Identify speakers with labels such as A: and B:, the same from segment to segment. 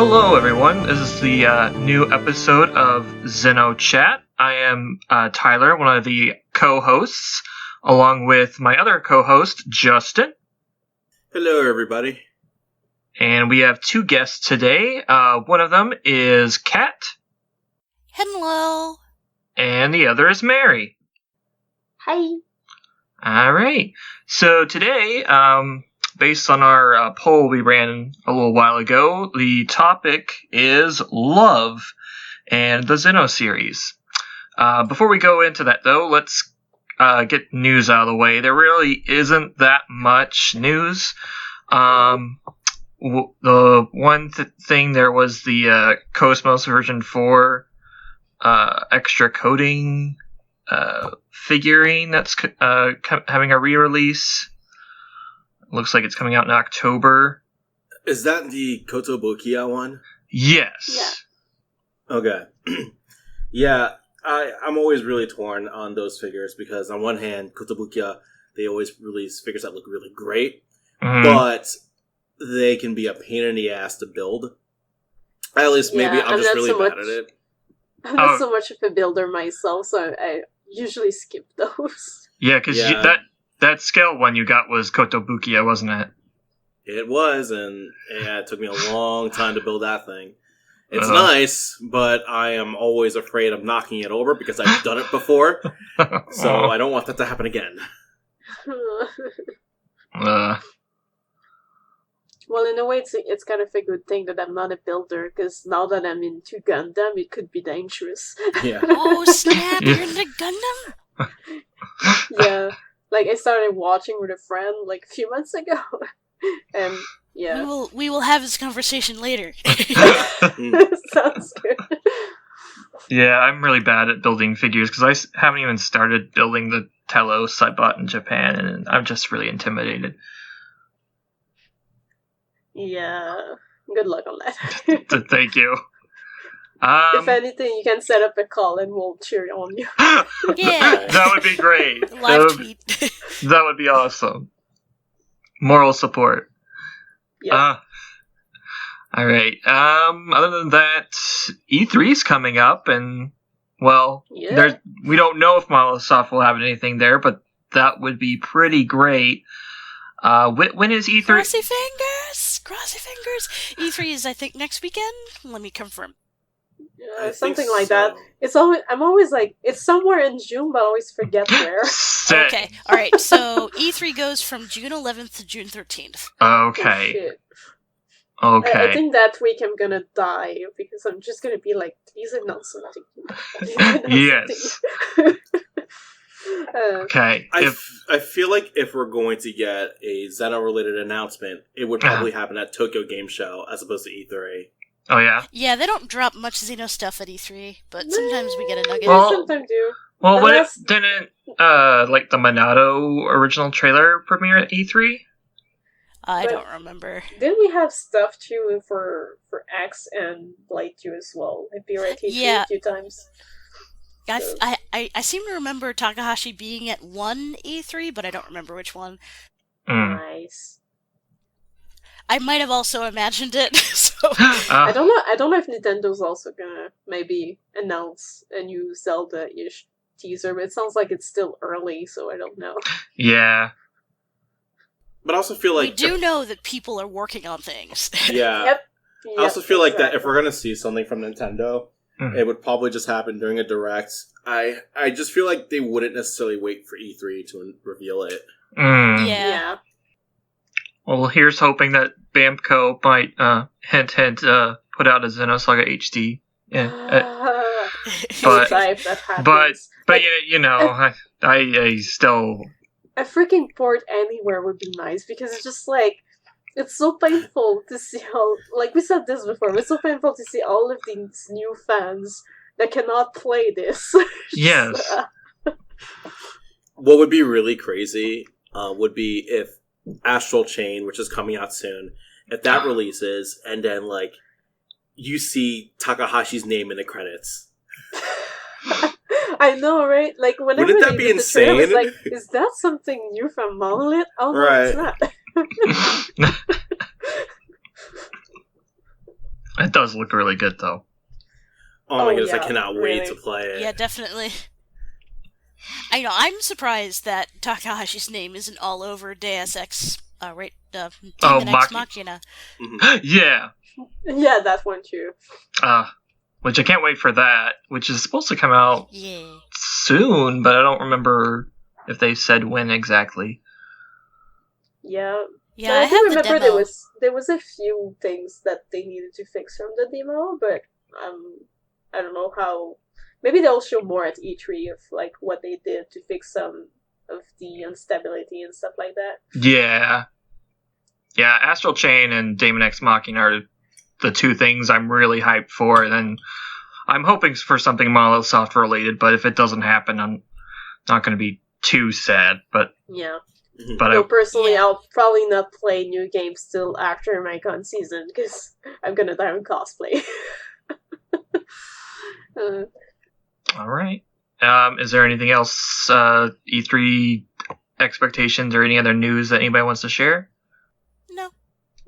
A: Hello, everyone. This is the new episode of XenoChat. I am Tyler, one of the co-hosts, along with my other co-host, Justin.
B: Hello, everybody.
A: And we have two guests today. One of them is Kat.
C: Hello.
A: And the other is Mary.
C: Hi.
A: All right. So today, based on our poll we ran a little while ago, the topic is love and the Xeno series. Before we go into that, though, let's get news out of the way. There really isn't that much news. The one thing there was the Cosmos version 4 extra coding figurine that's having a re-release. Looks like it's coming out in October.
B: Is that the Kotobukiya one?
A: Yes.
B: Yeah. Okay. Yeah, I'm always really torn on those figures because on one hand, Kotobukiya, they always release figures that look really great, but they can be a pain in the ass to build. At least maybe I'm just really bad at it.
C: I'm not so much of a builder myself, so I usually skip those.
A: Yeah, because that scale one you got was Kotobukiya, wasn't it?
B: It was, and it took me a long time to build that thing. It's nice, but I am always afraid of knocking it over because I've done it before, so I don't want that to happen again.
C: Well, in a way, it's kind of a good thing that I'm not a builder, because now that I'm into Gundam, it could be dangerous.
B: Yeah.
D: Oh, snap! You're into Gundam?
C: Yeah. Like, I started watching with a friend, like, a few months ago. And, yeah.
D: We will have this conversation later.
C: Sounds good.
A: Yeah, I'm really bad at building figures, because I haven't even started building the Telos I bought in Japan, and I'm just really intimidated.
C: Yeah. Good luck on that.
A: Thank you.
C: If anything, you can set up a call and we'll cheer on you.
D: Yeah.
A: That would be great.
D: Live tweet.
A: That would be awesome. Moral support.
C: Yeah.
A: All right. Other than that, E3's coming up, and well, we don't know if Microsoft will have anything there, but that would be pretty great. When is E3?
D: Crossy fingers. Crossy fingers. E3 is, I think, next weekend. Let me confirm.
C: Something like that. I'm always like, it's somewhere in June, but I always forget where.
D: Okay, alright, so E3 goes from June 11th to June 13th.
A: Okay. Okay.
C: I think that week I'm gonna die, because I'm just gonna be like, please announce something.
A: Yes. Okay.
B: I feel like if we're going to get a Xeno-related announcement, it would probably happen at Tokyo Game Show as opposed to E3.
A: Oh, yeah?
D: Yeah, they don't drop much Xeno stuff at E3, but sometimes we get a nugget.
A: Well,
C: sometimes do.
A: Well, didn't like the Monado original trailer premiere at E3?
D: I don't remember.
C: Didn't we have stuff too for X and Blade 2 as well? It appeared at E3 a few times.
D: So. I seem to remember Takahashi being at one E3, but I don't remember which one.
C: Nice.
D: I might have also imagined it. So
C: I don't know if Nintendo's also gonna maybe announce a new Zelda-ish teaser, but it sounds like it's still early, so I don't know.
A: Yeah.
B: But I also feel like...
D: We do know that people are working on things.
B: Yeah.
C: Yep,
B: I also feel like that if we're gonna see something from Nintendo, it would probably just happen during a Direct. I just feel like they wouldn't necessarily wait for E3 to reveal it.
D: Yeah.
A: Well, here's hoping that Bamco might, hint, put out a Xenosaga HD. Yeah. But you know, I still...
C: A freaking port anywhere would be nice, because it's just like, it's so painful to see how, like we said this before, it's so painful to see all of these new fans that cannot play this.
A: Yes.
B: What would be really crazy would be if Astral Chain, which is coming out soon, if that releases, and then, like, you see Takahashi's name in the credits.
C: I know, right? Like, whenever
B: wouldn't that be insane?
C: Trailer, it's like, is that something new from Monolith? Oh, no,
B: right.
C: it's not.
A: It does look really good, though.
B: Oh my
C: Oh,
B: goodness, I
C: yeah,
B: cannot
C: really.
B: wait to play it.
D: Yeah, definitely. I know. I'm surprised that Takahashi's name isn't all over Deus Ex. Demon Ex Machina.
B: Mhm.
A: Yeah.
C: Yeah, that one too.
A: Which I can't wait for that, which is supposed to come out
D: Yeah.
A: soon, but I don't remember if they said when exactly.
C: Yeah.
D: Yeah,
C: But
D: I
C: I do
D: have the
C: remember
D: demo.
C: there was a few things that they needed to fix from the demo, but I don't know how. Maybe they'll show more at E3 of like what they did to fix some of the instability and stuff like that.
A: Yeah. Yeah, Astral Chain and Daemon X Machina are the two things I'm really hyped for, and then I'm hoping for something Microsoft related, but if it doesn't happen, I'm not going to be too sad, but
C: Yeah.
A: but
C: Though personally,
D: Yeah.
C: I'll probably not play new games till after my con season because I'm gonna die on cosplay.
A: all right. Is there anything else, E3 expectations or any other news that anybody wants to share?
D: No.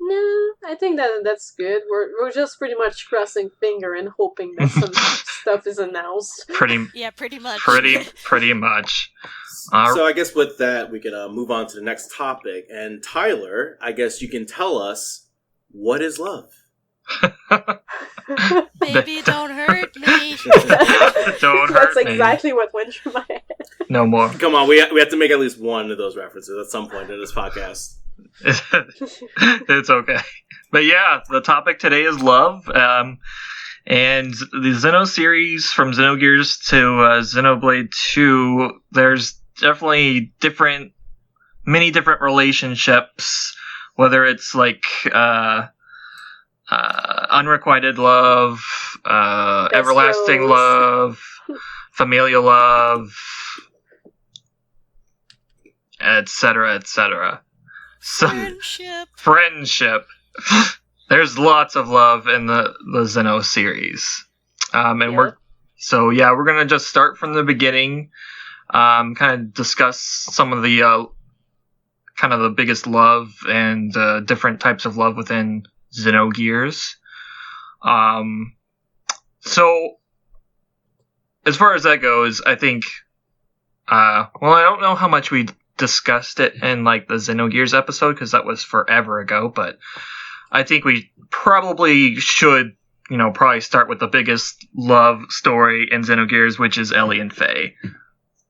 C: No, I think that's good. We're just pretty much crossing finger and hoping that some stuff is announced.
A: Pretty
D: Pretty
A: much.
B: So I guess with that, we can move on to the next topic. And Tyler, I guess you can tell us, what is love?
D: Baby, don't hurt me.
A: Don't hurt
C: That's
A: me.
C: exactly what went through my head.
A: No more.
B: Come on, we have to make at least one of those references at some point in this podcast.
A: It's okay. But yeah, the topic today is love. And the Xeno series from Xenogears to Xenoblade 2, there's definitely many different relationships, whether it's like unrequited love, everlasting
C: bros.
A: love, familial love, etc., etc. So, friendship. There's lots of love in the Xeno series. And
C: Yeah.
A: we're gonna just start from the beginning, kind of discuss some of the kind of the biggest love and different types of love within Xenogears. So as far as that goes, I think I don't know how much we discussed it in like the Xenogears episode because that was forever ago, but I think we probably should, probably start with the biggest love story in Xenogears, which is Ellie and Faye.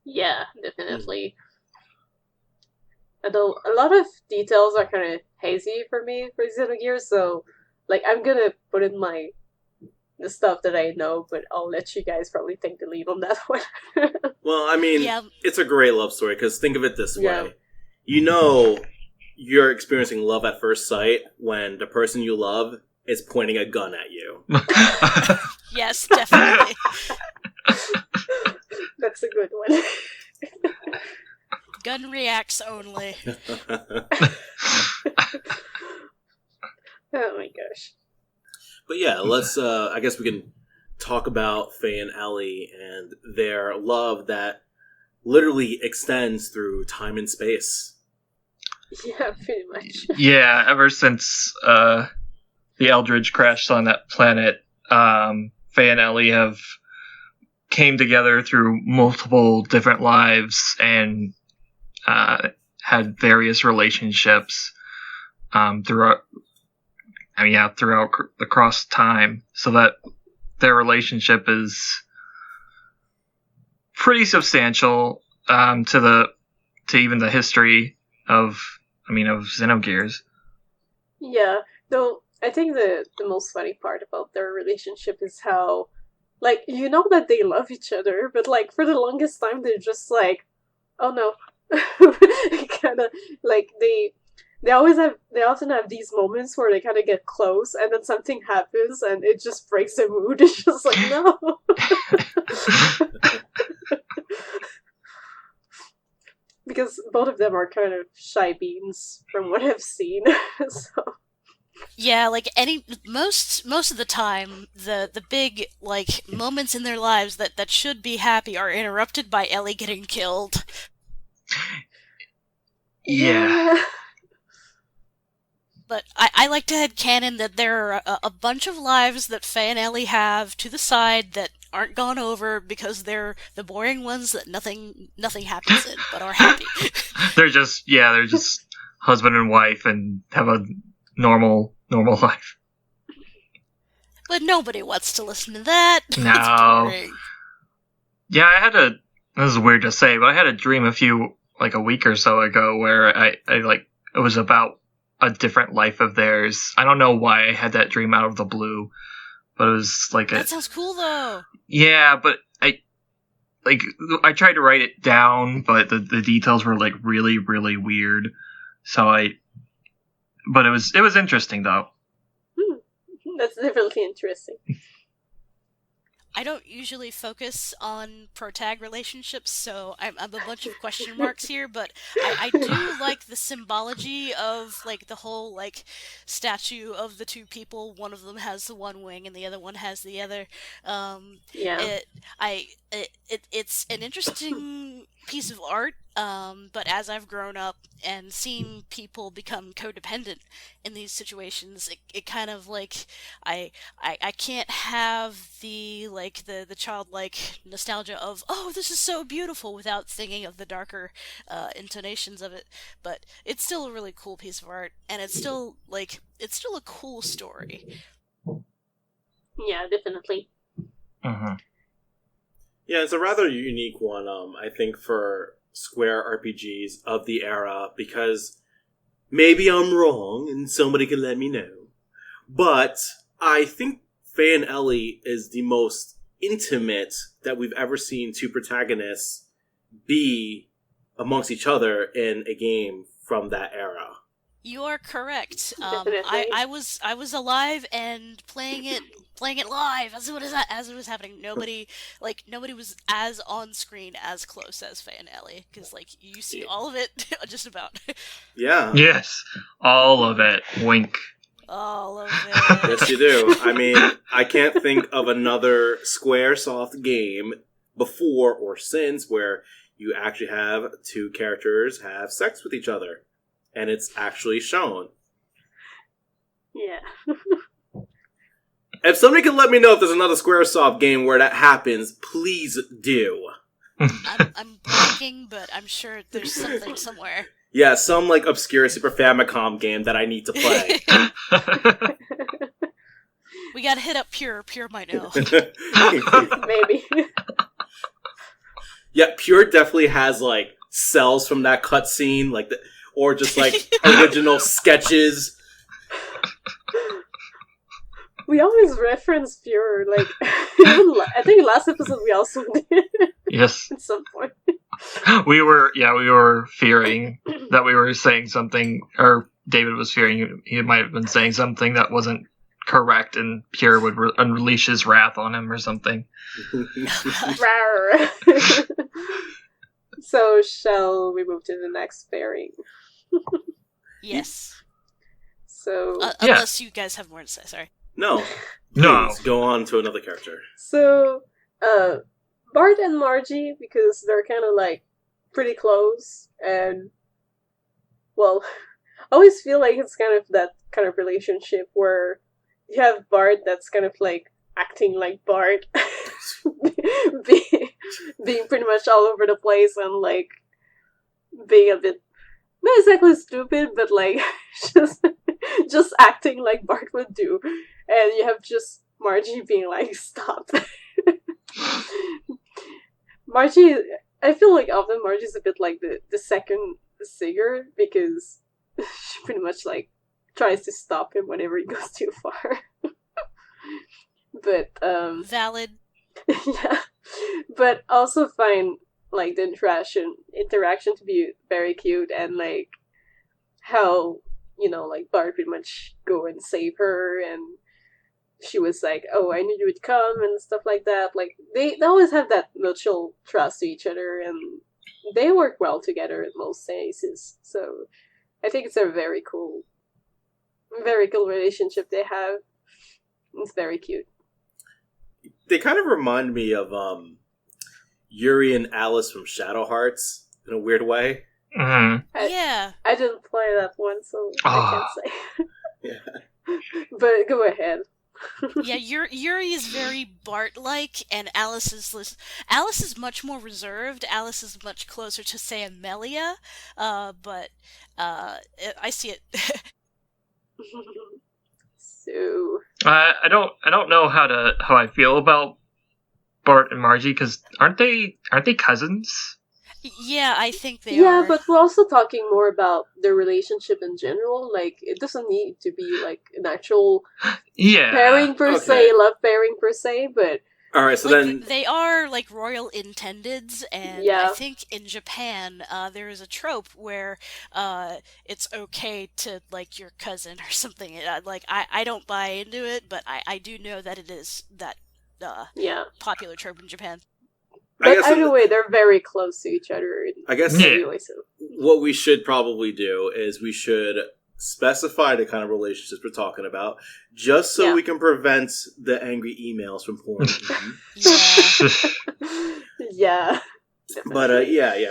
C: Yeah, definitely. Although a lot of details are kind of hazy for me for Xenogears, so like I'm gonna put in the stuff that I know, but I'll let you guys probably take the lead on that one.
B: Well, I mean,
D: Yeah.
B: It's a great love story, because think of it this
C: Yeah.
B: way. You're experiencing love at first sight when the person you love is pointing a gun at you.
D: Yes, definitely.
C: That's a good one.
D: Gun reacts only.
C: Oh my gosh.
B: But yeah, let's, I guess we can talk about Faye and Ellie and their love that literally extends through time and space.
C: Yeah, pretty much.
A: Yeah, ever since the Eldridge crashed on that planet, Faye and Ellie have came together through multiple different lives and had various relationships throughout across time, so that their relationship is pretty substantial to even the history of Xenogears.
C: Yeah, though I think the most funny part about their relationship is how, like, that they love each other, but like for the longest time they're just like, oh no, kind of like they often have these moments where they kind of get close, and then something happens, and it just breaks the mood. It's just like no. Because both of them are kind of shy beans from what I've seen. So
D: Yeah, like most of the time, the big like moments in their lives that should be happy are interrupted by Ellie getting killed. But I like to headcanon that there are a bunch of lives that Faye and Ellie have to the side that aren't gone over because they're the boring ones that nothing happens in, but are happy.
A: They're just husband and wife and have a normal life.
D: But nobody wants to listen to that.
A: No.
D: It's boring.
A: Yeah, this is weird to say, but I had a dream a week or so ago where I it was about a different life of theirs. I don't know why I had that dream out of the blue, but it was
D: that sounds cool though.
A: Yeah, but I tried to write it down, but the details were really, really weird. But it was interesting though.
C: That's definitely interesting.
D: I don't usually focus on protag relationships, so I'm a bunch of question marks here, but I do like the symbology of, the whole, statue of the two people. One of them has the one wing and the other one has the other.
C: Yeah.
D: It's an interesting piece of art, but as I've grown up and seen people become codependent in these situations, it kind of, I can't have the childlike nostalgia of, oh, this is so beautiful, without thinking of the darker intonations of it. But it's still a really cool piece of art, and it's still a cool story.
C: Yeah, definitely.
A: Uh-huh.
B: Yeah, it's a rather unique one, I think, for Square RPGs of the era, because maybe I'm wrong, and somebody can let me know, but I think Faye and Ellie is the most intimate that we've ever seen two protagonists be amongst each other in a game from that era.
D: You are correct.
C: Definitely.
D: I was alive and playing it live as it was happening. Nobody was as on screen as close as Faye and Ellie, because you see all of it just about.
B: Yeah.
A: Yes, all of it. Wink.
D: All of it.
B: Yes, you do. I mean, I can't think of another Squaresoft game before or since where you actually have two characters have sex with each other, and it's actually shown.
C: Yeah.
B: If somebody can let me know if there's another Squaresoft game where that happens, please do.
D: I'm blanking, but I'm sure there's something somewhere.
B: Yeah, some obscure Super Famicom game that I need to play.
D: We gotta hit up Pure. Pure might know.
C: Maybe.
B: Yeah, Pure definitely has cells from that cutscene, or just original sketches.
C: We always reference Pure, I think last episode we also did.
A: Yes.
C: At some point.
A: We were fearing that we were saying something, or David was fearing he might have been saying something that wasn't correct, and Pure would unleash his wrath on him or something.
C: So, shall we move to the next pairing?
D: Yes.
C: So,
D: unless you guys have more to say, sorry.
B: No.
A: No.
B: Please go on to another character.
C: So, Bart and Margie, because they're kind of pretty close, and well, I always feel like it's kind of that kind of relationship where you have Bart that's kind of acting like Bart, being pretty much all over the place and being a bit not exactly stupid, but just acting like Bart would do, and you have just Margie being stop. Margie, I feel often Margie's a bit the second singer, because she pretty much tries to stop him whenever he goes too far. But
D: Valid.
C: Yeah, but also find the interaction to be very cute, and how Bart pretty much go and save her, and she was oh, I knew you would come, and stuff like that. They always have that mutual trust to each other, and they work well together in most cases. So I think it's a very cool relationship they have. It's very cute.
B: They kind of remind me of Yuri and Alice from Shadow Hearts in a weird way.
A: Mm-hmm.
D: Yeah.
C: I didn't play that one, so I can't say.
B: Yeah.
C: But go ahead.
D: Yeah, Yuri is very Bart-like, and Alice is much more reserved. Alice is much closer to, say, Amelia, but I see it.
C: So
A: I don't know how I feel about Bart and Margie, because aren't they cousins?
D: Yeah, I think they
C: yeah,
D: are.
C: but we're also talking more about their relationship in general. Like, it doesn't need to be like an actual pairing per se, love pairing per se, but
B: all right, so
D: like,
B: then
D: they are like royal intendeds, and
C: Yeah.
D: I think in Japan there is a trope where it's okay to like your cousin or something. Like I don't buy into it, but I do know that it is that
C: yeah.
D: popular trope in Japan.
C: But either way, they're very close to each other.
B: I guess
C: anyway, so.
B: What we should probably do is we should specify the kind of relationships we're talking about, just so we can prevent the angry emails from pouring in.
C: Yeah.
B: But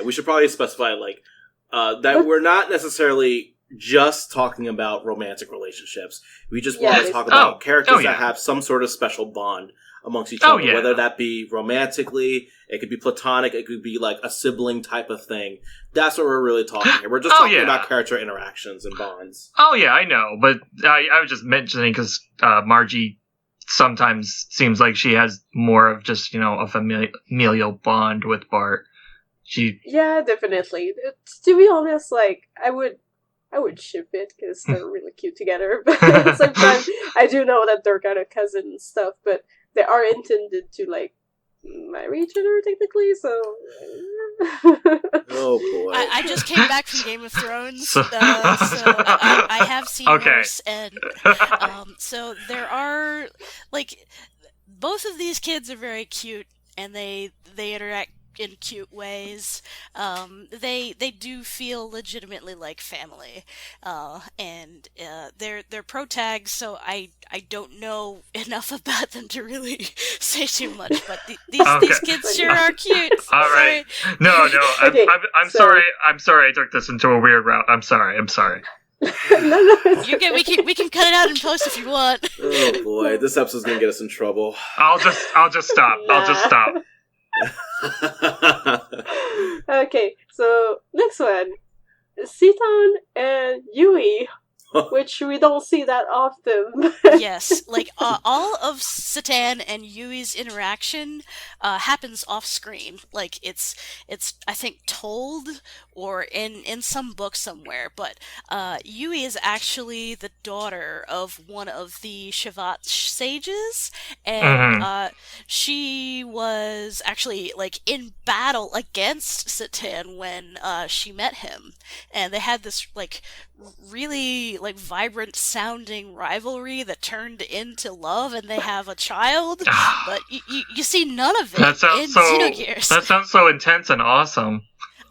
B: we should probably specify like that we're not necessarily just talking about romantic relationships. We just want to talk about characters that have some sort of special bond amongst each other, whether that be romantically, it could be platonic, it could be like a sibling type of thing. That's what we're really talking here. We're just talking about character interactions and bonds.
A: Oh yeah, I know, but I was just mentioning because Margie sometimes seems like she has more of just, a familial bond with Bart.
C: Yeah, definitely. To be honest, like, I would ship it because they're really cute together, but at the same time, I do know that they're kind of cousin and stuff, but they are intended to, like, marry each other, technically, so...
B: Oh, boy.
D: I just came back from Game of Thrones, so I have seen worse, and so there are, like, both of these kids are very cute, and they interact in cute ways. They do feel legitimately like family, and they're pro tags, so I don't know enough about them to really say too much. But these kids sure are cute.
A: All right, no,
C: Okay,
A: I'm sorry. I'm sorry. I took this into a weird route. I'm sorry.
C: No,
D: You're good. We can cut it out in post if you want.
B: Oh boy, this episode's gonna get us in trouble.
A: I'll just stop.
C: Nah.
A: I'll just stop.
C: Okay, so next one, Seton and Yui, which we don't see that often.
D: Yes, like all of Satan and Yui's interaction happens off screen. Like it's I think told or in some book somewhere. But Yui is actually the daughter of one of the Shivat sages, and she was actually like in battle against Satan when she met him, and they had this like really like vibrant sounding rivalry that turned into love, and they have a child, but you see none of it in Xenogears.
A: That sounds so intense and awesome.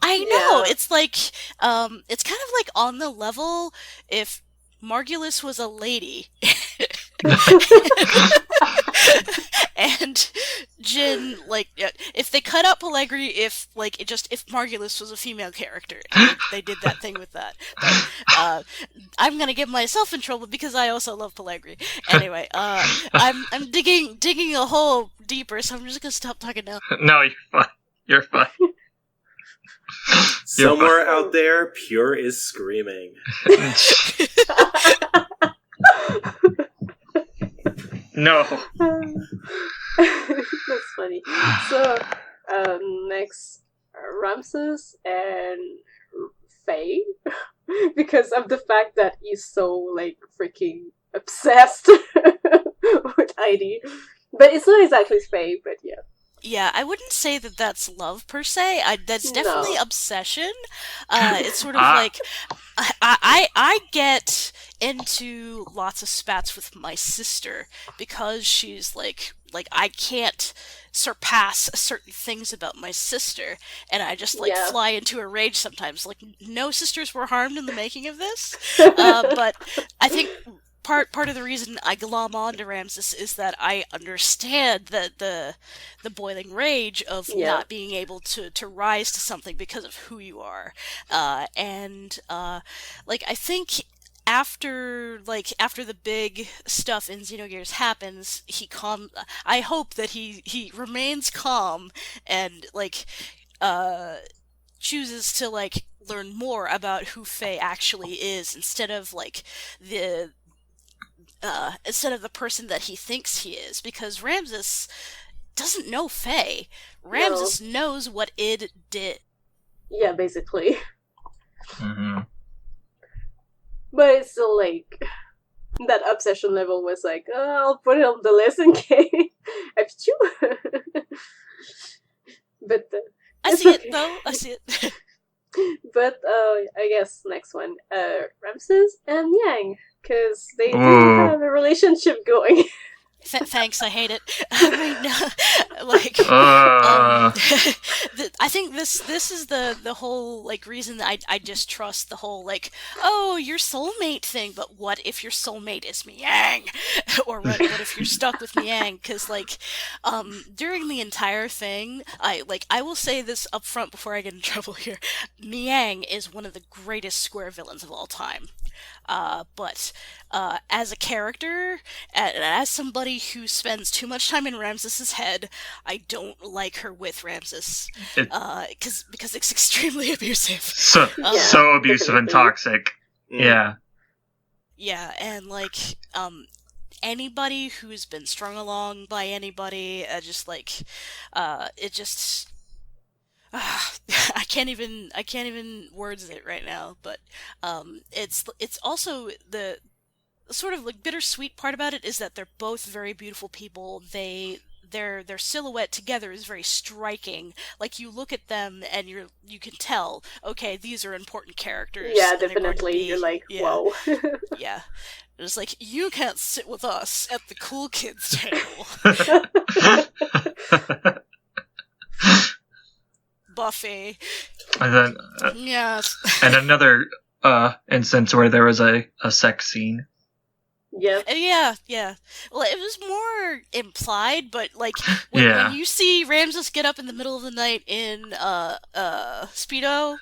D: I know. It's like it's kind of like on the level if Margulis was a lady. And Jin, like, if they cut out Pellegri, if Margulis was a female character, they did that thing with that. But, I'm gonna get myself in trouble because I also love Pellegri. Anyway, I'm digging a hole deeper, so I'm just gonna stop talking now.
A: No, you're fine.
B: Somewhere out there, Pure is screaming.
A: No.
C: That's funny. So, next, Ramses and Faye, because of the fact that he's so, like, freaking obsessed with Heidi. But it's not exactly Faye, but yeah.
D: Yeah, I wouldn't say that that's love per se. That's definitely obsession. It's sort of like I get into lots of spats with my sister because she's like I can't surpass certain things about my sister, and I just fly into a rage sometimes. Like, no sisters were harmed in the making of this, but I think. Part of the reason I glom on to Ramses is that I understand the boiling rage of not being able to rise to something because of who you are, and I think after the big stuff in Xenogears happens, I hope that he remains calm and chooses to learn more about who Faye actually is instead of the person that he thinks he is, because Ramsus doesn't know Faye. Ramsus knows what id did.
C: Yeah, basically.
A: Mm-hmm.
C: But it's still that obsession level was I'll put it on the list in case. But
D: I see it though. I see it.
C: But I guess next one, Ramses and Yang, because they do have a relationship going.
D: Thanks, I hate it. I mean, I think this is the whole reason that I distrust the whole oh, your soulmate thing. But what if your soulmate is Miang, or what if you're stuck with Miang? Because during the entire thing, I will say this up front before I get in trouble here. Miang is one of the greatest Square villains of all time. But as a character, as somebody who spends too much time in Ramses's head, I don't like her with Ramses, because it's extremely abusive.
A: So abusive and toxic. Yeah.
D: Yeah, and anybody who's been strung along by anybody, it just I can't even words it right now, but it's also the sort of bittersweet part about it is that they're both very beautiful people. Their silhouette together is very striking. You look at them and you can tell, okay, these are important characters.
C: Yeah, definitely. You're whoa.
D: Yeah. It's you can't sit with us at the cool kids table. Buffy.
A: And then
D: yes.
A: And another instance where there was a sex scene.
C: Yeah.
D: Yeah. Well, it was more implied, but when you see Ramses get up in the middle of the night in Speedo,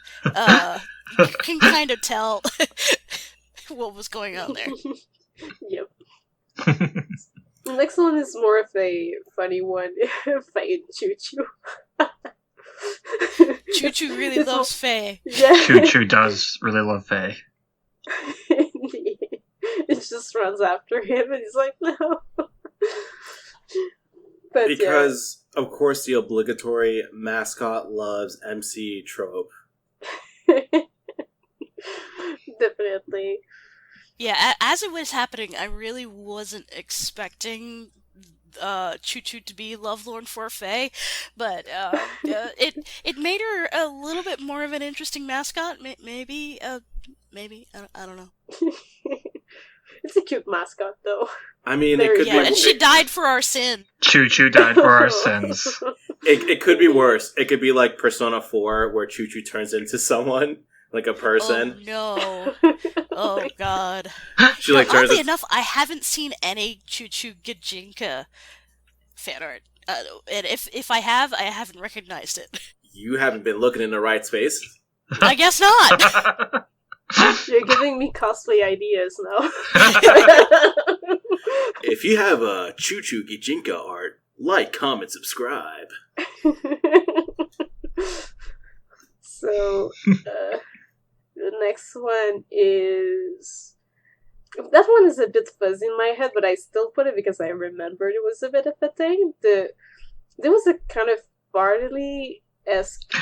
D: you can kind of tell what was going on there.
C: Yep. The next one is more of a funny one. Faye and Choo-Choo.
D: Choo-Choo really loves Faye.
C: Yeah.
A: Choo-Choo does really love Faye.
C: It just runs after him and he's like, no. But
B: because, of course, the obligatory mascot loves MC trope.
C: Definitely.
D: Yeah, as it was happening, I really wasn't expecting Choo-Choo to be lovelorn for Faye, but it made her a little bit more of an interesting mascot. Maybe I don't know.
C: It's a cute mascot, though.
B: I mean, it could be.
D: And she died for our sin.
A: Choo-Choo died for our sins.
B: It could be worse. It could be like Persona 4, where Choo-Choo turns into someone, like a person.
D: Oh, no. Oh, God.
B: She
D: oddly enough, I haven't seen any Choo-Choo Gajinka fan art. And if I have, I haven't recognized it.
B: You haven't been looking in the right space.
D: I guess not.
C: You're giving me cosplay ideas now.
B: If you have a Choo-Choo Gijinka art, like, comment, subscribe.
C: So, the next one is... That one is a bit fuzzy in my head, but I still put it because I remembered it was a bit of a thing. There was a kind of Bartley-esque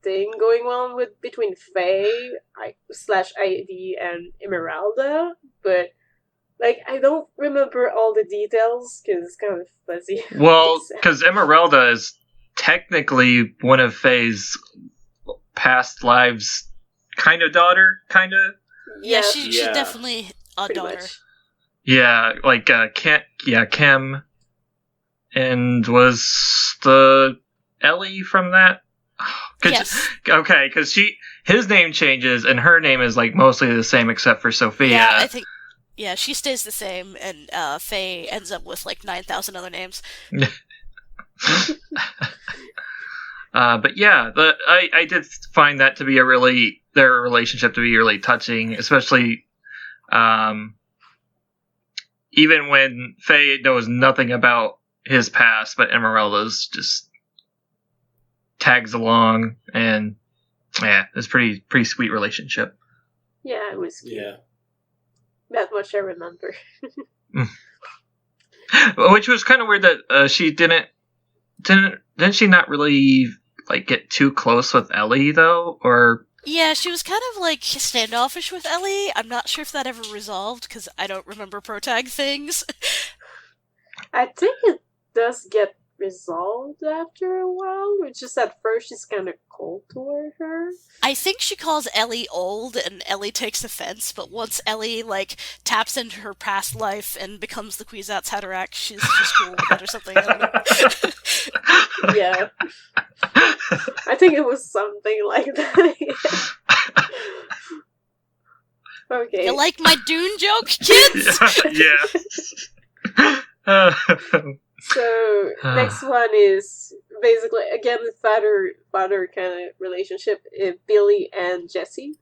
C: thing going on between Faye / ID and Emeralda, but I don't remember all the details because it's kind of fuzzy.
A: Well, because Emeralda is technically one of Faye's past lives, kind of daughter, kind of.
D: Yeah, she's definitely a daughter.
C: Much.
A: Yeah, Kim, and was the Ellie from that?
D: Yes.
A: Okay, because his name changes and her name is mostly the same except for Sophia.
D: Yeah, I think. Yeah, she stays the same, and Faye ends up with 9,000 other names.
A: But yeah, I did find that to be their relationship to be really touching, especially Even when Faye knows nothing about his past, but Emeralda's just tags along, and yeah, it's pretty sweet relationship.
C: Yeah, it was cute.
B: Yeah.
C: That much I remember.
A: Which was kind of weird that she didn't she not really like get too close with Ellie though, or
D: Yeah, she was kind of like standoffish with Ellie. I'm not sure if that ever resolved because I don't remember protag things.
C: I think it does get resolved after a while. It's just at first she's kind of cold toward her.
D: I think she calls Ellie old, and Ellie takes offense. But once Ellie like taps into her past life and becomes the Kwisatz Haderach, she's just cool with it or something. I don't know.
C: Yeah, I think it was something like that. Okay.
D: You like my Dune joke, kids?
A: Yeah.
C: So next one is basically again the father kind of relationship, Billy and Jesse,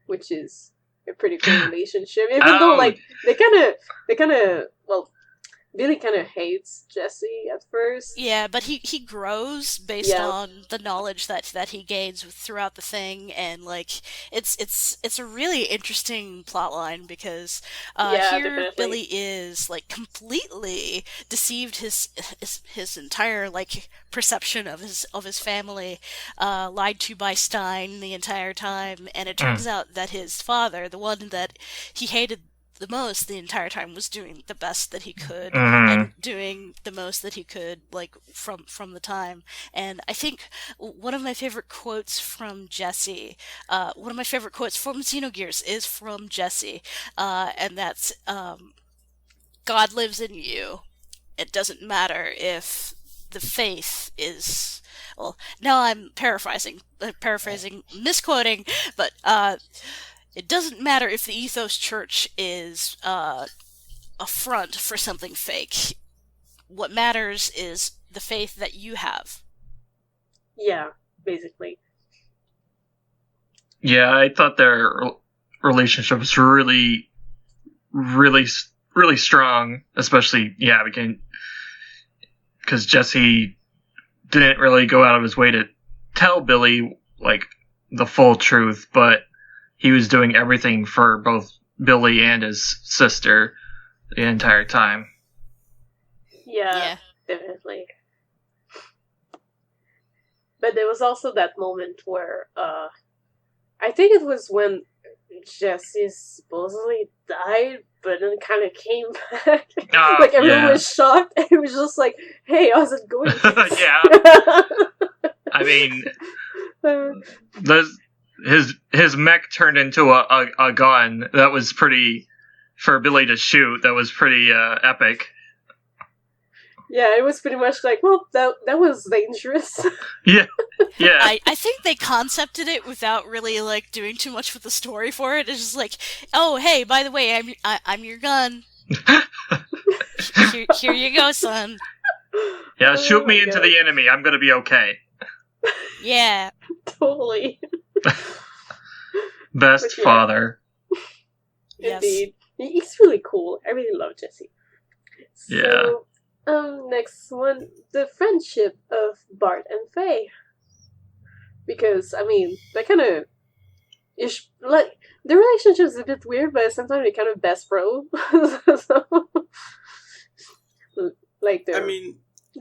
C: which is a pretty cool relationship. Even though like they kind of well, Billy kind of hates Jesse at first.
D: Yeah, but he grows based on the knowledge that he gains throughout the thing, and like it's a really interesting plotline because here
C: definitely.
D: Billy is like completely deceived his entire like perception of his family, lied to by Stein the entire time, and it turns out that his father, the one that he hated the most the entire time, was doing the best that he could and doing the most that he could like from the time. And I think one of my favorite quotes from Jesse, one of my favorite quotes from Xenogears is from Jesse, and that's God lives in you. It doesn't matter if the faith is, well, now I'm paraphrasing, misquoting, but it doesn't matter if the Ethos Church is a front for something fake. What matters is the faith that you have.
C: Yeah, basically.
A: Yeah, I thought their relationship was really, really, really strong. Especially, because Jesse didn't really go out of his way to tell Billy like the full truth, but he was doing everything for both Billy and his sister the entire time.
C: Yeah, definitely. But there was also that moment where, I think it was when Jesse supposedly died, but then kind of came back. Like, everyone was shocked, and it was just like, hey, how's it going?
A: Yeah. I mean, his mech turned into a gun. That was pretty, for Billy to shoot, that was pretty epic.
C: Yeah, it was pretty much like, well, that was dangerous.
A: Yeah.
D: I think they concepted it without really like doing too much with the story for it. It's just like, oh, hey, by the way, I'm your gun. Here you go, son.
A: Yeah, shoot me into the enemy. I'm gonna be okay.
D: Yeah.
C: Totally.
A: Best father.
C: Indeed. Yes. He's really cool. I really love Jesse. So, next one, the friendship of Bart and Faye. Because, I mean, they kind of... like, the relationship's a bit weird, but sometimes they're kind of best bro. So, like, they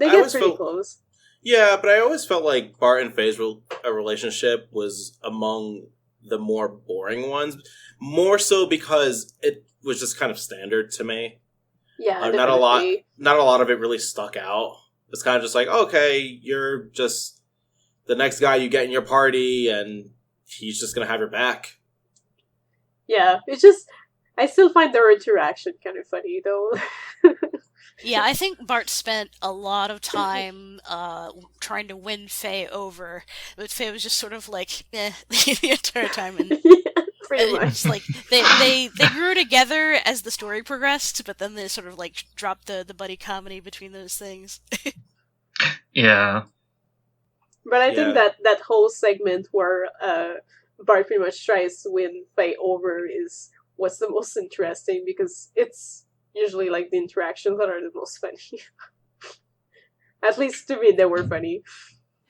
C: get pretty close.
B: Yeah, but I always felt like Bart and Faye's relationship was among the more boring ones. More so because it was just kind of standard to me.
C: Yeah,
B: not a lot of it really stuck out. It's kind of just like, okay, you're just the next guy you get in your party, and he's just gonna have your back.
C: Yeah, it's just, I still find their interaction kind of funny, though.
D: Yeah, I think Bart spent a lot of time trying to win Faye over, but Faye was just sort of like, the entire time. And
C: pretty much.
D: It's like they grew together as the story progressed, but then they sort of like dropped the buddy comedy between those things.
A: Yeah.
C: But I think that whole segment where Bart pretty much tries to win Faye over is what's the most interesting, because it's usually like the interactions that are the most funny. At least to me, they were funny.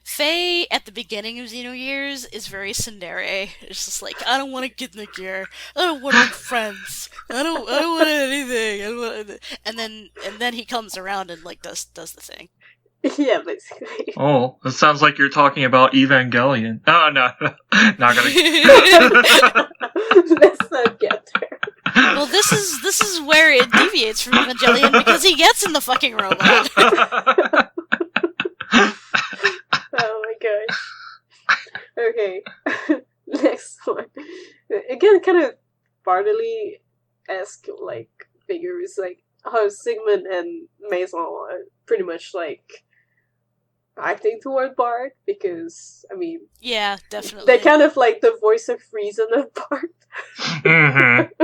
D: Faye at the beginning of Xenogears is very tsundere. It's just like, I don't want to get in the gear. I don't want to be friends. I don't want anything. I don't want and then he comes around and like does the thing.
C: Yeah, basically.
A: Oh, it sounds like you're talking about Evangelion. Oh no, not gonna.
C: Let's not get there.
D: Well, this is where it deviates from Evangelion because he gets in the fucking robot.
C: Oh my gosh. Okay. Next one. Again, kind of Bartley-esque, like, figures, like, how Sigmund and Maison are pretty much, like, acting toward Bart, because, I mean...
D: Yeah, definitely.
C: They're kind of like the voice of reason of Bart.
A: Mm-hmm.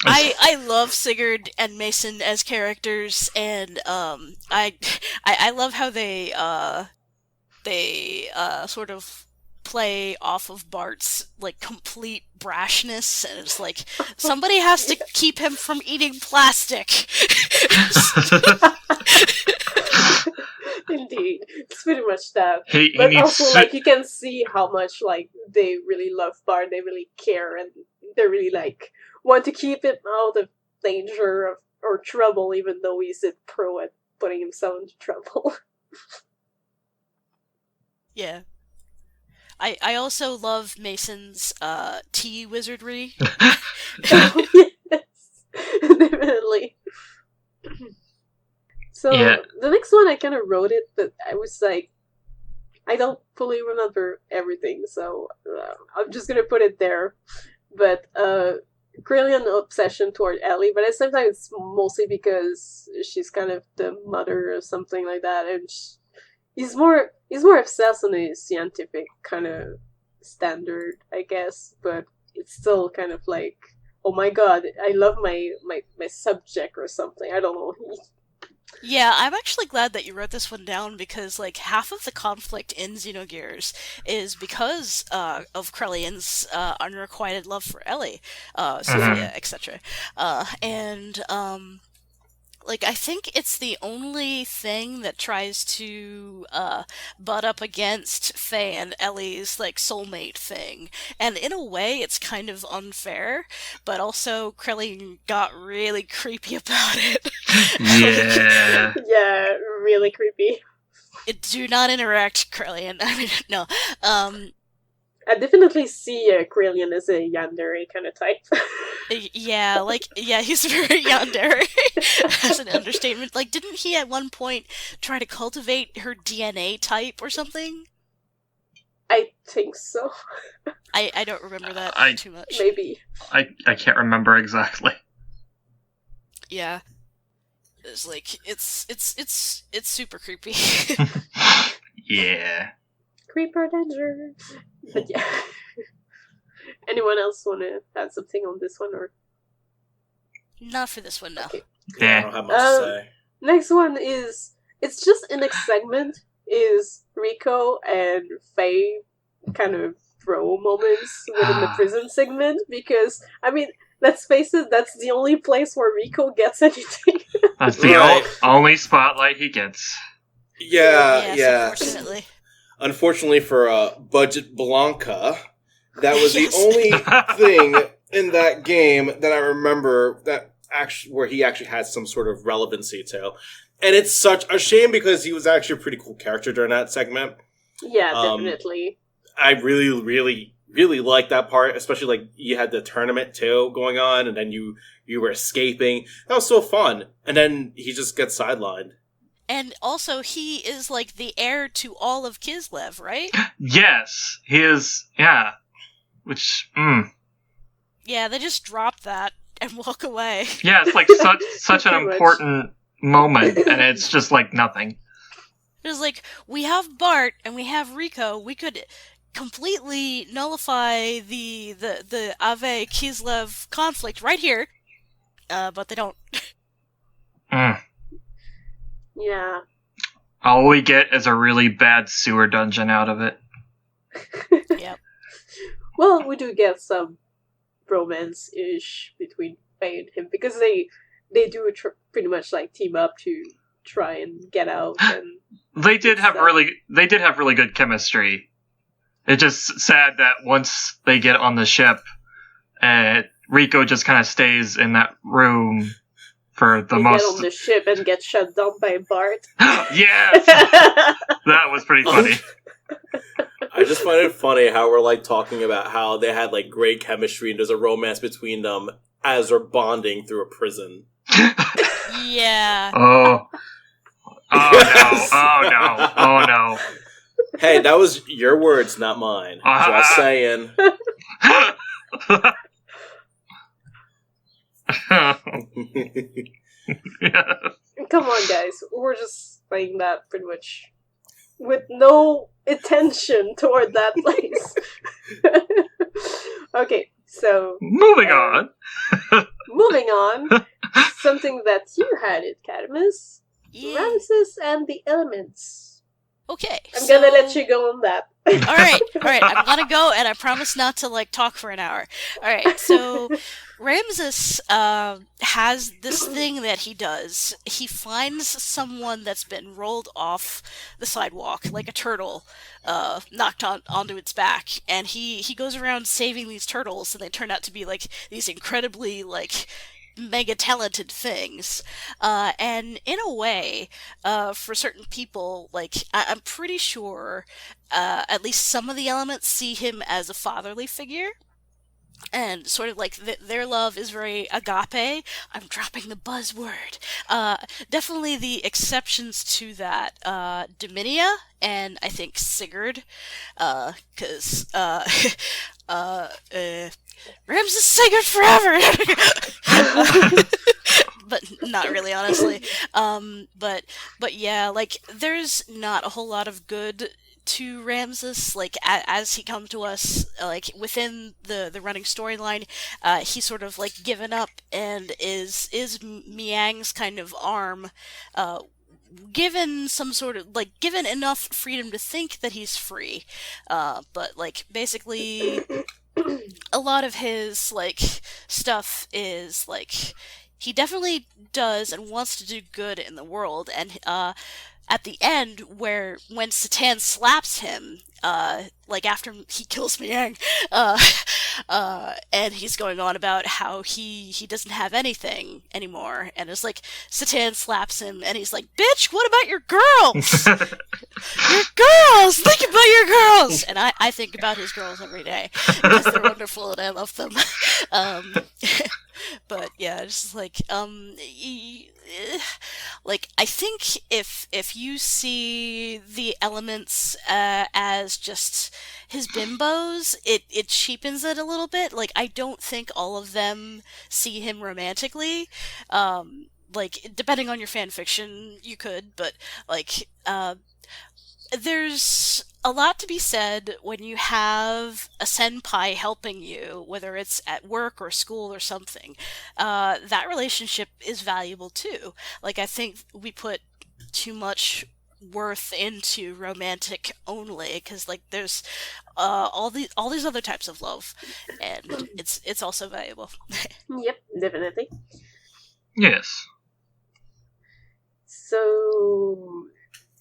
D: I love Sigurd and Mason as characters, and I love how they sort of play off of Bart's like complete brashness, and it's like somebody has to keep him from eating plastic.
C: Indeed, it's pretty much that.
A: He
C: but
A: needs
C: also, like, you can see how much like they really love Bart. They really care, and they really like want to keep him out of danger or trouble, even though he's a pro at putting himself into trouble.
D: Yeah. I also love Mason's tea wizardry.
C: Oh, yes, definitely. So
A: Yeah.
C: the next one I kind of wrote it, but I was like, I don't fully remember everything, so I'm just gonna put it there. But Krillian obsession toward Ellie, but at the same time it's mostly because she's kind of the mother or something like that, and he's more obsessed on a scientific kind of standard, I guess, but it's still kind of like, oh my god, I love my subject or something. I don't know.
D: Yeah, I'm actually glad that you wrote this one down because, like, half of the conflict in Xenogears is because of Krellian's unrequited love for Ellie, Sophia, etc. Like, I think it's the only thing that tries to butt up against Faye and Ellie's, like, soulmate thing. And in a way, it's kind of unfair, but also Krellian got really creepy about it.
A: Yeah.
C: Yeah, really creepy.
D: Do not interact, Krellian. I mean, no.
C: I definitely see Krillian as a yandere kind of type.
D: Yeah, he's very yandere. That's an understatement. Like, didn't he at one point try to cultivate her DNA type or something?
C: I think so.
D: I don't remember that too much.
C: Maybe.
A: I can't remember exactly.
D: Yeah. It's like, it's super creepy.
A: Yeah.
C: Creeper danger. But yeah. Anyone else want to add something on this one, or?
D: Not for this one, no.
C: Okay.
B: Yeah, I don't have much to say.
C: Next one is, it's just in next segment, is Rico and Faye kind of bro moments within the prison segment, because, I mean, let's face it, that's the only place where Rico gets anything.
A: That's the only spotlight he gets.
B: Yeah.
D: Unfortunately.
B: Unfortunately for Budget Blanca, that was the only thing in that game that I remember that where he actually had some sort of relevancy to. And it's such a shame because he was actually a pretty cool character during that segment.
C: Yeah, definitely.
B: I really, really, really liked that part, especially like you had the tournament too going on, and then you were escaping. That was so fun. And then he just gets sidelined.
D: And also, he is, like, the heir to all of Kislev, right?
A: Yes, he is. Yeah, which.
D: Yeah, they just drop that and walk away.
A: Yeah, it's like such an important moment, and it's just like nothing.
D: It's like, we have Bart and we have Rico. We could completely nullify the Ave Kislev conflict right here, but they don't.
C: Yeah.
A: All we get is a really bad sewer dungeon out of it.
D: Yep.
C: Well, we do get some bromance-ish between Faye and him, because they do pretty much like team up to try and get out. And
A: they did have really good chemistry. It's just sad that once they get on the ship, Rico just kind of stays in that room for the most.
C: Get on the ship and get shut down by Bart.
A: Yes, that was pretty funny.
B: I just find it funny how we're like talking about how they had like great chemistry and there's a romance between them as they're bonding through a prison.
D: Yeah.
A: Oh no! Oh no!
B: Hey, that was your words, not mine. Just saying.
C: Come on, guys. We're just saying that pretty much with no intention toward that place. Okay, so...
A: Moving on.
C: Moving on. Something that you had at Cadmus.
D: Yeah.
C: Ramses and the Elements.
D: Okay.
C: I'm gonna let you go on that.
D: Alright. I'm gonna go, and I promise not to, like, talk for an hour. Alright, so Ramses has this thing that he does. He finds someone that's been rolled off the sidewalk, like a turtle, knocked onto its back, and he goes around saving these turtles, and they turn out to be, like, these incredibly, like, mega talented things, and in a way, for certain people, like I'm pretty sure, at least some of the elements see him as a fatherly figure, and sort of like their love is very agape. I'm dropping the buzzword. Definitely the exceptions to that, Dominia and I think Sigurd, because Ramses Sigurd forever! But not really, honestly. But yeah, like, there's not a whole lot of good to Ramses, like, as he comes to us, like, within the running storyline, he's sort of, like, given up and is Miang's kind of arm, given some sort of, like, given enough freedom to think that he's free, but, like, basically... a lot of his, like, stuff is, like, he definitely does and wants to do good in the world, and, at the end, when Satan slaps him, like, after he kills Miang, and he's going on about how he doesn't have anything anymore, and it's like, Satan slaps him, and he's like, bitch, what about your girls? Your girls! Think about your girls! And I think about his girls every day, because they're wonderful and I love them. But yeah, just like, like, I think if you see the elements as just his bimbos, it cheapens it a little bit. Like, I don't think all of them see him romantically. Like, depending on your fan fiction, you could, but, like, there's a lot to be said when you have a senpai helping you, whether it's at work or school or something. That relationship is valuable too. Like, I think we put too much worth into romantic only, because, like, there's all these other types of love, and it's also valuable.
C: Yep, definitely.
A: Yes.
C: So,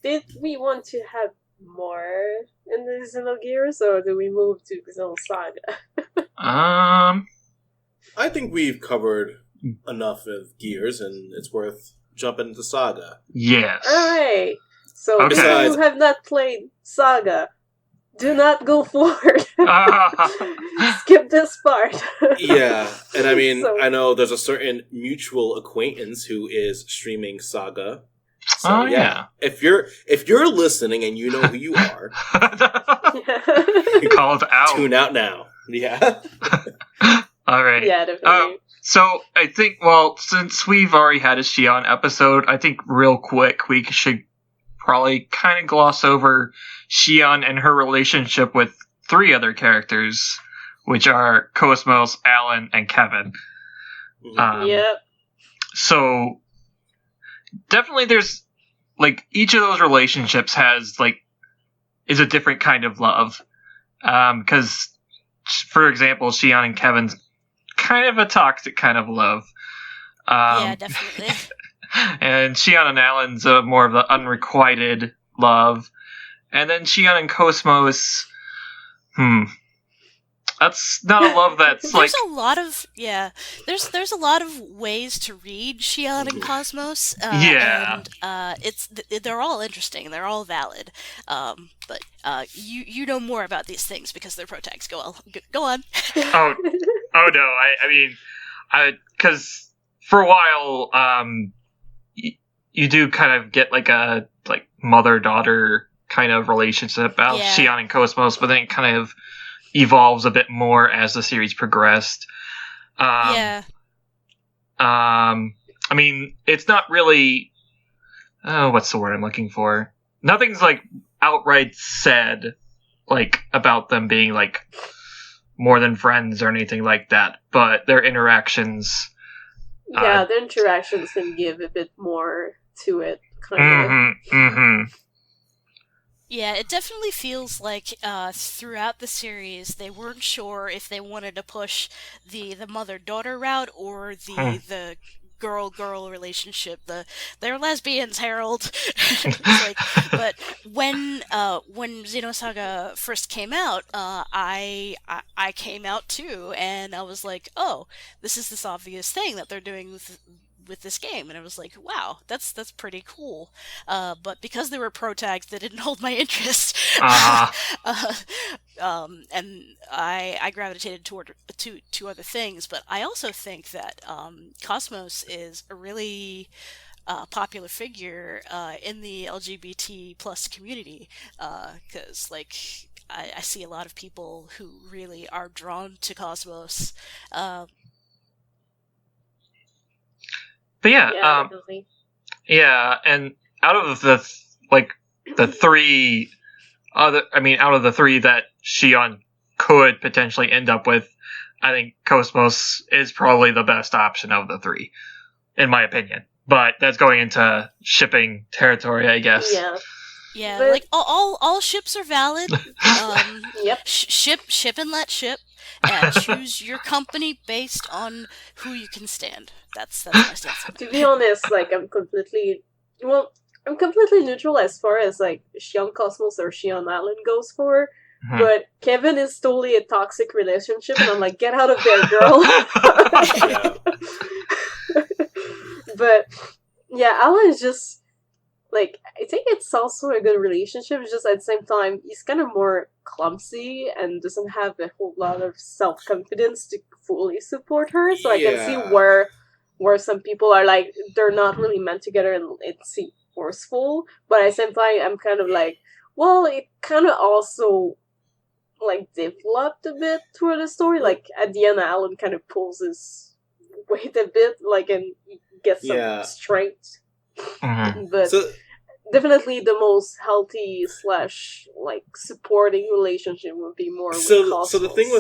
C: did we want to have more in the Xenogears, or do we move to Xenosaga?
B: I think we've covered enough of Gears, and it's worth jumping into Saga.
A: Yes.
C: Alright, so
A: Okay.
C: if you have not played Saga, do not go forward. Skip this part.
B: Yeah, and I mean,
C: So-
B: I know there's a certain mutual acquaintance who is streaming Saga. So,
A: Oh, yeah.
B: If you're listening and you know who you are,
A: Called out.
B: tune out now. Yeah.
A: Alright.
C: Yeah, definitely.
A: So, I think, well, since we've already had a Shion episode, I think real quick we should probably kind of gloss over Shion and her relationship with three other characters, which are Cosmos, Alan, and Kevin.
C: Yep.
A: So, definitely there's, like, each of those relationships is a different kind of love. Because, for example, Shion and Kevin's kind of a toxic kind of love.
D: Yeah, definitely.
A: And Shion and Alan's more of the unrequited love. And then Shion and Cosmos, that's not a love that's
D: there's a lot of there's a lot of ways to read Shion and Cosmos. And they're all interesting. They're all valid. But you know more about these things because they're protags. Go on.
A: Oh no! I mean, because for a while, you do kind of get like a mother-daughter kind of relationship about Shion and Cosmos, but then it kind of evolves a bit more as the series progressed. I mean, it's not really. Oh, what's the word I'm looking for? Nothing's like outright said, like about them being like more than friends or anything like that. But their interactions.
C: Yeah, their interactions can give a bit more to it, kind of.
D: Yeah, it definitely feels like throughout the series they weren't sure if they wanted to push the mother-daughter route or the girl-girl relationship. They're lesbians, Harold. But when Xenosaga first came out, I came out too, and I was like, oh, this is this obvious thing that they're doing with this game, and I was like, wow, that's pretty cool. But because they were protags, they didn't hold my interest. And I gravitated toward two other things. But I also think that Cosmos is a really popular figure in the LGBT plus community, because I see a lot of people who really are drawn to Cosmos.
A: But and out of the three out of the three that Shion could potentially end up with, I think Cosmos is probably the best option of the three, in my opinion. But that's going into shipping territory, I guess.
D: Yeah, but like all ships are valid.
C: Yep.
D: Ship and let ship. And choose your company based on who you can stand. That's my stance.
C: To be honest, I'm completely neutral as far as Shion Cosmos or Shion Alan goes for. Mm-hmm. But Kevin is totally a toxic relationship, and I'm like, get out of there, girl. But yeah, Alan is just I think it's also a good relationship. It's just at the same time, he's kind of more clumsy and doesn't have a whole lot of self-confidence to fully support her. So I can see where some people are they're not really meant together and it's forceful. But at the same time, I'm kind of well, it kind of also developed a bit toward the story. At the end, Alan kind of pulls his weight a bit, and gets some strength. Mm-hmm. But definitely the most healthy / supporting relationship would be more with Cosmos.
B: So the thing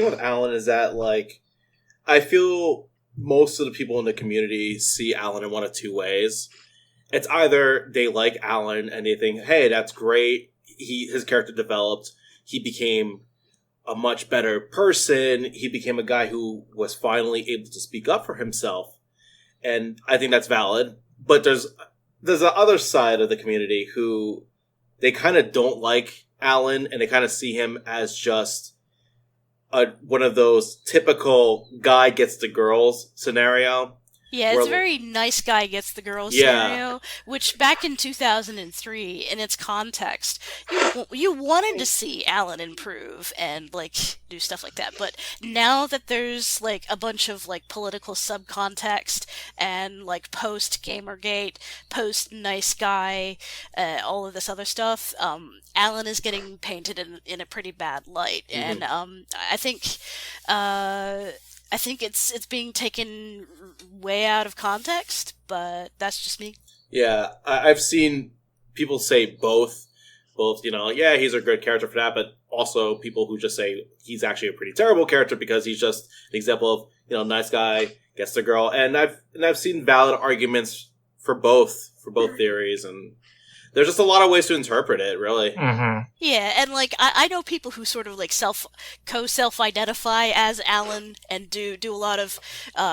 B: with Alan is that I feel most of the people in the community see Alan in one of two ways. It's either they like Alan and they think, hey, that's great, his character developed, he became a much better person, he became a guy who was finally able to speak up for himself, and I think that's valid. But there's the other side of the community who they kind of don't like Alan, and they kind of see him as just one of those typical guy gets the girls scenario.
D: Yeah, it's a very nice guy gets the girl scenario, which back in 2003, in its context, you wanted to see Alan improve and, do stuff like that. But now that there's, a bunch of, political subcontext and, post-Gamergate, post-nice guy, all of this other stuff, Alan is getting painted in a pretty bad light. Mm-hmm. And I think it's being taken way out of context, but that's just me.
B: Yeah, I've seen people say both, he's a good character for that, but also people who just say he's actually a pretty terrible character because he's just an example of, nice guy, gets the girl. And I've seen valid arguments for both theories, and There's just a lot of ways to interpret it, really.
A: Mm-hmm.
D: Yeah, and like I know people who sort of like self-identify as Alan and do a lot of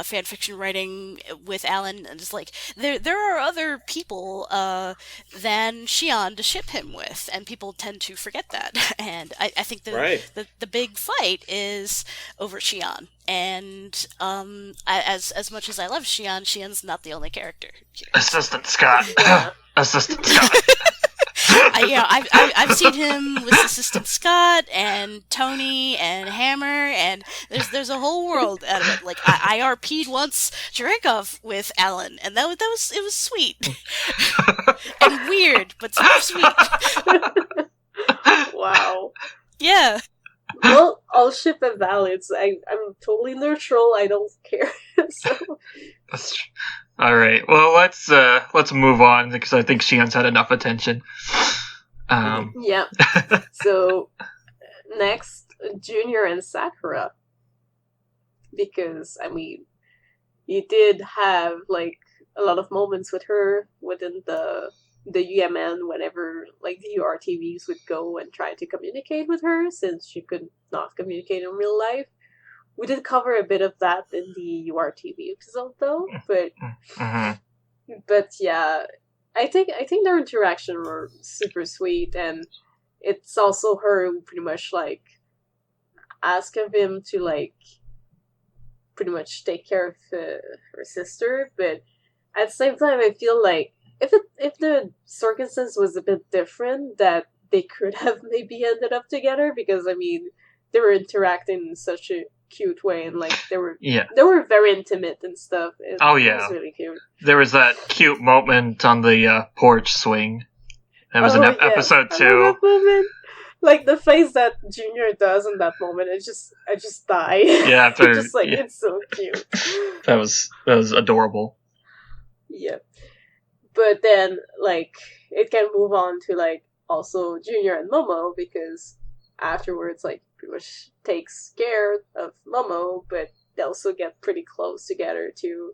D: fan fiction writing with Alan, and it's like there are other people than Xion to ship him with, and people tend to forget that. And I think the big fight is over Xion. And as much as I love Xion's not the only character.
A: Assistant Scott.
C: Yeah.
A: Assistant Scott.
D: I've seen him with Assistant Scott and Tony and Hammer, and there's a whole world out of it. Like I IRP'd once Jarekov with Alan, and it was sweet and weird, but super sweet.
C: Wow.
D: Yeah.
C: Well, I'll ship and valids. I'm totally neutral. I don't care. So.
A: All right. Well, let's move on because I think Shion's had enough attention.
C: Yeah. So next, Junior and Sakura, because I mean, you did have like a lot of moments with her within the UMN whenever like the URTVs would go and try to communicate with her, since she could not communicate in real life. We did cover a bit of that in the URTV episode, though, but yeah, I think their interaction were super sweet, and it's also her who pretty much like asked of him to like pretty much take care of her sister, but at the same time, I feel like if the circumstance was a bit different, that they could have maybe ended up together, because I mean they were interacting in such a cute way, and like they were very intimate and stuff. It was really cute.
A: There was that cute moment on the porch swing. That was in episode 2.
C: That moment. Like the face that Junior does in that moment, I just die.
A: Yeah,
C: it's so cute.
A: That was adorable.
C: Yeah, but then like it can move on to like also Junior and Momo, because afterwards like pretty much takes care of Momo, but they also get pretty close together too.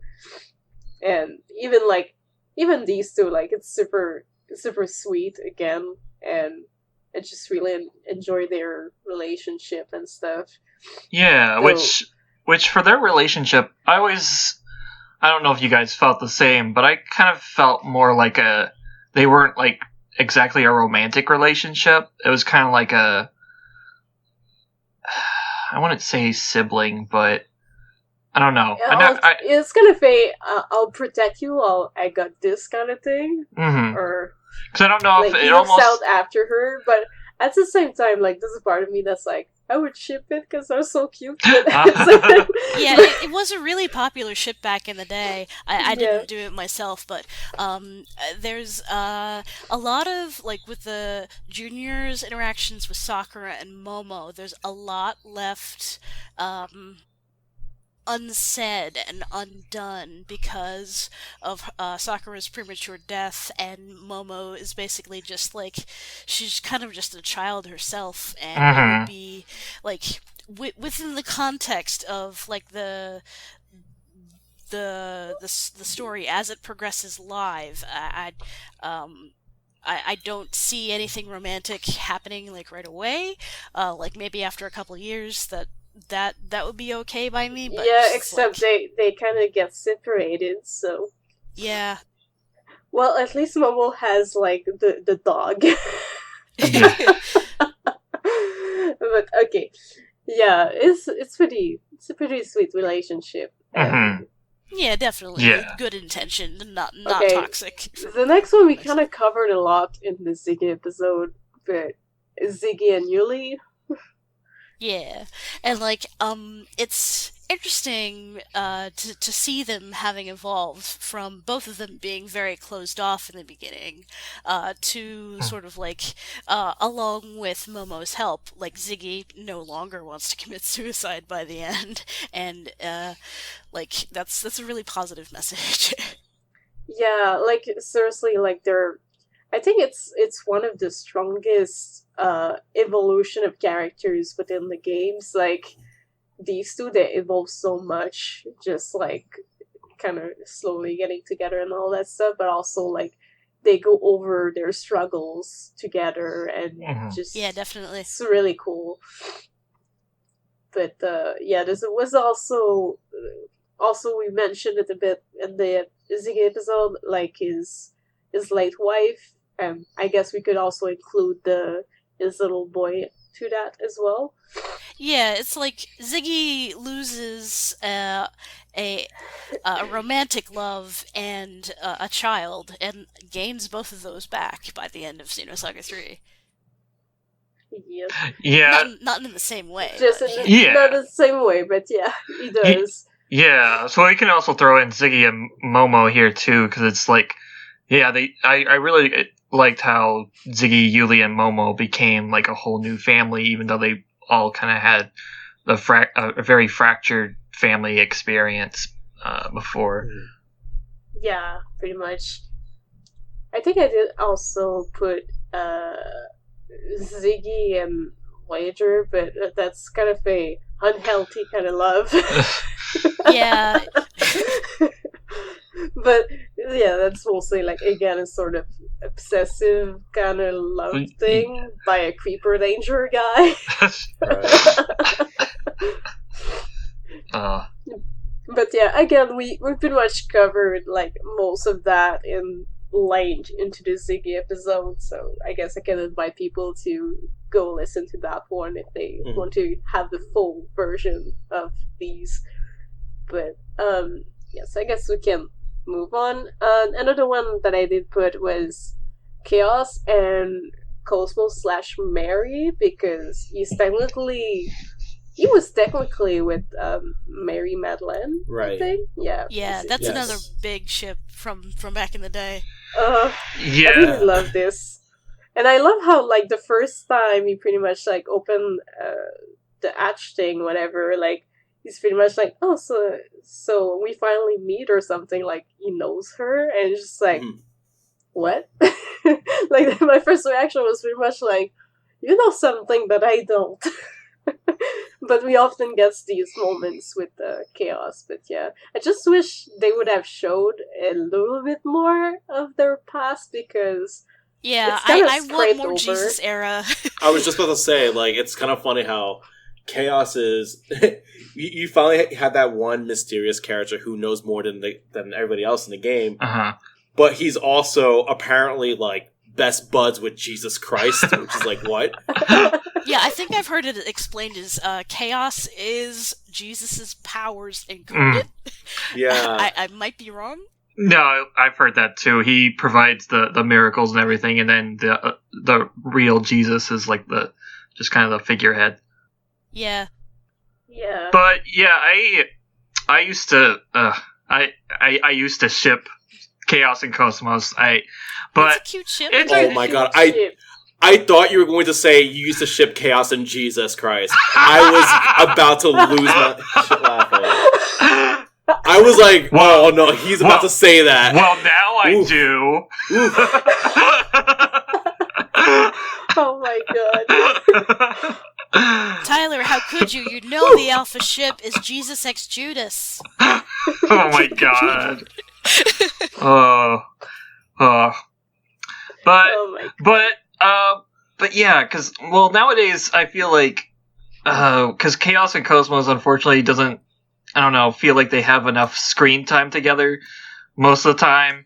C: And even these two, like it's super sweet again, and I just really enjoy their relationship and stuff.
A: Yeah, so, which for their relationship, I don't know if you guys felt the same, but I kind of felt more like they weren't like exactly a romantic relationship. It was kind of like I wouldn't say sibling, but I don't know.
C: It's gonna say, I'll protect you while I got this kind of thing.
A: Mm-hmm.
C: Or
A: because I don't know
C: like,
A: if
C: he
A: it
C: looks
A: almost
C: out after her, but at the same time, like there's a part of me that's like, I would ship it because they're so cute.
D: Yeah, it was a really popular ship back in the day. I didn't do it myself, but there's a lot of, like, with the Junior's interactions with Sakura and Momo, there's a lot left unsaid and undone because of Sakura's premature death, and Momo is basically just like, she's kind of just a child herself, and it would be like within the context of like the story as it progresses live, I don't see anything romantic happening like right away, like maybe after a couple years that would be okay by me, but
C: yeah, except like, they kind of get separated, so
D: yeah.
C: Well, at least Momo has like the dog. But okay, yeah, it's a pretty sweet relationship.
D: Yeah, definitely.
A: Yeah.
D: Good intention, not
C: okay.
D: Toxic.
C: The next one we kind of covered a lot in the Ziggy episode, but Ziggy and Yuli.
D: Yeah, and like it's interesting to see them having evolved from both of them being very closed off in the beginning to sort of like along with Momo's help, like Ziggy no longer wants to commit suicide by the end, and like that's a really positive message.
C: Yeah, like seriously, like I think it's one of the strongest evolution of characters within the games. Like these two, they evolve so much, just like kind of slowly getting together and all that stuff, but also like they go over their struggles together, and just
D: Yeah, definitely.
C: it's really cool. But this was also we mentioned it a bit in the Ziggy episode, like his late wife, and I guess we could also include his little boy to that as well.
D: Yeah, it's like Ziggy loses a romantic love and a child, and gains both of those back by the end of Xenosaga 3.
C: Yes.
A: Yeah.
D: Not in the same way.
C: Just
D: but,
C: not the same way, but yeah, he does.
A: Yeah, so we can also throw in Ziggy and Momo here too, because it's like, yeah, I really liked how Ziggy, Yuli, and Momo became like a whole new family, even though they all kind of had a very fractured family experience before.
C: Yeah, pretty much. I think I did also put Ziggy and Voyager, but that's kind of a unhealthy kind of love.
D: Yeah.
C: But yeah, that's mostly like, again, a sort of obsessive kind of love thing by a creeper danger guy. But yeah, again, we pretty much covered like most of that in length into the Ziggy episode, so I guess I can invite people to go listen to that one if they want to have the full version of these. But yes, I guess we can move on. Another one that I did put was Chaos and Cosmos / Mary, because he was technically with Mary Madeleine,
B: right?
C: I think.
D: Yeah, that's another big ship from back in the day.
A: Yeah,
C: I really love this, and I love how like the first time he pretty much like opened the hatch thing, whatever. Like he's pretty much like, oh, so we finally meet or something. Like he knows her, and it's just like, what? Like my first reaction was pretty much like, you know something that I don't. But we often get these moments with Chaos. But yeah, I just wish they would have showed a little bit more of their past, because
D: I want more Jesus era.
B: I was just about to say, like, it's kind of funny how Chaos is. you finally had that one mysterious character who knows more than everybody else in the game. But he's also apparently like best buds with Jesus Christ, which is like, what?
D: Yeah, I think I've heard it explained as Chaos is Jesus's powers incarnate.
B: Yeah.
D: I might be wrong.
A: No, I've heard that too. He provides the miracles and everything, and then the real Jesus is like just kind of the figurehead.
D: Yeah.
C: Yeah.
A: But yeah, I used to I used to ship Chaos and Cosmos.
D: It's a cute ship.
B: Oh my god, I thought you were going to say you used to ship Chaos and Jesus Christ. I was about to lose my shit laughing. I was like, oh no, he's about to say that.
A: Well, now I do.
C: Oh my
D: god. Tyler, how could you? You know the alpha ship is Jesus X Judas.
A: Oh my god. But yeah, because nowadays I feel like because Chaos and Cosmos unfortunately doesn't, I don't know, feel like they have enough screen time together most of the time.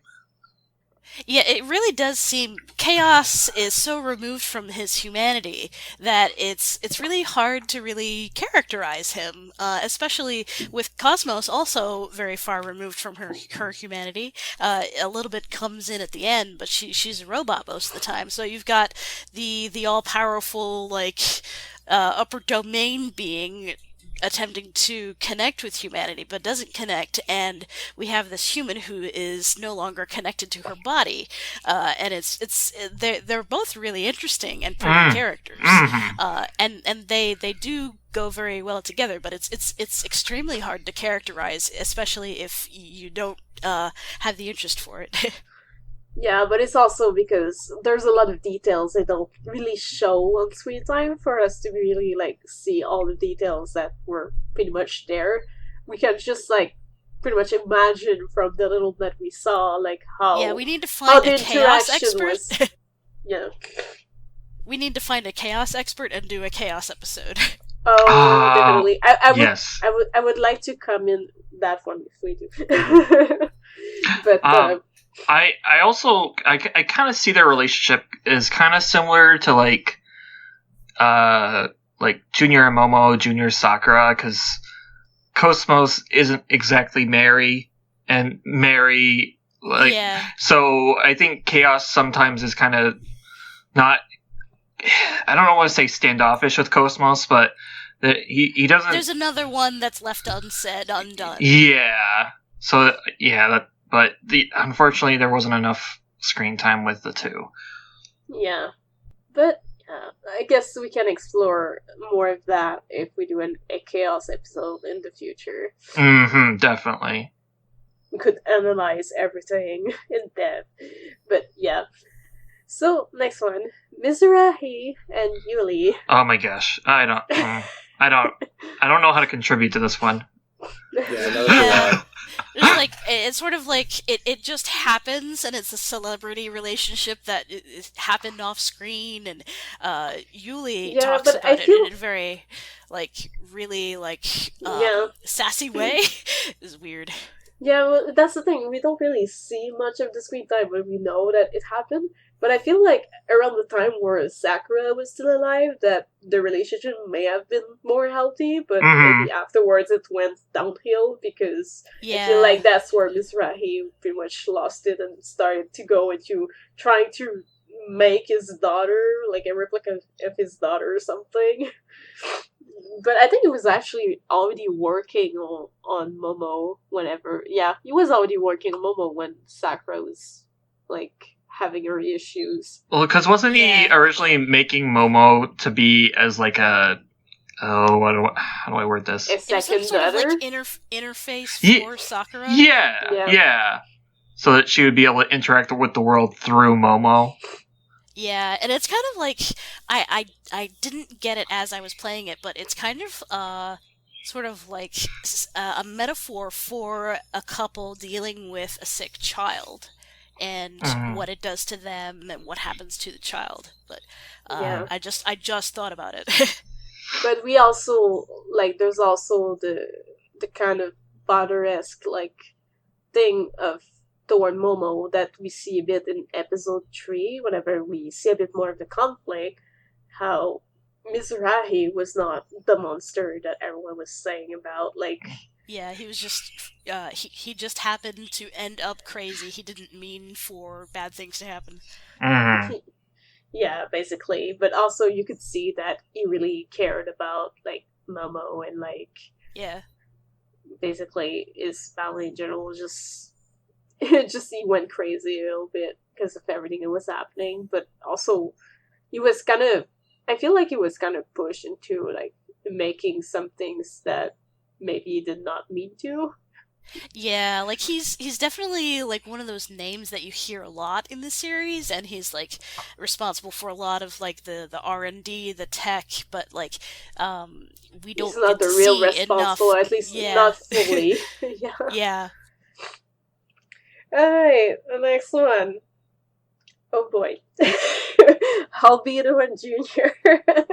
D: Yeah, it really does seem Chaos is so removed from his humanity that it's really hard to really characterize him, especially with Cosmos also very far removed from her humanity. A little bit comes in at the end, but she's a robot most of the time. So you've got the all-powerful like upper domain being attempting to connect with humanity but doesn't connect, and we have this human who is no longer connected to her body, and they're both really interesting and pretty characters, and they do go very well together, but it's extremely hard to characterize, especially if you don't have the interest for it.
C: Yeah, but it's also because there's a lot of details they don't really show on screen time for us to really like see all the details that were pretty much there. We can just like pretty much imagine from the little that we saw, like how
D: Yeah, we need to find a chaos expert.
C: was. Yeah.
D: We need to find a chaos expert and do a chaos episode.
C: Oh, definitely.
A: Yes.
C: I would like to come in that one if we do. But
A: I also kind of see their relationship is kind of similar to like Junior and Momo, Junior Sakura, because Cosmos isn't exactly Mary, and Mary So I think Chaos sometimes is kind of not. I don't want to say standoffish with Cosmos, but he doesn't.
D: There's another one that's left undone.
A: Yeah. So but unfortunately there wasn't enough screen time with the two.
C: Yeah, but I guess we can explore more of that if we do a Chaos episode in the future.
A: Mm-hmm, definitely.
C: We could analyze everything in depth, but yeah. So next one, Mizrahi and Yuli.
A: Oh my gosh, I don't know how to contribute to this one.
C: Yeah.
D: It's sort of like it just happens, and it's a celebrity relationship that it happened off screen, and Yuli talks about it in a very really sassy way. It's weird.
C: Yeah, well, that's the thing. We don't really see much of the screen time, but we know that it happened. But I feel like around the time where Sakura was still alive, that the relationship may have been more healthy, but maybe afterwards it went downhill, because I feel like that's where Mizrahi pretty much lost it and started to go into trying to make his daughter, like a replica of his daughter or something. But I think it was actually already working on Momo whenever... Yeah, he was already working on Momo when Sakura was, having her issues.
A: Well, because wasn't he originally making Momo to be as like a... Oh, how do I word this?
C: A second daughter?
D: Sort of interface for Sakura?
A: Yeah. So that she would be able to interact with the world through Momo.
D: Yeah, and it's kind of like... I didn't get it as I was playing it, but it's kind of... sort of like a metaphor for a couple dealing with a sick child, and what it does to them and what happens to the child. But I just thought about it.
C: But we also there's also the kind of father-esque thing of toward Momo that we see a bit in episode 3, whenever we see a bit more of the conflict, how Mizrahi was not the monster that everyone was saying about,
D: Yeah, he was just, he just happened to end up crazy. He didn't mean for bad things to happen.
C: Yeah, basically. But also you could see that he really cared about, Momo and,
D: Yeah.
C: basically his family in general just he went crazy a little bit because of everything that was happening. But also, he was kind of, I feel like he was kind of pushed into, making some things that maybe he did not mean to.
D: Yeah, he's definitely one of those names that you hear a lot in the series, and he's responsible for a lot of the R&D, the tech, but we don't.
C: He's not the real responsible,
D: enough.
C: At least not fully.
D: Yeah.
C: Alright, the next one. Oh boy. Albedo and Junior. I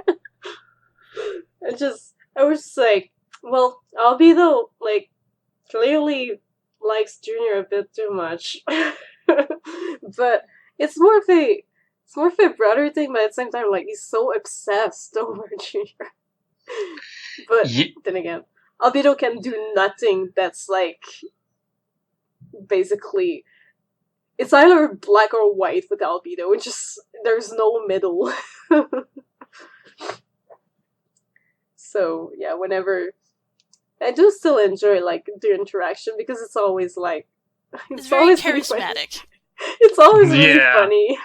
C: was just well, Albedo, clearly likes Junior a bit too much. But it's more of a brother thing, but at the same time, he's so obsessed over Junior. But then again, Albedo can do nothing that's basically, it's either black or white with Albedo. It's just, there's no middle. So, yeah, whenever... I do still enjoy, the interaction, because it's always,
D: it's very charismatic.
C: It's always really funny.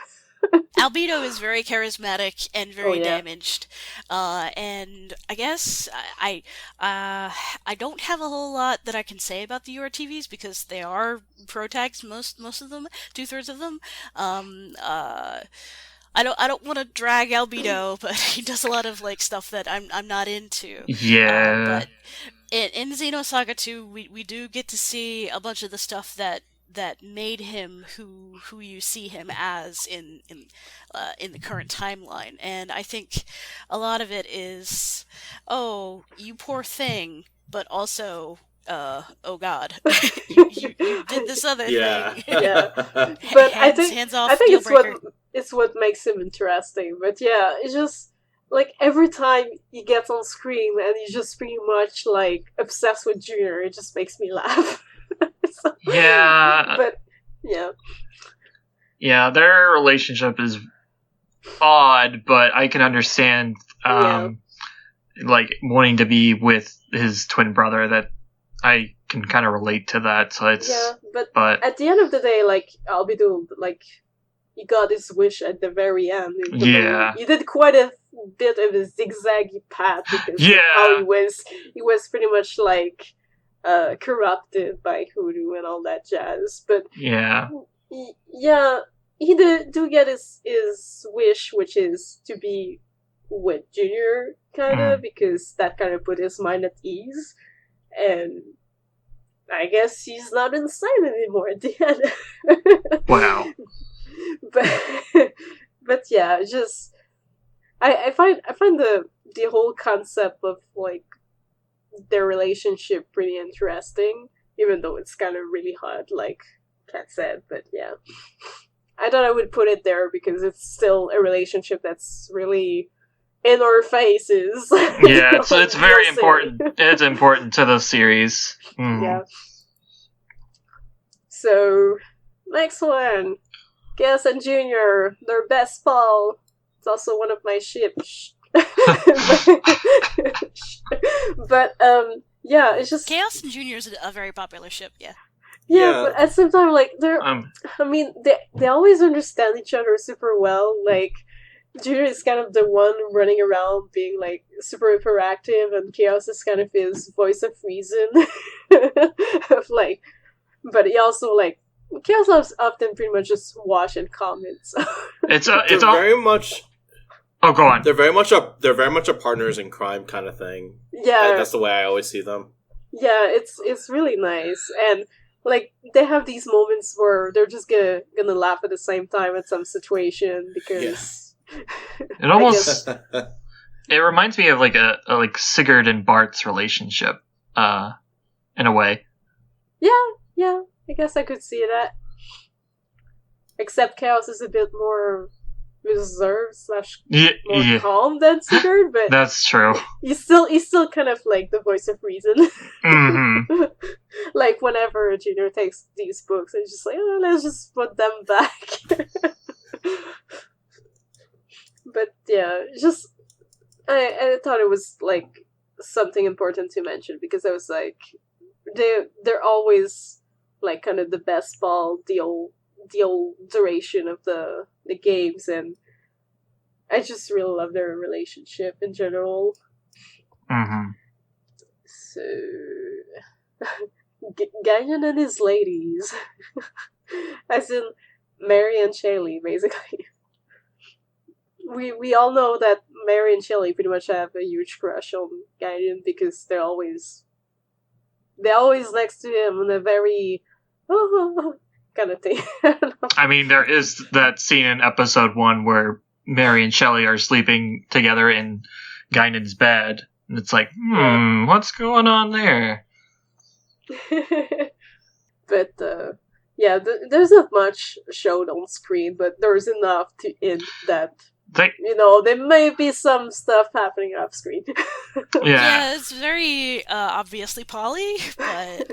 D: Albedo is very charismatic and very damaged, and I guess I don't have a whole lot that I can say about the URTVs, because they are pro tags, most of them, 2/3 of them. I don't want to drag Albedo, but he does a lot of stuff that I'm not into.
A: Yeah.
D: But in Xenosaga 2, we do get to see a bunch of the stuff that made him who you see him as in the current timeline, and I think a lot of it is, oh, you poor thing, but also, oh God, you did this other thing.
C: Yeah, but
D: hands off,
C: I think
D: deal
C: it's
D: breaker.
C: what makes him interesting. But yeah, it's just like every time he gets on screen and he's just pretty much like obsessed with Junior, it just makes me laugh. So,
A: Yeah.
C: but yeah.
A: Yeah, their relationship is odd, but I can understand like wanting to be with his twin brother. That I can kind of relate to that. So it's
C: but at the end of the day, like Albedo, like he got his wish at the very end.
A: Yeah,
C: he did quite a bit of a zigzaggy path because of how he was pretty much like corrupted by Hoodoo and all that jazz. But he do get his wish, which is to be with Junior, kind of, because that kind of put his mind at ease. And I guess he's not insane anymore at the end.
A: Wow.
C: But yeah, just I find the whole concept of like their relationship pretty interesting, even though it's kind of really hard, like Kat said. But yeah, I thought I would put it there because it's still a relationship that's really in our faces.
A: Yeah, it's very important. It's important to the series.
C: Yeah. So next one, Chaos and Junior, their best ball. It's also one of my ships. But yeah, it's just
D: Chaos and Junior is a very popular ship.
C: Yeah, but at the same time, like they're I mean, they always understand each other super well. Like Junior is kind of the one running around being like super hyperactive, and Chaos is kind of his voice of reason. Of like, but he also like Chaos often pretty much just watch and comment. So.
A: It's
B: very much.
A: Oh, go on.
B: They're very much a partners in crime kind of thing.
C: Yeah,
B: that's the way I always see them.
C: Yeah, it's really nice, and like they have these moments where they're just gonna laugh at the same time at some situation because
A: it almost it reminds me of like a like Sigurd and Bart's relationship, in a way.
C: Yeah, I guess I could see that. Except Chaos is a bit more reserved / more calm than Sigurd, but
A: that's true.
C: He's still kind of like the voice of reason.
A: Mm-hmm.
C: Like whenever Junior takes these books, it's just like, oh, let's just put them back. But yeah, just I thought it was like something important to mention because I was like, they're always like kind of the best ball, the old duration of the games, and I just really love their relationship in general.
A: Mm-hmm.
C: So, Ganyan and his ladies, as in Mary and Shaylee, basically. We all know that Mary and Shaylee pretty much have a huge crush on Ganyan because they're always next to him in a very kind of thing.
A: I mean, there is that scene in episode 1 where Mary and Shelley are sleeping together in Guinan's bed, and it's like, what's going on there?
C: But yeah, there's not much shown on screen, but there's enough to hint that there may be some stuff happening off screen.
A: Yeah,
D: it's very obviously poly, but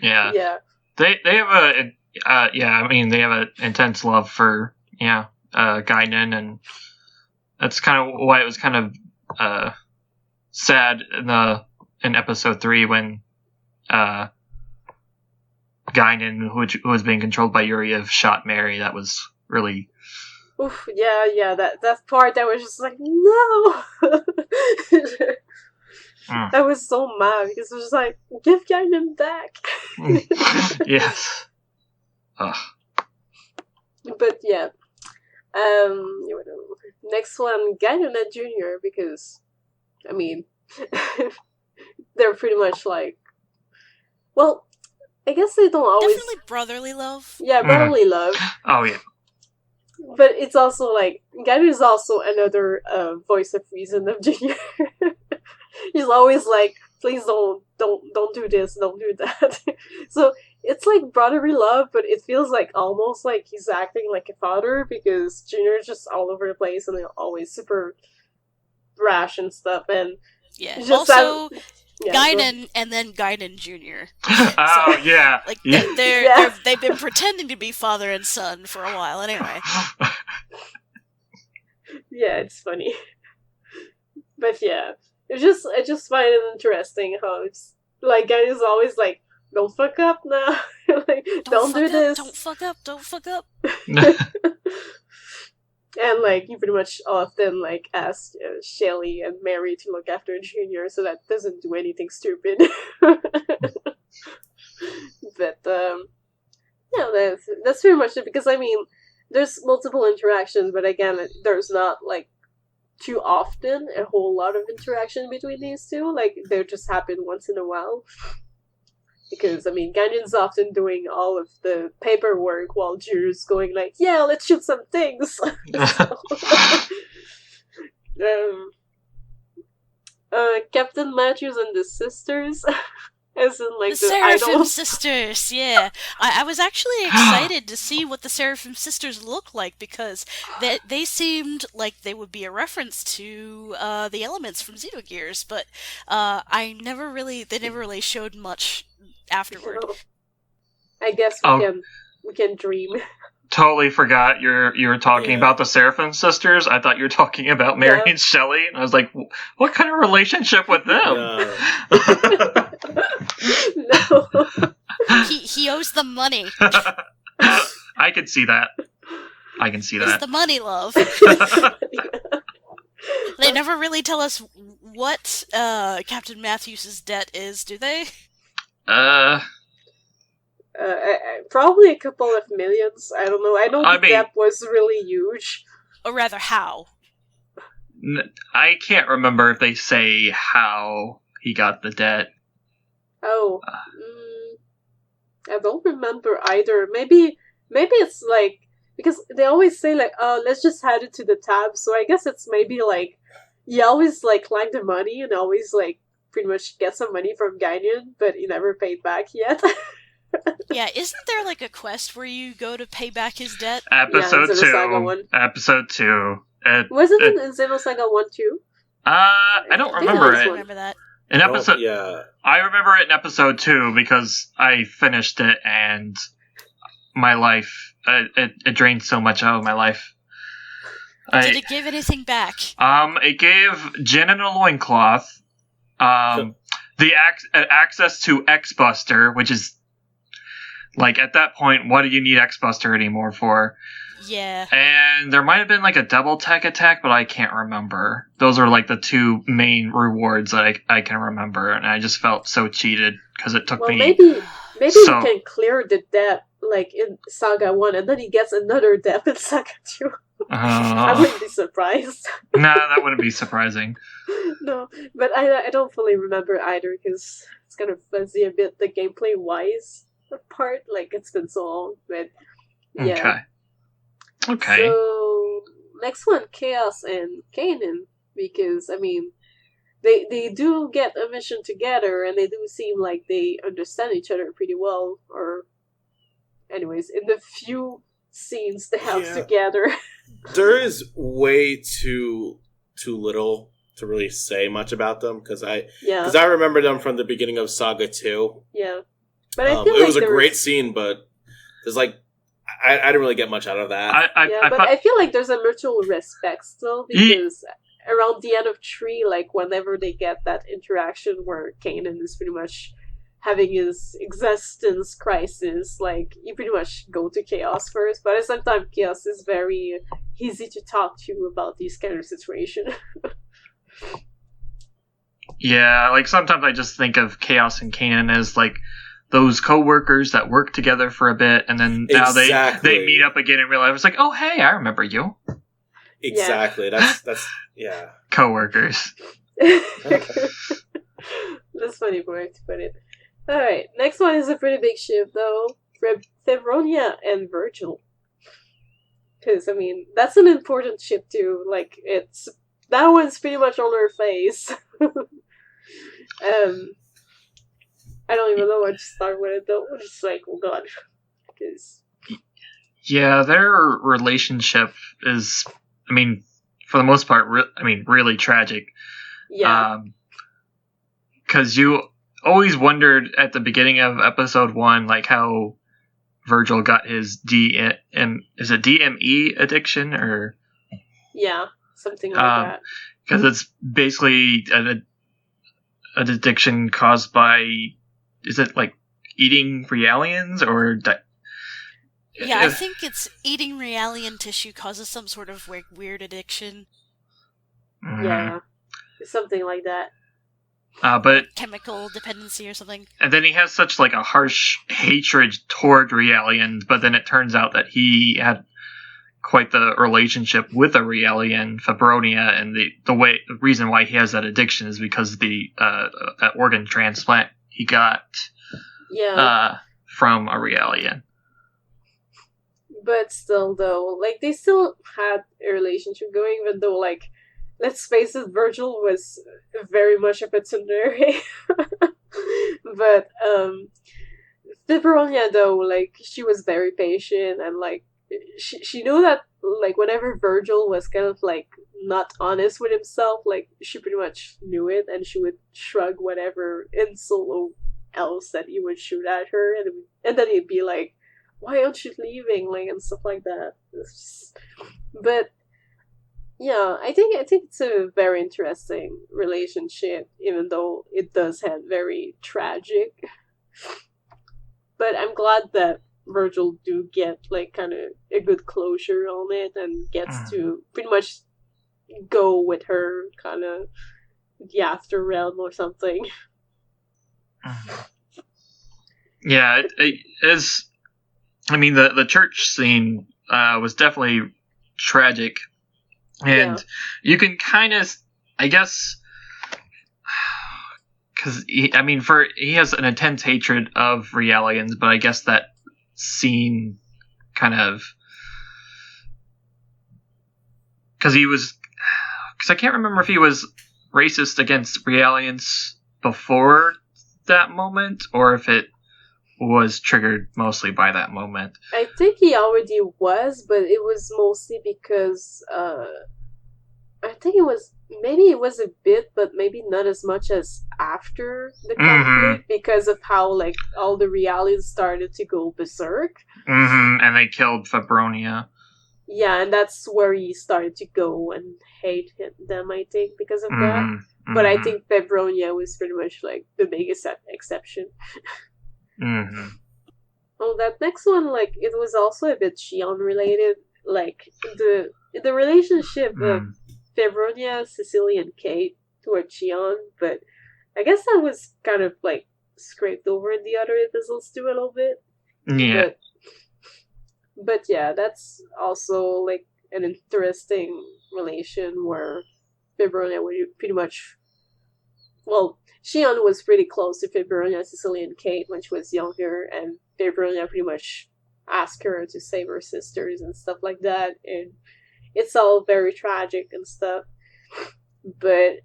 A: yeah. They have they have an intense love for Guinan, and that's kind of why it was kind of sad in episode 3 when Guinan, who was being controlled by Yuriev, shot Mary. That was really.
C: Oof, yeah, that part I was just like, no. I was so mad because it was just like, give Guinan back.
A: Yes. Ugh.
C: But yeah. Next one, Guinan and Junior, because I mean they're pretty much like, well, I guess they don't always...
D: Definitely brotherly love.
C: Yeah, brotherly love.
A: Oh, yeah.
C: But it's also like, Gainu is also another voice of reason of Junior. He's always like, please don't do this, don't do that. So it's like brotherly love, but it feels like almost like he's acting like a father, because Junior is just all over the place and they're always super rash and stuff. And
D: just also, Gaiden and then Gaiden Jr.
A: Oh, yeah.
D: Like,
A: yeah.
D: they've been pretending to be father and son for a while anyway.
C: Yeah, it's funny. But yeah, I just find it interesting how it's like Gaiden is always like, don't fuck up now. Like, don't do this.
D: Don't fuck up.
C: And like, you pretty much often like ask Shelly and Mary to look after Junior so that doesn't do anything stupid. But yeah, that's pretty much it, because I mean, there's multiple interactions, but again, there's not like too often a whole lot of interaction between these two. Like, they just happen once in a while. Because, I mean, Ganyan's often doing all of the paperwork while Junior's going like, yeah, let's shoot some things! Captain Matthews and the sisters, as in, like, the
D: Seraphim
C: idol.
D: Sisters, yeah. I was actually excited to see what the Seraphim Sisters look like, because they seemed like they would be a reference to the elements from Xenogears, but they never really showed much afterward.
C: I guess we can dream.
A: Totally forgot you were talking about the Seraphim Sisters. I thought you were talking about Mary and Shelley, and I was like, what kind of relationship with them?
C: No.
D: He owes them money.
A: I can see that.
D: It's the money, love. They never really tell us what Captain Matthews' debt is, do they?
C: Probably a couple of millions. I don't know. I know the debt was really huge.
D: Or rather, how?
A: I can't remember if they say how he got the debt.
C: Oh. I don't remember either. Maybe it's like, because they always say like, oh, let's just add it to the tab. So I guess it's maybe like, he always like liked the money and always like pretty much get some money from Gaiden, but he never paid back yet.
D: Yeah, isn't there like a quest where you go to pay back his debt?
A: Episode 2. Episode 2.
C: Wasn't it in Xenosaga 1 too?
A: I don't remember it.
D: I remember that.
A: In episode, I remember it in episode 2 because I finished it and my life, it drained so much out of my life.
D: Did it give anything back?
A: It gave Jin and a loincloth, the access to X-Buster, which is, like, at that point, what do you need X-Buster anymore for?
D: Yeah.
A: And there might have been, like, a double tech attack, but I can't remember. Those are, like, the two main rewards that I can remember, and I just felt so cheated, because it took me...
C: Maybe we can clear the debt, like, in Saga 1, and then he gets another debt in Saga 2. I wouldn't be surprised.
A: Nah, that wouldn't be surprising.
C: No, but I don't fully remember either, because it's kind of fuzzy a bit, the gameplay-wise part. Like, it's been so long, but yeah.
A: Okay.
C: So, next one, Chaos and Kanan, because, I mean, they do get a mission together, and they do seem like they understand each other pretty well, or, anyways, in the few scenes they have together.
B: There is way too little to really say much about them, because I remember them from the beginning of Saga 2.
C: Yeah. But I feel
B: it was a great scene, but there's like, I didn't really get much out of that.
C: I feel like there's a mutual respect still, because around the end of 3, like, whenever they get that interaction where Kanan is pretty much having his existence crisis, like, you pretty much go to Chaos first, but at the same time, Chaos is very easy to talk to about these kind of situations.
A: Yeah, like, sometimes I just think of Chaos and Kanan as, like, those co-workers that work together for a bit, and then now they meet up again and realize, it's like, oh, hey, I remember you.
B: Exactly. Yeah. That's
A: Co-workers.
C: That's funny way to put it. Alright, next one is a pretty big ship, though. Febronia and Virgil. Because, I mean, that's an important ship, too. Like, that one's pretty much on her face. I don't even know what to start with it, though. I'm just like, oh god. Because...
A: Yeah, their relationship is, I mean, for the most part, really tragic.
C: Yeah.
A: Because you always wondered at the beginning of episode 1, like, how Virgil got his is it DME addiction, or...
C: Yeah, something like that.
A: Because it's basically an addiction caused by, is it, like, eating realians, or...
D: Yeah, I think it's eating realian tissue causes some sort of weird addiction.
C: Yeah, something like that.
A: But
D: chemical dependency or something.
A: And then he has such like a harsh hatred toward realians, but then it turns out that he had quite the relationship with a realian, Febronia, and the reason why he has that addiction is because of the organ transplant he got from a realian.
C: But still, though, like, they still had a relationship going, even though, like, let's face it, Virgil was very much a Petsunere. But, Fibronia, though, like, she was very patient, and, like, she knew that, like, whenever Virgil was kind of, like, not honest with himself, like, she pretty much knew it, and she would shrug whatever insult else that he would shoot at her, and then he'd be like, why aren't you leaving, like, and stuff like that. But yeah, I think it's a very interesting relationship, even though it does have very tragic. But I'm glad that Virgil do get like kind of a good closure on it and gets to pretty much go with her kind of the after realm or something.
A: Yeah, it is. I mean, the church scene was definitely tragic, and you can kind of, I guess, because he has an intense hatred of realians, but I guess that scene kind of, because I can't remember if he was racist against realians before that moment, or if it was triggered mostly by that moment.
C: I think he already was, but it was mostly because I think it was a bit, but maybe not as much as after the conflict, because of how like all the realities started to go berserk.
A: And they killed Febronia.
C: Yeah, and that's where he started to go and hate them, I think, because of that. But I think Febronia was pretty much like the biggest exception. Well, that next one, like, it was also a bit Shion related, like the relationship of Febronia, Cecilia, and Kate toward Shion, but I guess that was kind of like scraped over in the other epistles too a little bit.
A: Yeah.
C: But yeah, that's also like an interesting relation where Febronia would pretty much, well, Shion was pretty close to Febronia, Cecilia, and Kate when she was younger, and Febronia pretty mumuch asked her to save her sisters and stuff like that, and it's all very tragic and stuff. But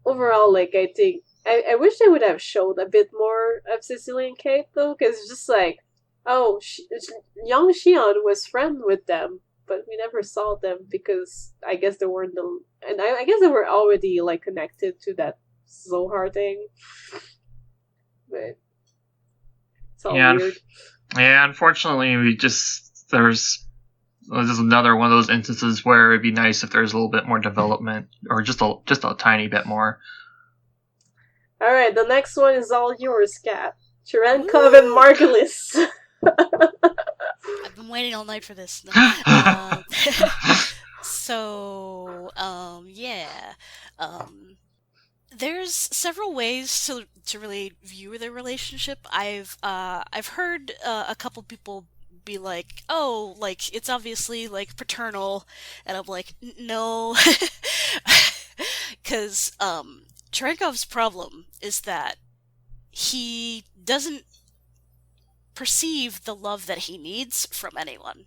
C: overall, like, I think, I wish they would have showed a bit more of Cecilia and Kate, though, because it's just like, oh, young Shion was friends with them, but we never saw them because I guess they weren't and I guess they were already, like, connected to that Zohar thing, but it's all weird.
A: Yeah, unfortunately, there's another one of those instances where it'd be nice if there's a little bit more development, or just a tiny bit more.
C: All right, the next one is all yours, Kat. Cherenkov and Margulis.
D: I've been waiting all night for this. There's several ways to really view their relationship. I've heard a couple people be like, oh, like, it's obviously like paternal, and I'm like, no, because Cherenkov's problem is that he doesn't perceive the love that he needs from anyone.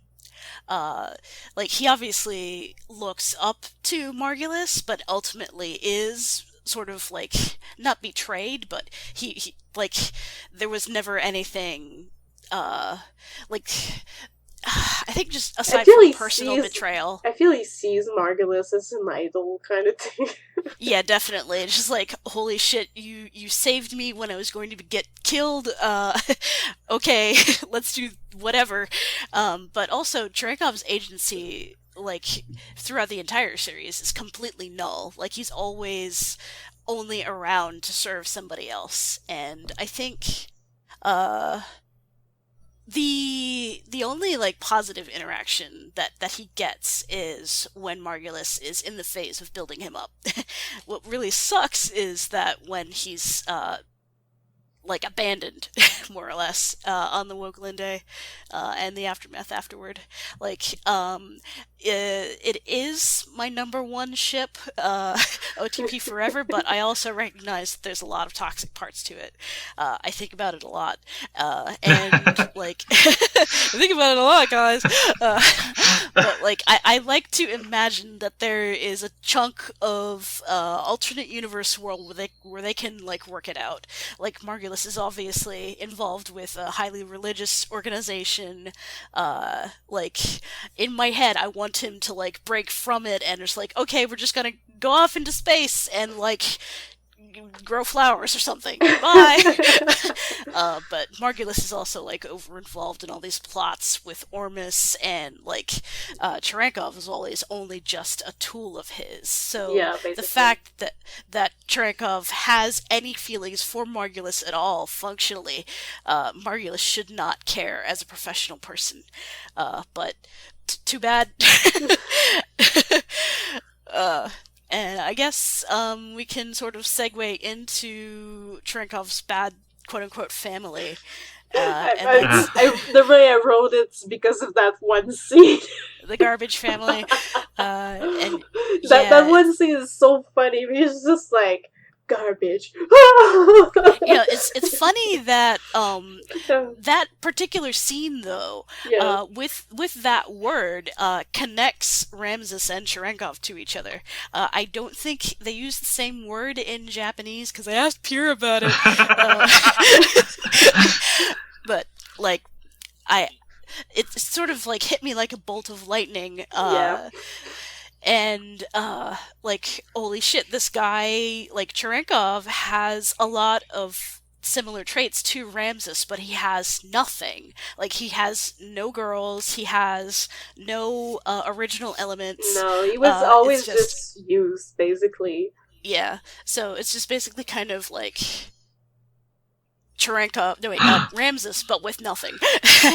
D: Like, he obviously looks up to Margulis, but ultimately is sort of, like, not betrayed, but he like, there was never anything, like, I think just aside from personal betrayal.
C: I feel he sees Margulis as an idol kind of thing.
D: Yeah, definitely. It's just like, holy shit, you saved me when I was going to get killed. Okay, let's do whatever. But also, Cherenkov's agency, like, throughout the entire series, is completely null. Like, he's always only around to serve somebody else. And I think, the only, like, positive interaction that he gets is when Margulis is in the phase of building him up. What really sucks is that when he's, like, abandoned, more or less, on the Woglinde, and the aftermath afterward. Like, it is my number one ship, OTP forever, but I also recognize that there's a lot of toxic parts to it. I think about it a lot, and, like, I think about it a lot, guys, but, like, I like to imagine that there is a chunk of, alternate universe world where they can, like, work it out. Like, Margulis is obviously involved with a highly religious organization. Like, in my head, I want him to, like, break from it, and it's like, okay, we're just gonna go off into space and, like, grow flowers or something. Bye! But Margulis is also, like, over-involved in all these plots with Ormus, and, like, Cherenkov is always only just a tool of his. So
C: Yeah,
D: the
C: basically.
D: fact that Cherenkov has any feelings for Margulis at all, functionally, Margulis should not care as a professional person. But too bad. And I guess we can sort of segue into Cherenkov's bad quote-unquote family.
C: The way I wrote it's because of that one scene.
D: The garbage family. And
C: that one scene is so funny. It's just like, garbage.
D: It's funny that that particular scene, though,
C: Yeah.
D: with that word, connects Ramses and Cherenkov to each other. I don't think they use the same word in Japanese, because I asked Pure about it. But, like, it sort of, like, hit me like a bolt of lightning.
C: Yeah.
D: And, like, holy shit, this guy, like, Cherenkov has a lot of similar traits to Ramses, but he has nothing. Like, he has no girls, he has no, original elements.
C: No, he was always just used, basically.
D: Yeah, so it's just basically kind of like Ramses, but with nothing.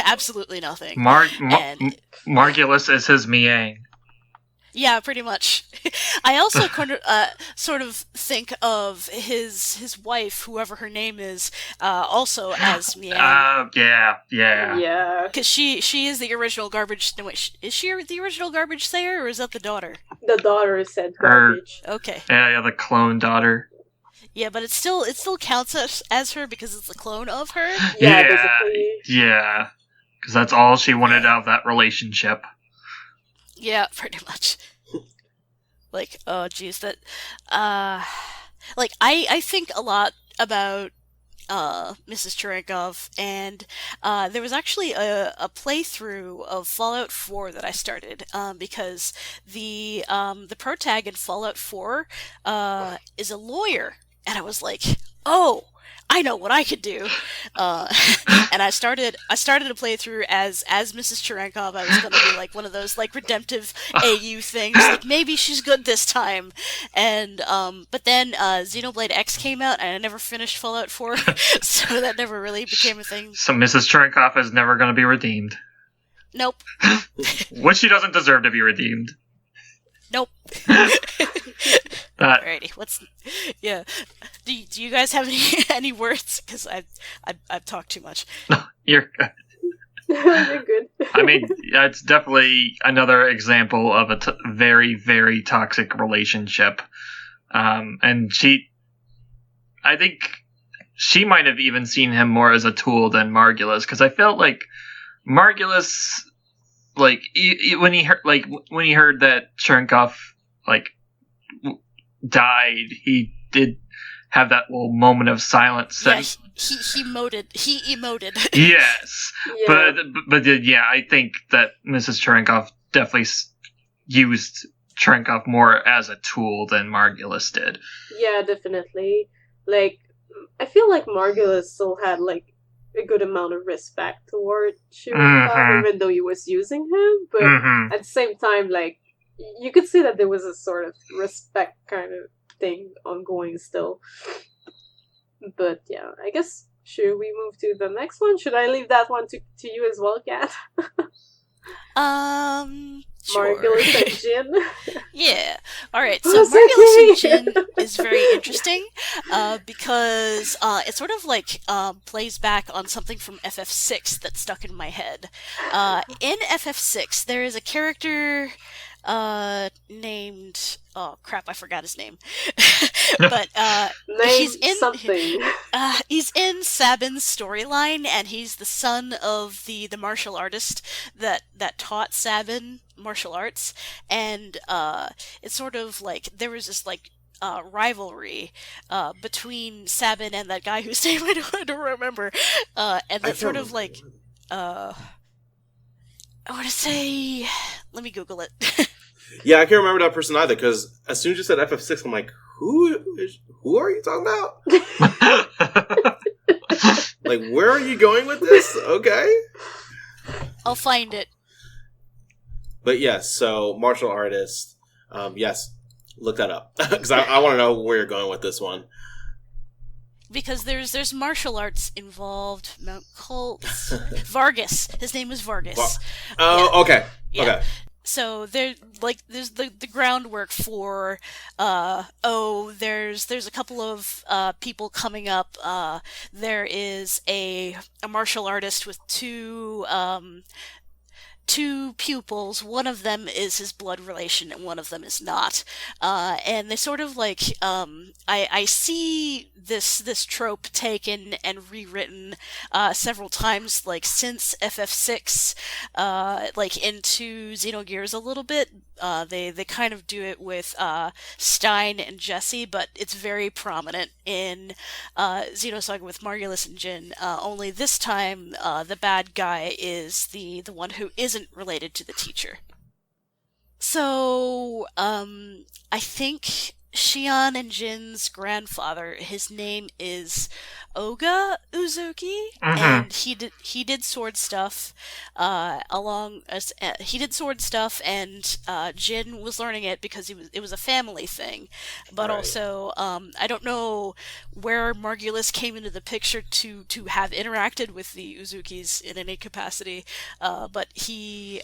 D: Absolutely nothing.
A: Margulis is his Miang.
D: Yeah, pretty much. I also sort of think of his wife, whoever her name is, also as Miang.
A: Yeah.
D: Because she is the original garbage. No, wait, is she the original garbage sayer, or is that the daughter?
C: The daughter said garbage.
D: Okay.
A: Yeah, the clone daughter.
D: Yeah, but it still counts as her because it's a clone of her.
C: Yeah, basically.
A: Yeah, because that's all she wanted out of that relationship.
D: Yeah, pretty much. Like, oh geez, that, like, I think a lot about, Mrs. Cherenkov, and, there was actually a playthrough of Fallout 4 that I started, because the protag in Fallout 4, is a lawyer, and I was like, oh, I know what I could do. And I started a playthrough as Mrs. Cherenkov. I was going to be like one of those like redemptive AU things, like maybe she's good this time. And but then Xenoblade X came out, and I never finished Fallout 4, so that never really became a thing.
A: So Mrs. Cherenkov is never going to be redeemed.
D: Nope.
A: Which she doesn't deserve to be redeemed.
D: Nope. Alrighty, do you guys have any words? Because I've talked too much.
A: No, you're good.
C: You're good.
A: I mean, it's definitely another example of a very, very toxic relationship. And I think she might have even seen him more as a tool than Margulis, because I felt like Margulis, like when he heard that Cherenkov died, he did have that little moment of silence.
D: Yeah, he emoted.
A: Yes,
C: Yeah.
A: but yeah, I think that Mrs. Cherenkov definitely used Cherenkov more as a tool than Margulis did.
C: Yeah, definitely. Like, I feel like Margulis still had like a good amount of respect toward Cherenkov, even though he was using him. But at the same time, like, you could see that there was a sort of respect kind of thing ongoing still. But yeah, I guess, should we move to the next one? Should I leave that one to you as well, Kat?
D: Sure.
C: Margulis and Jin.
D: Yeah. Alright, so Margulis and Jin is very interesting because it sort of like plays back on something from FF6 that stuck in my head. In FF6, there is a character named... Oh, crap, I forgot his name. But he's in something. He's in Sabin's storyline, and he's the son of the martial artist that taught Sabin martial arts, and it's sort of like there was this like rivalry between Sabin and that guy whose name I don't remember, and that's sort of like I want to say, let me Google it.
B: Yeah, I can't remember that person either, because as soon as you said FF6, I'm like, who are you talking about? Like, where are you going with this? Okay.
D: I'll find it.
B: But yes, so martial artist, yes, look that up, because I want to know where you're going with this one.
D: Because there's martial arts involved. Mount Cults. Vargas. His name was Vargas.
B: Oh, yeah. Okay.
D: Yeah.
B: Okay.
D: So there's the groundwork for there's a couple of people coming up. There is a martial artist with two pupils. One of them is his blood relation and one of them is not. And they sort of like I see this trope taken and rewritten several times, like since FF6, like into Xenogears a little bit. They kind of do it with Stein and Jesse, but it's very prominent in Xenosaga with Margulis and Jin. Only this time, the bad guy is the one who isn't related to the teacher. So, I think Shion and Jin's grandfather, his name is Oga Uzuki, and he did sword stuff he did sword stuff, and Jin was learning it because it was a family thing, but right. Also I don't know where Margulis came into the picture to have interacted with the Uzukis in any capacity, but he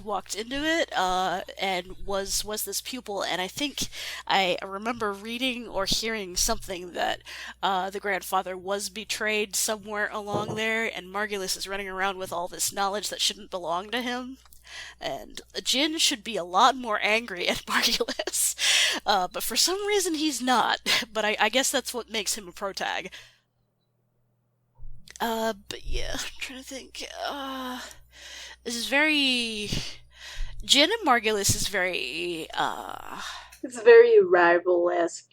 D: walked into it and was this pupil, and I think I remember reading or hearing something that the grandfather was betrayed somewhere along there, and Margulis is running around with all this knowledge that shouldn't belong to him. And Jin should be a lot more angry at Margulis, but for some reason he's not. But I guess that's what makes him a protag. But yeah, I'm trying to think. This is very... Jin and Margulis is very,
C: It's very rival-esque.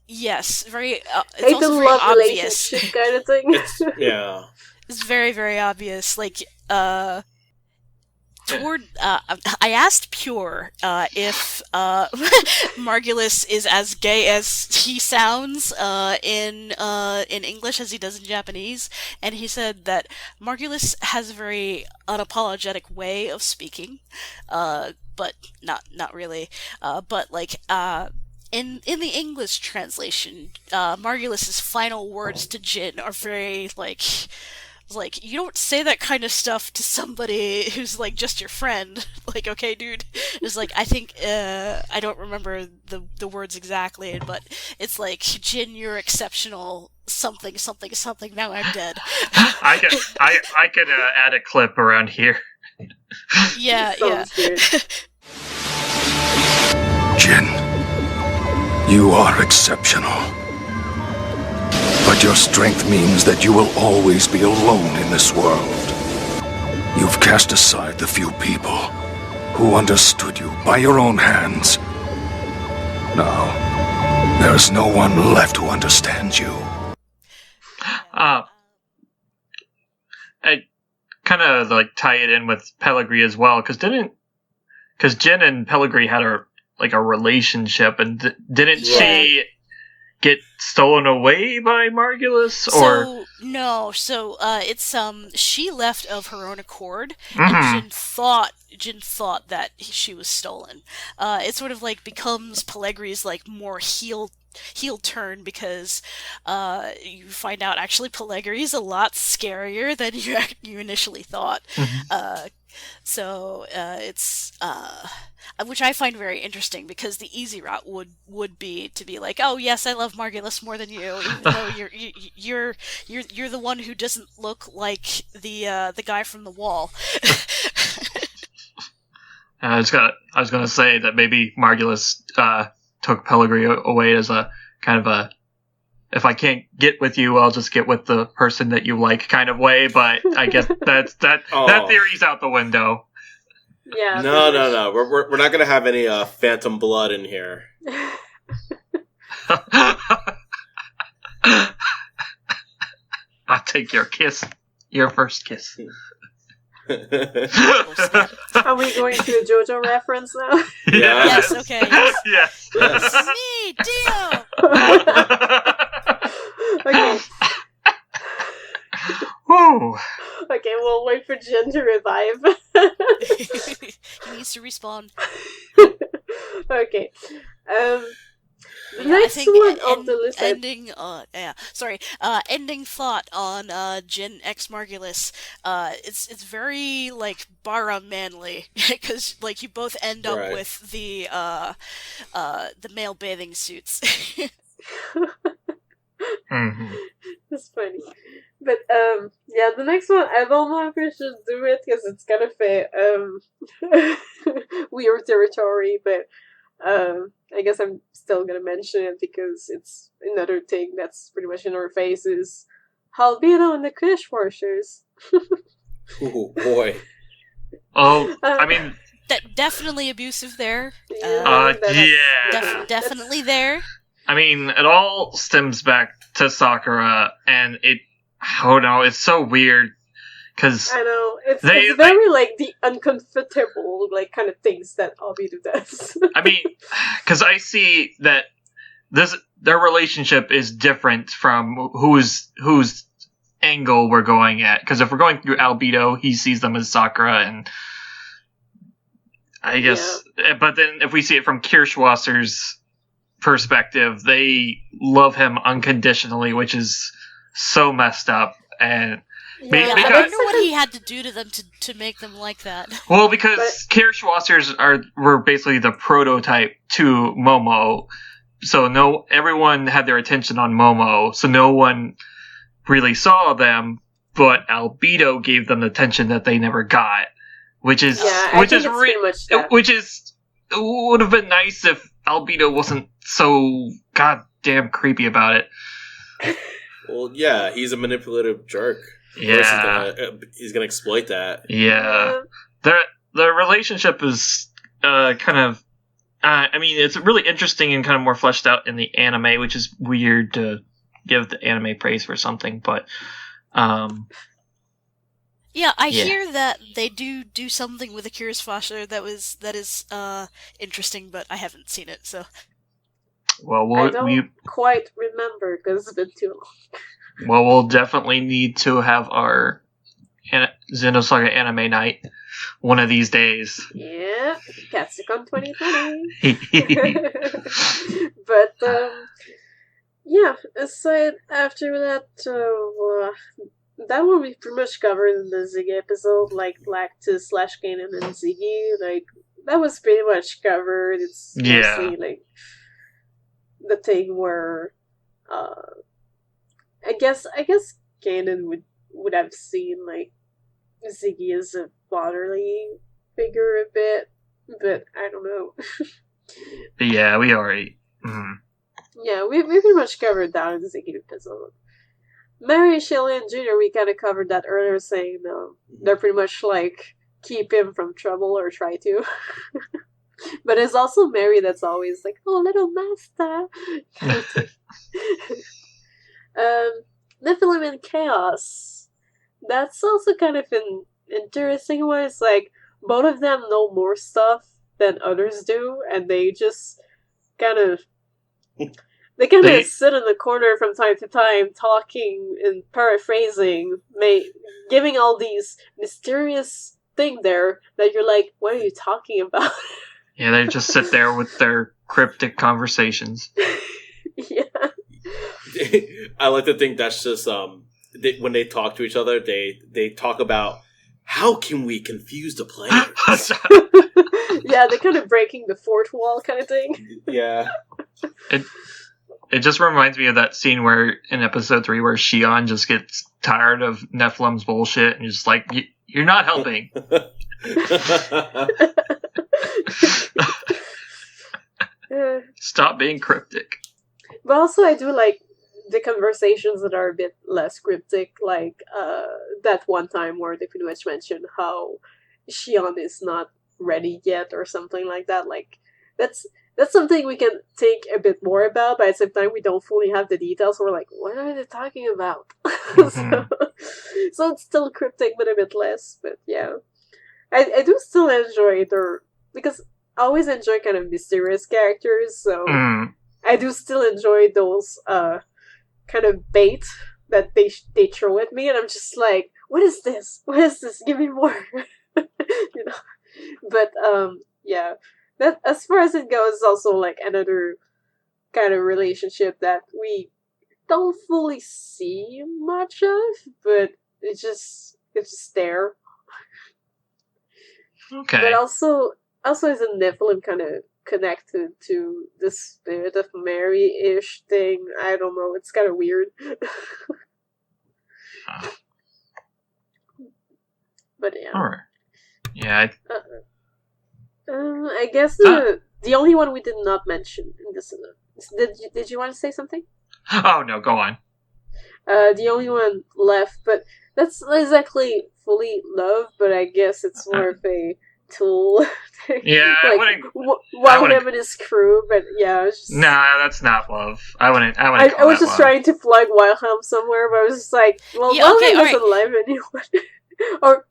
D: Yes, very... it's also very obvious.
C: Relationship kind of thing.
B: Yeah.
D: It's very, very obvious. Like, I asked Pure if Margulis is as gay as he sounds in English as he does in Japanese, and he said that Margulis has a very unapologetic way of speaking, but not really. But like in the English translation, Margulis's final words to Jin are very like, you don't say that kind of stuff to somebody who's, like, just your friend. Like, okay, dude. It's like, I think, I don't remember the words exactly, but it's like, Jin, you're exceptional, something, something, something, now I'm dead.
A: I could add a clip around here.
D: Yeah.
E: Jin, you are exceptional. But your strength means that you will always be alone in this world. You've cast aside the few people who understood you by your own hands. Now, there is no one left who understands you.
A: I kind of like tie it in with Pellegrini as well, because Jin and Pellegrini had a relationship, and didn't she get stolen away by Margulis? Or
D: It's she left of her own accord,
A: Mhm.
D: and Jin thought that she was stolen. It sort of like becomes Pellegrini's like more heel turn, because you find out actually Pellegrini's a lot scarier than you initially thought. It's which I find very interesting, because the easy route would be to be like, oh yes, I love Margulis more than you, even though you're the one who doesn't look like the guy from the wall.
A: I was gonna say that maybe Margulis took Pellegrini away as a kind of a, if I can't get with you, I'll just get with the person that you like kind of way. But I guess that theory's out the window.
C: Yeah.
B: No. We're not gonna have any phantom blood in here.
A: I'll take your kiss, your first kiss.
C: Are we going to a JoJo reference now?
D: Yes. Okay.
A: Yes.
D: This is me, Dio.
C: Okay.
A: Woo.
C: Okay, we'll wait for Jin to revive.
D: He needs to respawn.
C: Okay. The
D: I
C: next
D: think
C: one on the list.
D: ending thought on Jin X Margulis. It's very like Bara manly, because like you both end up
B: Right.
D: with the male bathing suits.
A: Mm-hmm.
C: That's funny. But yeah, the next one, I don't know if we should do it because it's kind of a weird territory, but I guess I'm still gonna mention it because it's another thing that's pretty much in our faces. Albino and the Crash Washers.
B: Oh boy.
A: Oh, I mean,
D: Definitely abusive there. Definitely there.
A: I mean, it all stems back to Sakura, and it's so weird, because
C: I know, it's very like the uncomfortable like kind of things that Albino does.
A: I mean, because I see that their relationship is different from whose angle we're going at. Because if we're going through Albedo, he sees them as Sakura, and I guess. Yeah. But then if we see it from Kirschwasser's perspective, they love him unconditionally, which is so messed up. And
D: I wonder what he had to do to them to make them like that.
A: Well, because Kirschwassers were basically the prototype to Momo, so everyone had their attention on Momo, so no one really saw them, but Albedo gave them the attention that they never got, which is it would have been nice if Albedo wasn't so goddamn creepy about it.
B: Well, yeah, he's a manipulative jerk.
A: Yeah,
B: he's gonna exploit that.
A: Yeah, the relationship is kind of. I mean, it's really interesting and kind of more fleshed out in the anime, which is weird to give the anime praise for something, but.
D: Yeah, I hear that they do something with the Curious Foster that is interesting, but I haven't seen it, so.
A: Well,
C: I don't quite remember because it's been too long.
A: Well, we'll definitely need to have our Xenosaga anime night one of these days.
C: Yeah, Katsucon 2020. But yeah, aside after that, that one we pretty much covered in the Ziggy episode, like Lactus / Kanan and Ziggy. Like that was pretty much covered. It's mostly like the thing where I guess Kanan would have seen like Ziggy as a fatherly figure a bit, but I don't know.
A: Yeah, we already.
C: Yeah, we pretty much covered that in the Ziggy episode. Mary, Shelley, and Junior, we kind of covered that earlier, saying they're pretty much like keep him from trouble or try to. But it's also Mary that's always like, "Oh, little master." Nephilim and Chaos. That's also kind of an interesting one. It's like both of them know more stuff than others do, and they just kind of sit in the corner from time to time, talking and paraphrasing, giving all these mysterious thing there that you're like, what are you talking about?
A: Yeah, they just sit there with their cryptic conversations.
C: Yeah.
B: I like to think that's just when they talk to each other, they talk about how can we confuse the players.
C: Yeah, they're kind of breaking the fourth wall kind of thing.
B: Yeah.
A: It just reminds me of that scene where in episode 3 where Shion just gets tired of Nephilim's bullshit and just like, you're not helping. Stop being cryptic.
C: But also I do like the conversations that are a bit less cryptic, like that one time where they pretty much mentioned how Shion is not ready yet or something like that. Like that's something we can think a bit more about, but at the same time we don't fully have the details, so we're like, what are they talking about?
A: Mm-hmm.
C: So it's still cryptic but a bit less. But yeah, I do still enjoy because I always enjoy kind of mysterious characters, so I do still enjoy those kind of bait that they throw at me, and I'm just like, what is this? What is this? Give me more. You know. But yeah, that as far as it goes is also like another kind of relationship that we don't fully see much of, but it's just there.
A: Okay.
C: But also as a Nephilim kind of connected to the spirit of Mary-ish thing. I don't know, it's kind of weird. But yeah.
A: Alright. Yeah.
C: I guess the only one we did not mention in this. Did you want to say something?
A: Oh no, go on.
C: The only one left, but that's not exactly fully love, but I guess it's more of a tool.
A: Yeah,
C: like Wild him and his crew, but yeah, it's just...
A: Nah, that's not love. I wouldn't. I
C: was just trying to plug Wilhelm somewhere, but I was just like, well,
D: yeah,
C: Wilhelm doesn't live anyway. Or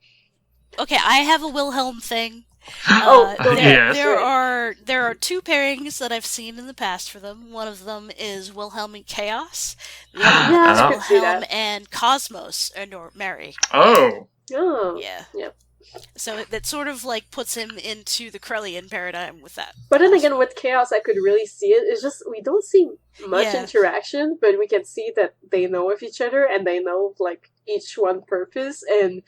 D: okay, I have a Wilhelm thing.
A: Yes.
D: There are two pairings that I've seen in the past for them. One of them is Wilhelm and Chaos. The other one is Wilhelm and Cosmos, or Mary.
A: Oh.
D: Yeah.
C: Yep.
D: So that sort of like puts him into the Krellian paradigm with that.
C: But then again, with Chaos, I could really see it. It's just we don't see much interaction, but we can see that they know of each other and they know like each one purpose. And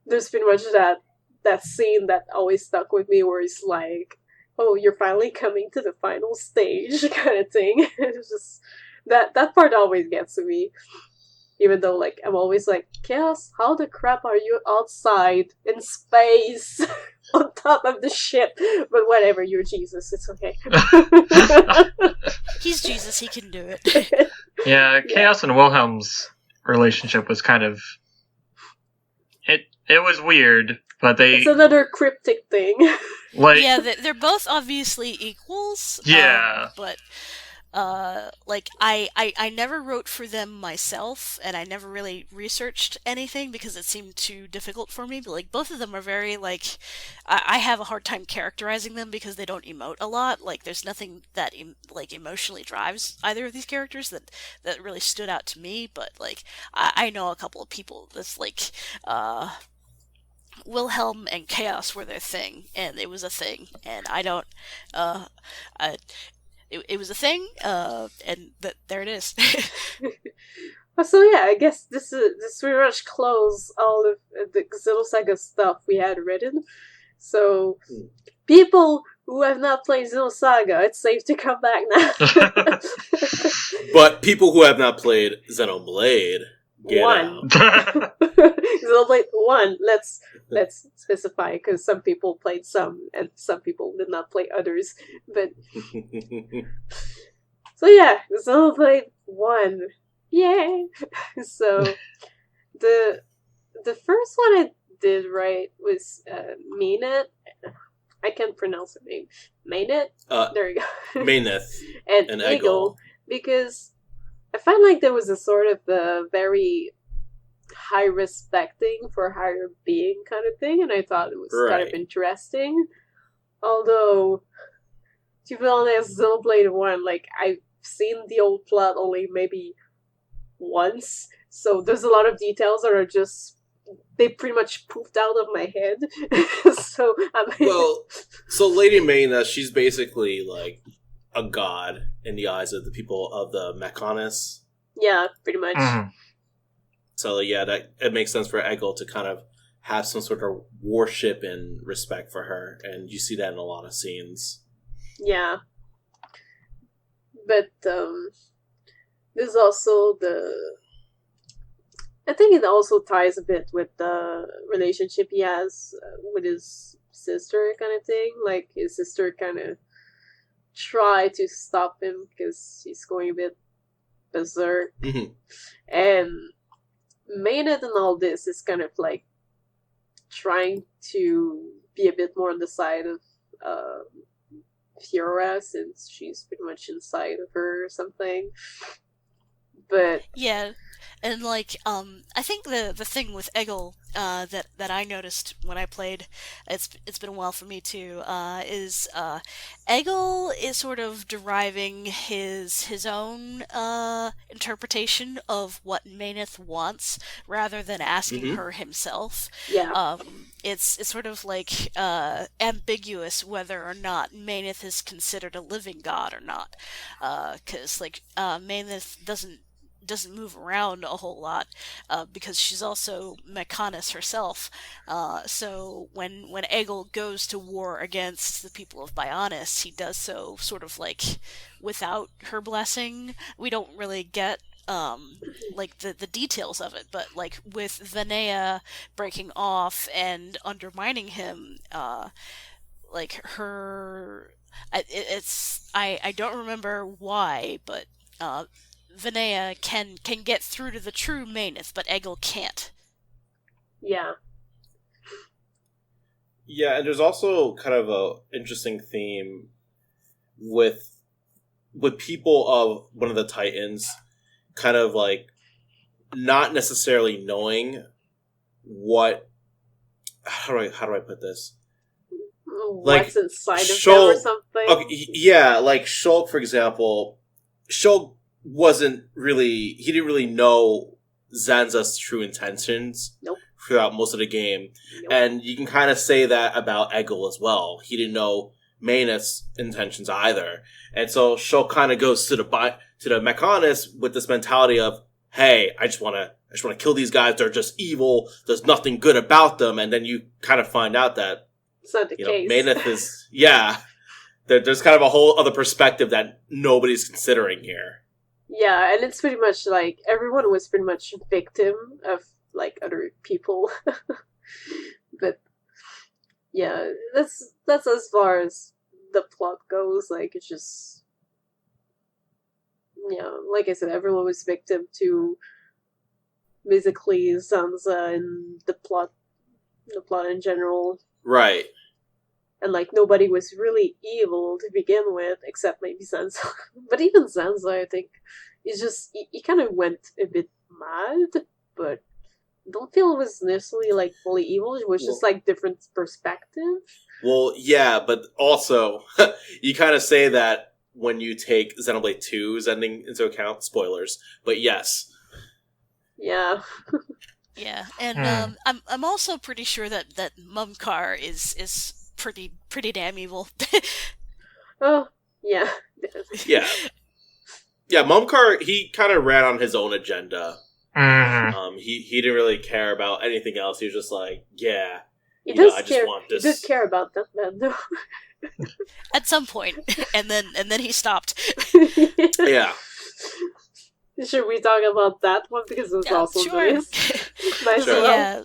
C: there's pretty much that scene that always stuck with me, where it's like, "Oh, you're finally coming to the final stage," kind of thing. It's just that part always gets to me. Even though, like, I'm always like, Chaos, how the crap are you outside, in space, on top of the ship? But whatever, you're Jesus, it's okay.
D: He's Jesus, he can do it.
A: Yeah, Chaos and Wilhelm's relationship was kind of... It was weird, but
C: It's another cryptic thing.
A: Like,
D: yeah, they're both obviously equals.
A: Yeah.
D: But... like, I never wrote for them myself, and I never really researched anything because it seemed too difficult for me, but, like, both of them are very, like, I have a hard time characterizing them because they don't emote a lot. Like, there's nothing that, emotionally drives either of these characters that really stood out to me, but, like, I know a couple of people that's, like, Wilhelm and Chaos were their thing, and it was a thing, and I don't, It was a thing, and there it is.
C: So yeah, I guess this pretty much close all of the Xenosaga stuff we had written. So people who have not played Xenosaga, it's safe to come back now.
B: But people who have not played Xenoblade, get out.
C: Xenoblade 1, let's specify, because some people played some and some people did not play others. But so yeah, Xenoblade 1 Yay! So the first one I did right was Mainet. I can't pronounce her name. Mainet? There you go.
B: Maineth.
C: and Eagle. Because I find like there was a sort of a very high respecting for higher being kind of thing, and I thought it was kind of interesting. Although, to be honest, Xenoblade 1, like, I've seen the old plot only maybe once, so there's a lot of details that are just, they pretty much poofed out of my head. So,
B: so Lady Mayna, she's basically, like, a god in the eyes of the people of the Mechonis.
C: Yeah, pretty much.
A: Mm.
B: So, yeah, it makes sense for Eggle to kind of have some sort of worship and respect for her, and you see that in a lot of scenes.
C: Yeah. But, there's also I think it also ties a bit with the relationship he has with his sister kind of thing. Like, his sister kind of tried to stop him because he's going a bit berserk.
B: Mm-hmm.
C: And Maynard and all this is kind of like trying to be a bit more on the side of Fiora, since she's pretty much inside of her or something. But
D: yeah, and like I think the thing with Eggle that I noticed when I played, it's been a while for me too, is Eggle is sort of deriving his own interpretation of what Maineth wants rather than asking her himself.
C: yeah.
D: It's sort of like ambiguous whether or not Maineth is considered a living god or not, because like Maineth doesn't move around a whole lot because she's also Mechonis herself. So when Eggle goes to war against the people of Bionis, he does so sort of like without her blessing. We don't really get like the details of it, but like with Vanea breaking off and undermining him, like her, I don't remember why, but Vanea can get through to the true Maineth, but Eggle can't.
C: Yeah.
B: Yeah, and there's also kind of a interesting theme with people of one of the Titans kind of like not necessarily knowing what, how do I put this?
C: What's inside of them or something?
B: Okay, yeah, like Shulk, for example. Shulk didn't really know Zanza's true intentions throughout most of the game. Nope. And you can kind of say that about Eggle as well. He didn't know Maineth's intentions either. And so Shulk kind of goes to the Mechonis with this mentality of, hey, I just want to kill these guys. They're just evil. There's nothing good about them. And then you kind of find out that
C: it's not the case.
B: Maineth is, yeah. There's kind of a whole other perspective that nobody's considering here.
C: Yeah, and it's pretty much like everyone was pretty much victim of like other people. But yeah, that's as far as the plot goes. Like, it's just, yeah, like I said, everyone was victim to basically Zanza and the plot in general.
B: Right.
C: And, like, nobody was really evil to begin with, except maybe Zanza. But even Zanza, I think, is just, he kind of went a bit mad, but I don't feel it was necessarily, like, fully evil. It was just, like, different perspective.
B: Well, yeah, but also, you kind of say that when you take Xenoblade 2's ending into account. Spoilers. But yes.
C: Yeah.
D: Yeah, and I'm also pretty sure that Mumkar is pretty damn evil.
C: Oh, yeah.
B: Yeah. Yeah, Mumkar, he kind of ran on his own agenda.
A: Mm-hmm.
B: He didn't really care about anything else. He was just like, yeah,
C: I just want this. He did care about that man, though.
D: At some point, and then he stopped.
B: Yeah.
C: Should we talk about that one, because it was also
D: sure.
C: nice. Nice.
B: Sure.
D: Yeah.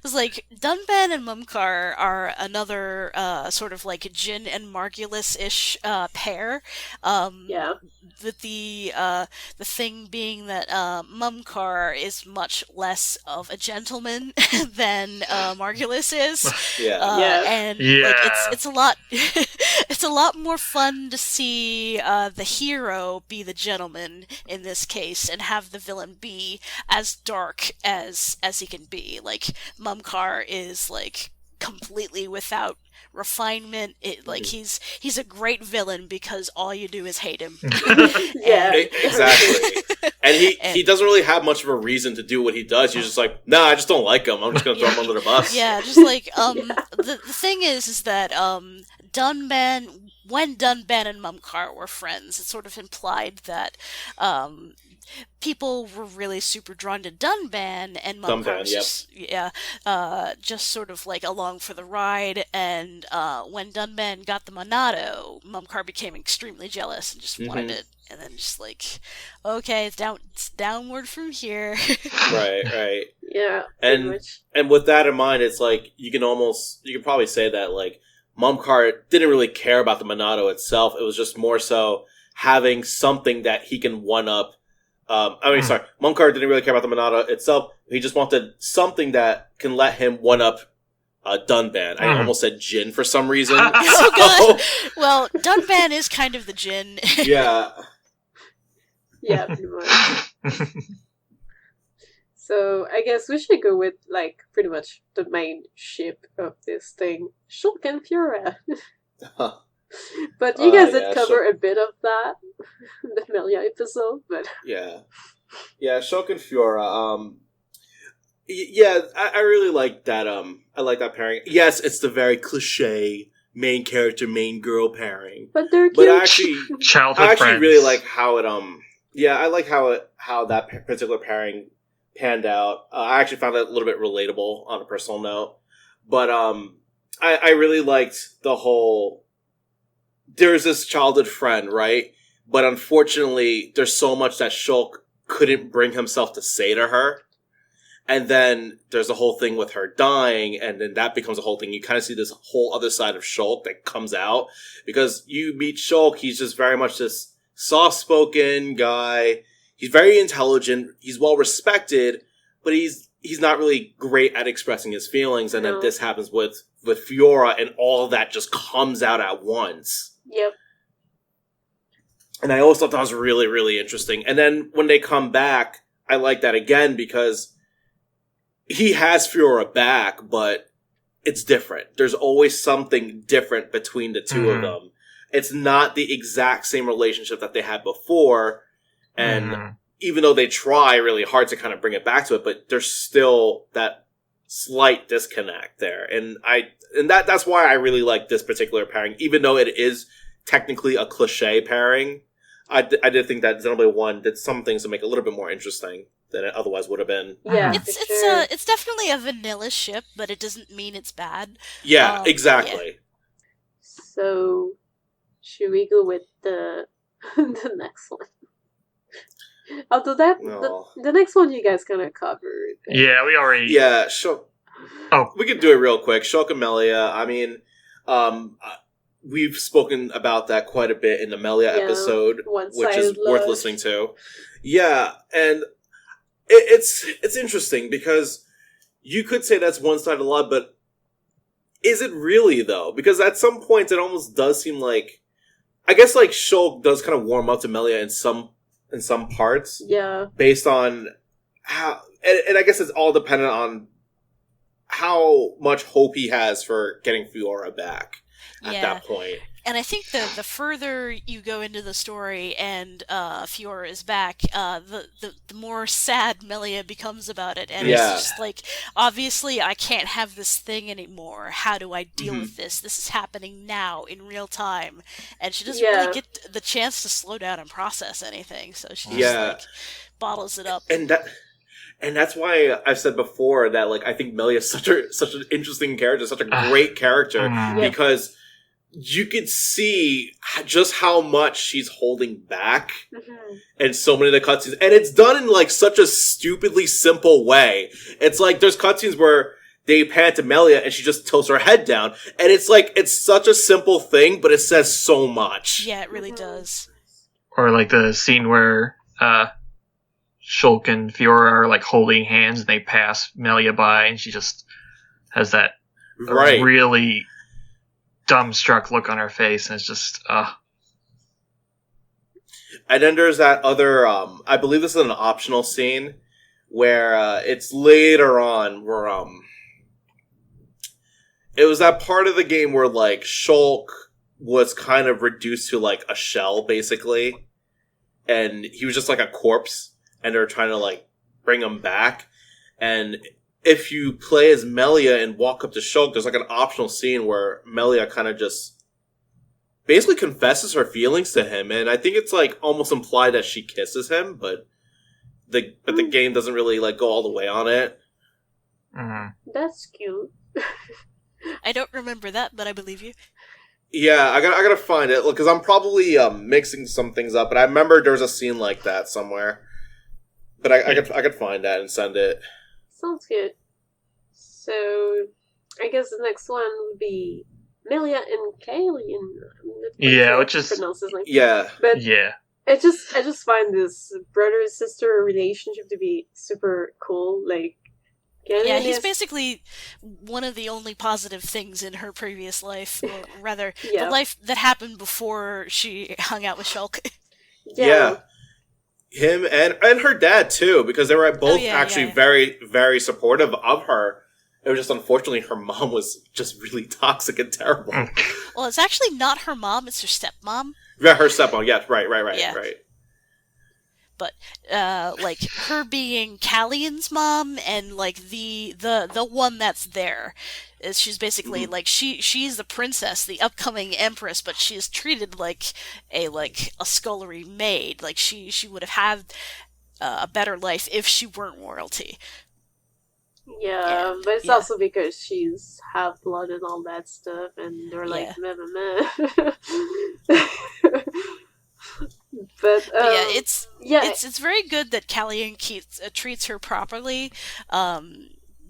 D: It's like Dunban and Mumkar are another sort of like Jin and Margulis-ish pair.
C: Yeah.
D: With the thing being that Mumkar is much less of a gentleman than Margulis is.
B: Yeah.
D: And
A: Yeah.
D: like it's a lot it's a lot more fun to see the hero be the gentleman in this case and have the villain be as dark as he can be. Like Mumkar is like completely without refinement. Like he's a great villain because all you do is hate him.
C: Yeah.
B: Exactly. And he doesn't really have much of a reason to do what he does. He's just like, nah, I just don't like him. I'm just gonna throw him under the bus.
D: Yeah, just like the thing is that Dunban, when Dunban and Mumkar were friends, it sort of implied that people were really super drawn to Dunban, and Mumkar was just sort of like along for the ride. And when Dunban got the Monado, Mumkar became extremely jealous and just wanted it. And then just like, okay, it's downward from here.
B: Right.
C: Yeah.
B: And with that in mind, it's like you can probably say that like Mumkar didn't really care about the Monado itself. It was just more so having something that he can one up. Mumkar didn't really care about the Monado itself. He just wanted something that can let him one up Dunban. I almost said Jin for some reason.
D: So good. Well, Dunban is kind of the Jin.
B: Yeah.
C: Yeah, pretty much. So I guess we should go with like pretty much the main ship of this thing, Shulk and Fiora. But you guys did cover a bit of that in the Melia episode, but
B: yeah, Shulk and Fiora. Yeah, I really like that. I like that pairing. Yes, it's the very cliche main character, main girl pairing,
C: but they're cute.
B: But actually,
A: childhood friends.
B: Really like how it. I like how that particular pairing panned out. I actually found it a little bit relatable on a personal note, but I really liked the whole. There's this childhood friend, right? But unfortunately, there's so much that Shulk couldn't bring himself to say to her. And then there's the whole thing with her dying, and then that becomes a whole thing. You kind of see this whole other side of Shulk that comes out. Because you meet Shulk, he's just very much this soft-spoken guy. He's very intelligent, he's well-respected, but he's not really great at expressing his feelings. And then this happens with Fiora, and all of that just comes out at once.
C: Yep.
B: And I always thought that was really, really interesting. And then when they come back, I like that again because he has Fiora back, but it's different. There's always something different between the two of them. It's not the exact same relationship that they had before. And even though they try really hard to kind of bring it back to it, but there's still that slight disconnect there. And that's why I really like this particular pairing, even though it is technically a cliche pairing. I did think that Xenoblade 1 did some things to make it a little bit more interesting than it otherwise would have been.
C: Yeah,
D: it's definitely a vanilla ship, but it doesn't mean it's bad.
B: Yeah, exactly.
C: Yeah. So, should we go with the next one? Although the next one you guys kind of covered.
A: Yeah, we already.
B: Yeah, we can do it real quick. Shulk and Melia. I mean, we've spoken about that quite a bit in the Melia episode, which is worth listening to. Yeah, and it's interesting because you could say that's one-sided love, but is it really though? Because at some points it almost does seem like, I guess like Shulk does kind of warm up to Melia in some parts.
C: Yeah.
B: Based on how, and I guess it's all dependent on how much hope he has for getting Fiora back at that point.
D: And I think the further you go into the story and Fiora is back, the more sad Melia becomes about it. And it's just like, obviously I can't have this thing anymore. How do I deal with this? This is happening now in real time. And she doesn't really get the chance to slow down and process anything. So she just like bottles it up.
B: And that's why I've said before that like I think Melia is such an interesting character, such a great character, because you could see just how much she's holding back in so many of the cutscenes. And it's done in like such a stupidly simple way. It's like there's cutscenes where they pan to Melia and she just tilts her head down. And it's like, it's such a simple thing, but it says so much.
D: Yeah, it really does.
A: Or like the scene where Shulk and Fiora are like holding hands and they pass Melia by and she just has that really dumbstruck look on her face, and it's just
B: And then there's that other, I believe this is an optional scene where it's later on where it was that part of the game where like Shulk was kind of reduced to like a shell basically, and he was just like a corpse, and they're trying to like bring him back. And if you play as Melia and walk up to Shulk, there's like an optional scene where Melia kind of just basically confesses her feelings to him, and I think it's like almost implied that she kisses him, but the game doesn't really like go all the way on it.
A: Mm-hmm.
C: That's cute.
D: I don't remember that, but I believe you.
B: Yeah, I gotta find it because I'm probably mixing some things up, but I remember there was a scene like that somewhere. But I could find that and send it.
C: Sounds good. So, I guess the next one would be Melia and Kaelin.
A: Yeah, which is
C: But
A: yeah.
C: I just find this brother sister relationship to be super cool. Like,
D: yeah, he's basically one of the only positive things in her previous life, or rather, the life that happened before she hung out with Shulk.
B: Yeah. Him and her dad too, because they were both very, very supportive of her. It was just unfortunately her mom was just really toxic and terrible.
D: Well, it's actually not her mom; it's her stepmom.
B: Yeah, her stepmom. Yes, right.
D: Yeah.
B: Right.
D: But like her being Callian's mom, and like the one that's there, is she's basically like she's the princess, the upcoming empress, but she is treated like a scullery maid. Like she would have had a better life if she weren't royalty.
C: Yeah, but it's also because she's half blood and all that stuff, and they're like meh. But
D: it's very good that Callian treats her properly,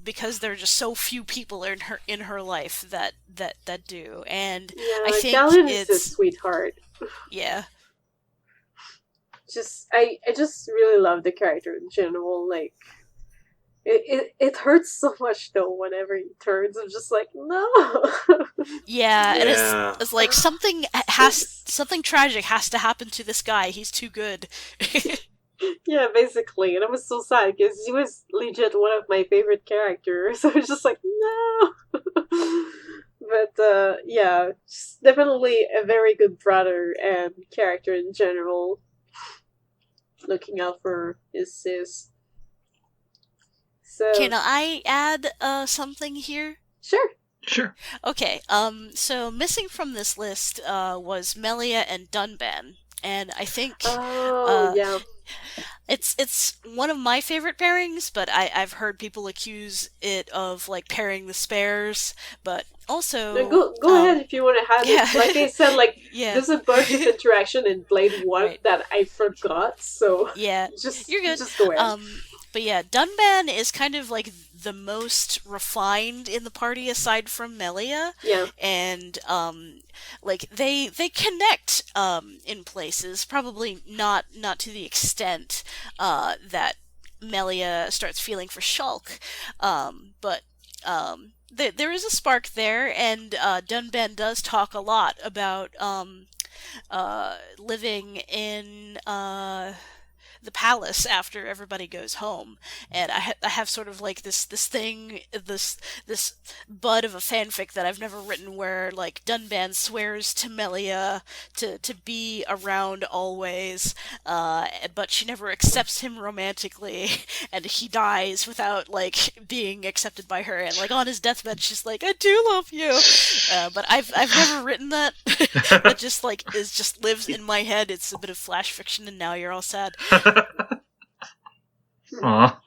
D: because there are just so few people in her life that do, and I think
C: Callian is a sweetheart.
D: Yeah.
C: I just really love the character in general. Like, it hurts so much though whenever he turns. I'm just like, no.
D: And it's like something tragic has to happen to this guy. He's too good.
C: Yeah, basically, and I was so sad because he was legit one of my favorite characters. I was just like, no. But just definitely a very good brother and character in general. Looking out for his sis. So,
D: can I add something here?
C: Sure.
D: Okay. So missing from this list was Melia and Dunban, and I think it's one of my favorite pairings. But I've heard people accuse it of like pairing the spares, but also
C: go ahead if you want to have it. Like I said, there's a bunch of interaction in Blade 1 that I forgot. So
D: you're good.
C: Just go ahead.
D: But yeah, Dunban is kind of like the most refined in the party aside from Melia.
C: Yeah.
D: And like they connect in places, probably not to the extent that Melia starts feeling for Shulk. But there is a spark there, and Dunban does talk a lot about living in the palace after everybody goes home, and I have sort of like this bud of a fanfic that I've never written where like Dunban swears to Melia to be around always, but she never accepts him romantically, and he dies without like being accepted by her, and like on his deathbed she's like, I do love you, but I've never written that. It just like lives in my head. It's a bit of flash fiction, and now you're all sad.
A: Aww.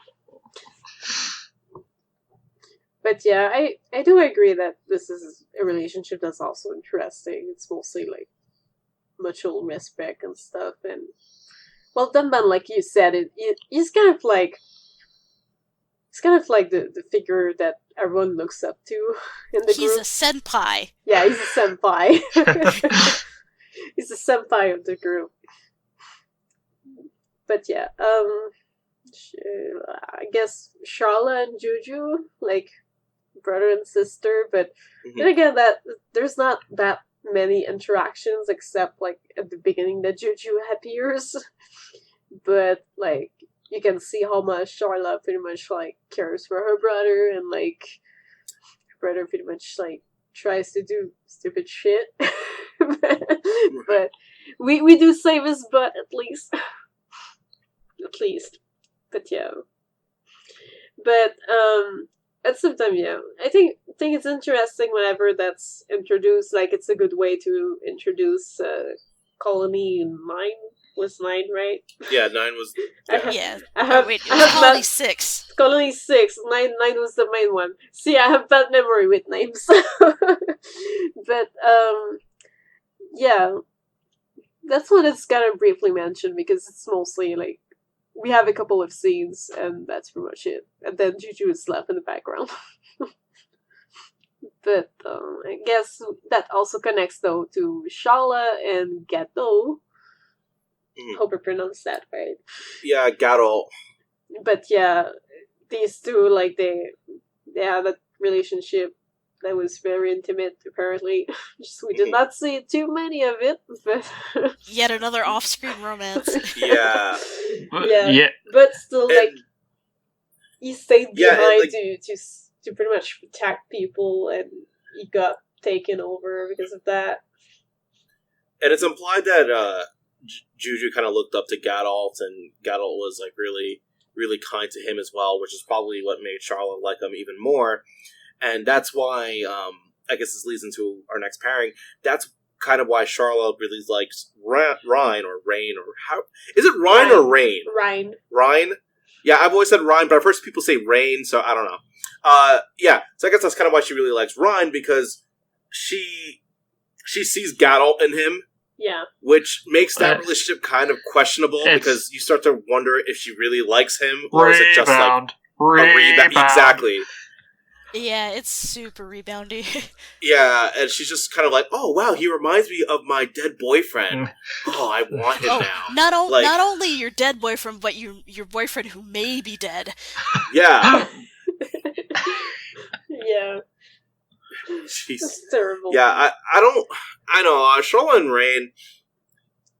C: But yeah, I do agree that this is a relationship that's also interesting. It's mostly like mutual respect and stuff. And well, Dunban, like you said, he's kind of like He's kind of like the figure that everyone looks up to in the
D: He's
C: group.
D: a senpai.
C: Yeah, he's a senpai. He's a senpai of the group. But yeah, I guess Sharla and Juju, like, brother and sister, but then again, that there's not that many interactions except, like, at the beginning that Juju appears. But, like, you can see how much Sharla pretty much, like, cares for her brother, and, like, her brother pretty much, like, tries to do stupid shit. But we do save his butt, at least. At least. But yeah. But, at some time, yeah. I think it's interesting whenever that's introduced, like, it's a good way to introduce, Colony 9. Was 9, right?
B: Yeah, 9 was...
D: Yeah.
C: I have,
D: wait, it
C: I
D: was
C: have
D: Colony
C: bad,
D: 6.
C: Colony 6. 9 was the main one. See, I have bad memory with names. But, yeah. That's what it's kind of briefly mentioned, because it's mostly, like, we have a couple of scenes, and that's pretty much it. And then Juju is left in the background. But, I guess that also connects, though, to Shala and Gato. Hope I pronounced that right.
B: Yeah, Gato.
C: But yeah, these two, like, they had a relationship that was very intimate, apparently. Just we did not see too many of it, but
D: Yet another off-screen romance.
B: Yeah.
C: yeah. But still, like, he stayed behind to pretty much protect people, and he got taken over because of that.
B: And it's implied that Juju kind of looked up to Gadalt, and Gadalt was, like, really, really kind to him as well, which is probably what made Charlotte like him even more. And that's why, I guess this leads into our next pairing, that's kind of why Charlotte really likes Rhine, or Rain, or how... Is it Rhine or Rain?
C: Rhine.
B: Rhine? Yeah, I've always said Rhine, but I've heard people say Rain, so I don't know. Yeah, so I guess that's kind of why she really likes Rhine, because she sees Gadalt in him.
C: Yeah.
B: Which makes that relationship kind of questionable, because you start to wonder if she really likes him, or is it just like a rebound? Exactly.
D: Yeah, it's super reboundy.
B: Yeah, and she's just kind of like, oh wow, he reminds me of my dead boyfriend. Oh, I want him now.
D: Not only your dead boyfriend, but your boyfriend who may be dead.
B: Yeah.
C: Yeah.
B: Jeez.
C: That's terrible.
B: Yeah, I know, Charlotte and Rain,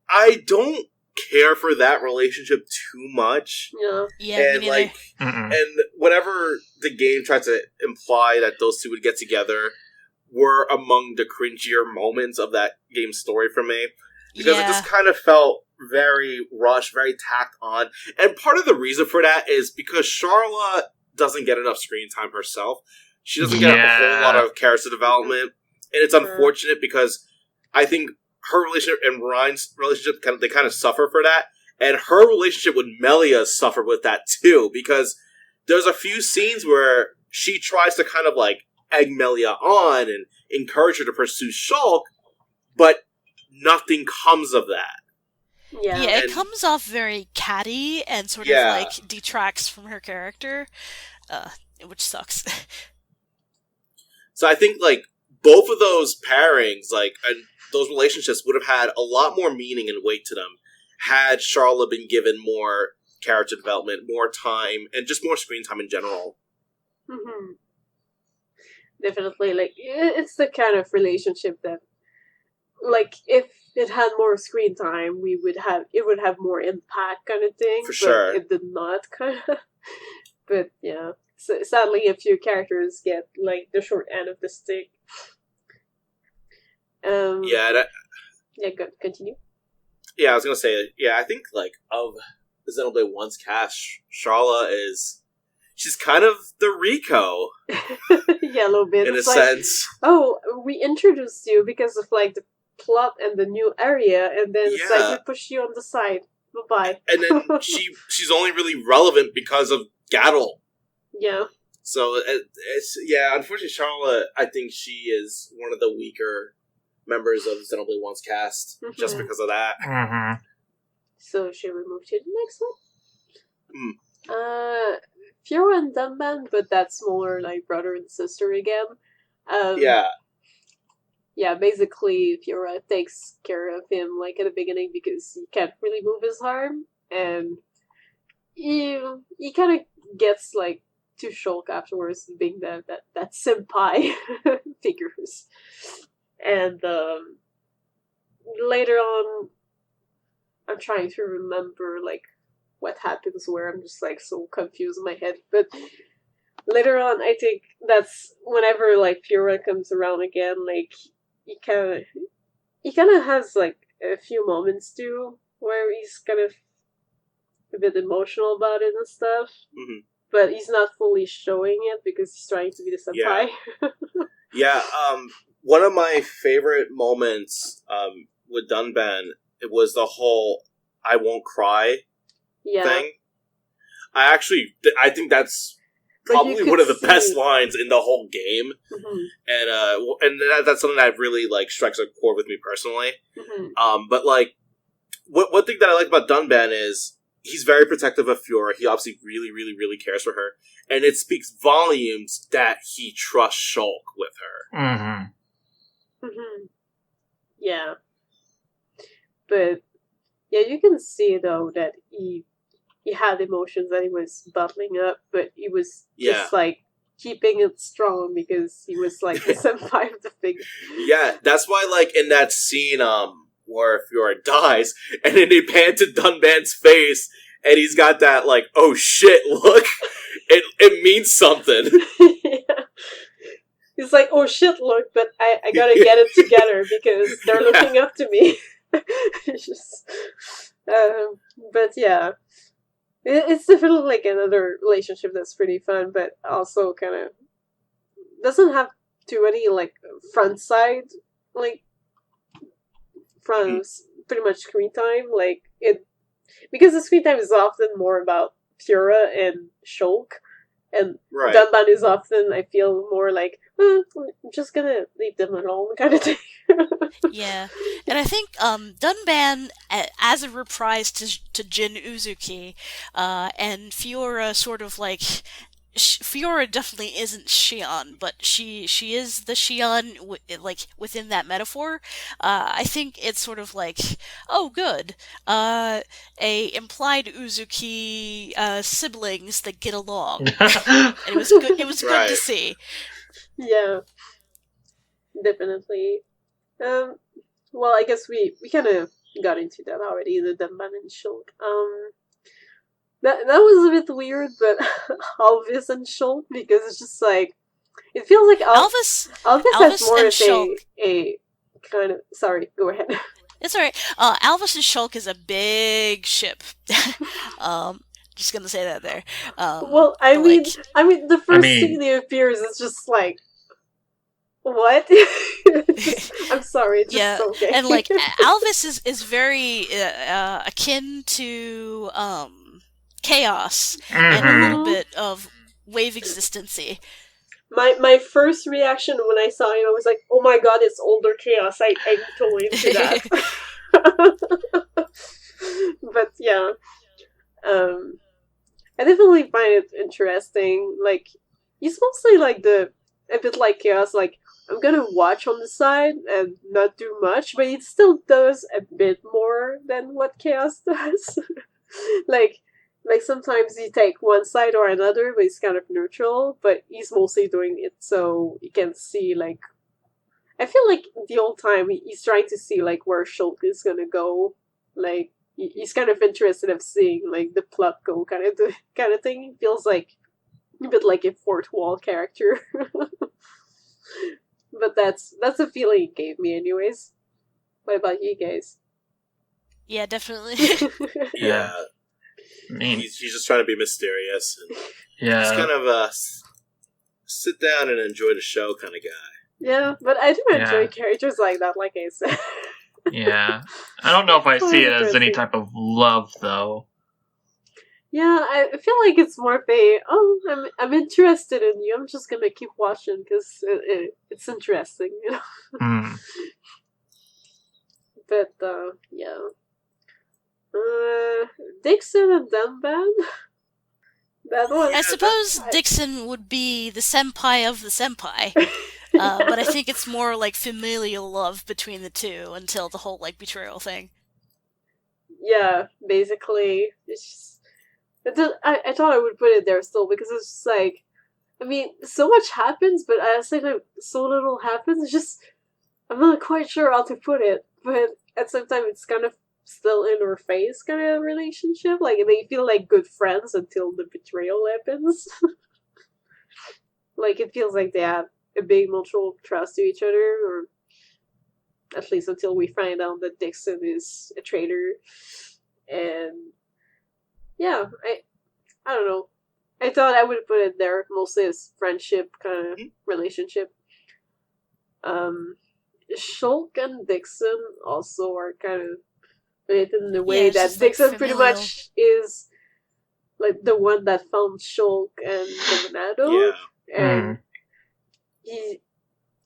B: I don't care for that relationship too much.
D: Yeah,
B: and
D: me
B: like, and whenever the game tried to imply that those two would get together, were among the cringier moments of that game's story for me, because it just kind of felt very rushed, very tacked on. And part of the reason for that is because Charlotte doesn't get enough screen time herself. She doesn't get a whole lot of character development, and it's unfortunate because I think her relationship and Ryan's relationship, they kind of suffer for that, and her relationship with Melia suffered with that too, because there's a few scenes where she tries to kind of like egg Melia on and encourage her to pursue Shulk, but nothing comes of that.
C: Yeah,
D: it comes off very catty and sort of like detracts from her character, which sucks.
B: So I think, like, both of those pairings, like, and those relationships would have had a lot more meaning and weight to them had Charlotte been given more character development, more time, and just more screen time in general.
C: Mm-hmm. Definitely, like, it's the kind of relationship that, like, if it had more screen time, it would have more impact, kind of thing.
B: For sure.
C: It did not, kind of. But yeah. So, sadly, a few characters get, like, the short end of the stick. Yeah, continue.
B: Yeah, I was gonna say, I think, like, of the Xenoblade 1's cast, Sharla she's kind of the Rico.
C: Yeah, a little bit.
B: In a sense.
C: Oh, we introduced you because of, like, the plot and the new area, and then it's like, we push you on the side. Bye-bye.
B: And then she's only really relevant because of Gaddle.
C: Yeah.
B: So, unfortunately, Charlotte, I think she is one of the weaker members of Xenoblade 1's cast, just because of that.
C: So, should we move to the next one? Fiora and Dunban, but that's more like brother and sister again.
B: Yeah.
C: Yeah, basically Fiora takes care of him like at the beginning because he can't really move his arm, and he kind of gets like to Shulk afterwards, being that senpai figures, and later on, I'm trying to remember like what happens where. I'm just like so confused in my head, but later on, I think that's whenever like Fiora comes around again, like he kind of has like a few moments too where he's kind of a bit emotional about it and stuff.
B: Mm-hmm.
C: But he's not fully showing it because he's trying to be the senpai.
B: Yeah. One of my favorite moments with Dunban, it was the whole "I won't cry" thing. I think that's probably one of the best lines in the whole game, and that's something that really like strikes a chord with me personally. But like, one thing that I like about Dunban is he's very protective of Fiora. He obviously really, really, really cares for her, and it speaks volumes that he trusts Shulk with her.
C: Yeah, but yeah, you can see though that he had emotions that he was bottling up, but he was just like keeping it strong because he was like the senpai of the figure.
B: Yeah, that's why like in that scene where Fiora dies, and then they pan to Dunban's face, and he's got that like, oh shit look. It means something.
C: Yeah. He's like, oh shit look, but I gotta get it together because they're looking up to me. It's just, but yeah. It's definitely like another relationship that's pretty fun, but also kind of doesn't have too many like front side, like from pretty much screen time. Like it, because the screen time is often more about Fiora and Shulk, and Dunban is often, I feel, more like, I'm just gonna leave them alone kind of thing.
D: Yeah, and I think Dunban, as a reprise to Jin Uzuki, and Fiora sort of like, Fiora definitely isn't Shion, but she is the Shion like within that metaphor. I think it's sort of like, oh good, a implied Uzuki siblings that get along. And it was good. It was good to see.
C: Yeah, definitely. Well, I guess we kind of got into that already, the Dunban and Shulk. That was a bit weird, but Alvis and Shulk, because it's just like, it feels like Alvis has more of a kind of, sorry, go ahead.
D: It's alright. Alvis and Shulk is a big ship. Just gonna say that there.
C: Well, I mean, the first scene he appears, it's just like, what? I'm sorry. It's just so gay.
D: And like Alvis is very akin to Chaos and a little bit of wave existency.
C: My first reaction when I saw him, I was like, "Oh my god, it's older Chaos." I'm totally into that. But yeah, I definitely find it interesting. Like, he's mostly like a bit like Chaos. Like, I'm gonna watch on the side and not do much, but he still does a bit more than what Chaos does. like sometimes he take one side or another, but he's kind of neutral. But he's mostly doing it so you can see, like, I feel like the whole time he's trying to see like where Shulk is gonna go. Like, he's kind of interested in seeing like the plot go kind of thing. He feels like a bit like a fourth wall character. But that's a feeling it gave me anyways. What about you guys?
D: Yeah, definitely.
B: Yeah.
A: I mean,
B: he's just trying to be mysterious. And
A: yeah.
B: He's kind of a sit down and enjoy the show kind of guy.
C: Yeah, but I do enjoy characters like that, like I said.
A: Yeah. I don't know if I see it as any type of love, though.
C: Yeah, I feel like it's more of a, I'm interested in you, I'm just gonna keep watching because it's interesting, you know? But, yeah. Dixon and Dunban, That one.
D: I suppose Dixon would be the senpai of the senpai. But I think it's more like familial love between the two until the whole like betrayal thing.
C: Yeah, basically. It's just, I thought I would put it there still because it's just like, I mean, so much happens, but I say like so little happens. It's just I'm not quite sure how to put it, but at the same time, it's kind of still in her face kind of relationship. Like they feel like good friends until the betrayal happens. Like it feels like they have a big mutual trust to each other, or at least until we find out that Dixon is a traitor. And yeah, I don't know. I thought I would put it there mostly as friendship kind of relationship. Shulk and Dixon also are kind of related in the way that Dixon pretty much is like the one that found Shulk and the Monado. And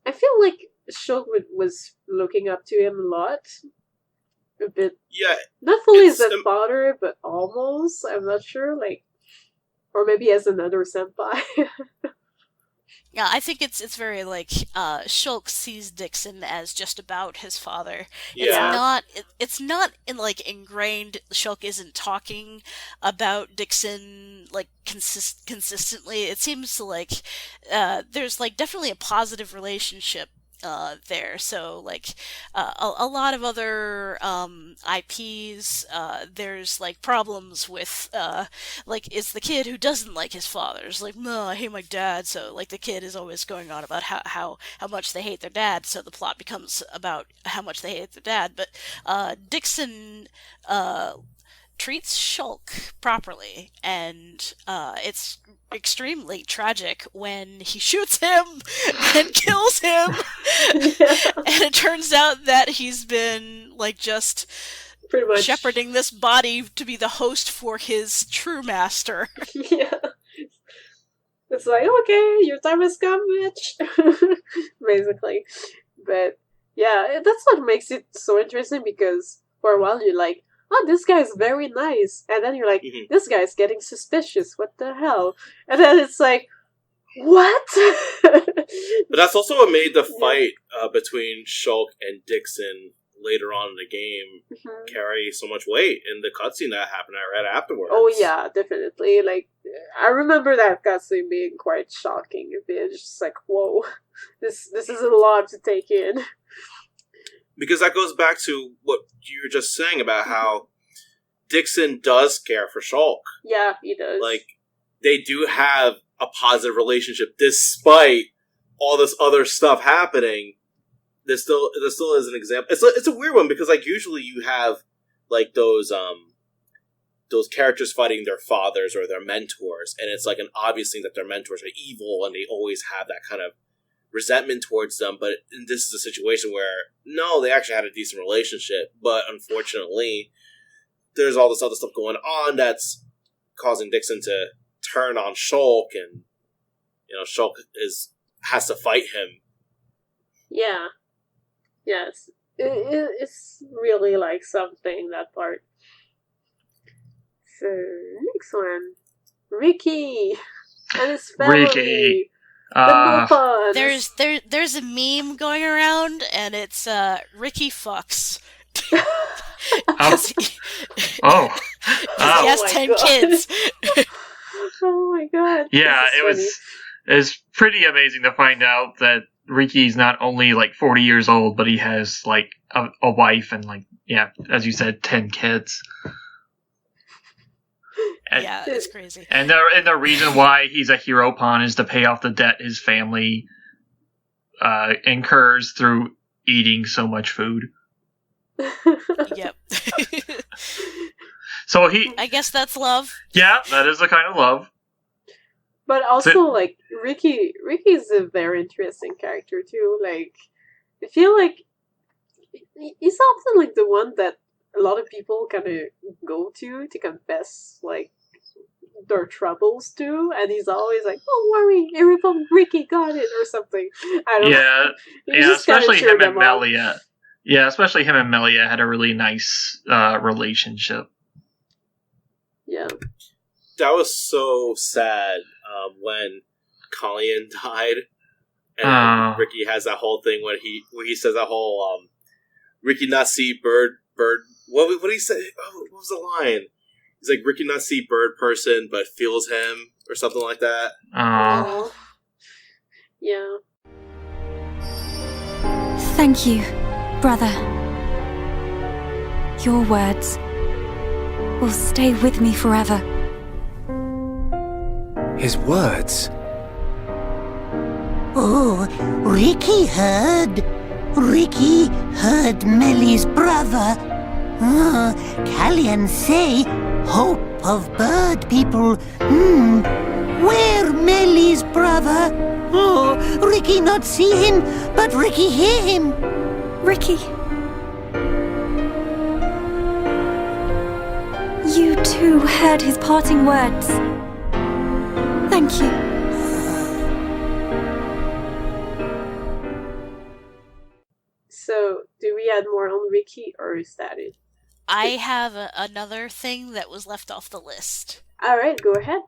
C: I feel like Shulk was looking up to him a lot. A bit.
B: Yeah.
C: Not fully as a father, but almost. I'm not sure. Like, or maybe as another senpai.
D: Yeah, I think it's very like Shulk sees Dixon as just about his father.
B: Yeah.
D: It's not in like ingrained. Shulk isn't talking about Dixon like consistently. It seems to like there's like definitely a positive relationship there. So like a lot of other IPs, there's like problems with like it's the kid who doesn't like his father. It's like, no, I hate my dad. So like the kid is always going on about how much they hate their dad. So the plot becomes about how much they hate their dad. But Dixon treats Shulk properly, and it's extremely tragic when he shoots him and kills him. And it turns out that he's been like just
C: pretty much
D: shepherding this body to be the host for his true master.
C: Yeah. It's like, okay, your time has come, bitch. Basically. But yeah, that's what makes it so interesting, because for a while you're like, oh, this guy's very nice. And then you're like, this guy's getting suspicious. What the hell? And then it's like, what?
B: But that's also what made the fight between Shulk and Dixon later on in the game carry so much weight in the cutscene that happened right afterwards.
C: Oh yeah, definitely. Like, I remember that cutscene being quite shocking. It's just like, whoa, this is a lot to take in.
B: Because that goes back to what you were just saying about how Dixon does care for Shulk.
C: Yeah, he does.
B: Like, they do have a positive relationship despite all this other stuff happening. There still is an example. It's a weird one because like usually you have like those characters fighting their fathers or their mentors, and it's like an obvious thing that their mentors are evil and they always have that kind of resentment towards them. But this is a situation where no, they actually had a decent relationship, but unfortunately there's all this other stuff going on that's causing Dixon to turn on Shulk, and Shulk has to fight him.
C: Yeah. Yes. It's really like something, that part. So, next one. Ricky and his family.
A: Ricky.
D: There's a meme going around, and it's Ricky fucks.
A: Oh.
D: He has 10 kids.
C: Oh my god.
A: Yeah, it's pretty amazing to find out that Ricky's not only like 40 years old, but he has like a wife and like, yeah, as you said, 10 kids. And,
D: yeah, it's crazy.
A: And the reason why he's a hero pawn is to pay off the debt his family incurs through eating so much food.
D: Yep.
A: So
D: I guess that's love.
A: Yeah, that is the kind of love.
C: But also, like, Ricky's a very interesting character, too. Like, I feel like he's often, like, the one that a lot of people kind of go to confess, like, their troubles to. And he's always like, don't worry, Ricky got it, or something. I don't know.
A: Yeah, especially him and Melia. Yeah, especially him and Melia had a really nice relationship.
C: Yeah.
B: that was so sad when Colleen died, and Ricky has that whole thing when he says that whole Ricky not see bird. What did he say? Oh, what was the line? He's like, Ricky not see bird person, but feels him, or something like that.
C: Oh. Yeah.
F: Thank you, brother. Your words will stay with me forever.
G: His words?
H: Oh, Ricky heard. Ricky heard Melly's brother. Callian say, hope of bird people. Where Melly's brother? Oh, Ricky not see him, but Ricky hear him.
F: Ricky. You too heard his parting words. Thank you.
C: So, do we add more on Ricky, or is that it?
D: I have another thing that was left off the list.
C: Alright, go ahead.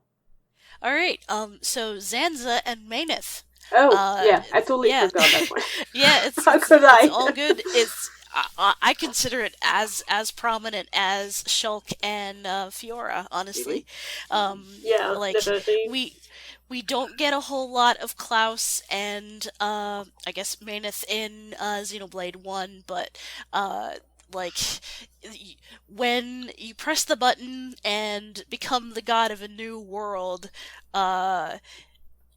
D: Alright, so Zanza and Maineth.
C: Oh, yeah, I totally forgot that one.
D: Yeah, it's
C: How could I?
D: It's all good. It's I consider it as prominent as Shulk and Fiora, honestly.
C: Yeah,
D: like
C: definitely.
D: we don't get a whole lot of Klaus and I guess Maineth in Xenoblade 1, but like when you press the button and become the god of a new world,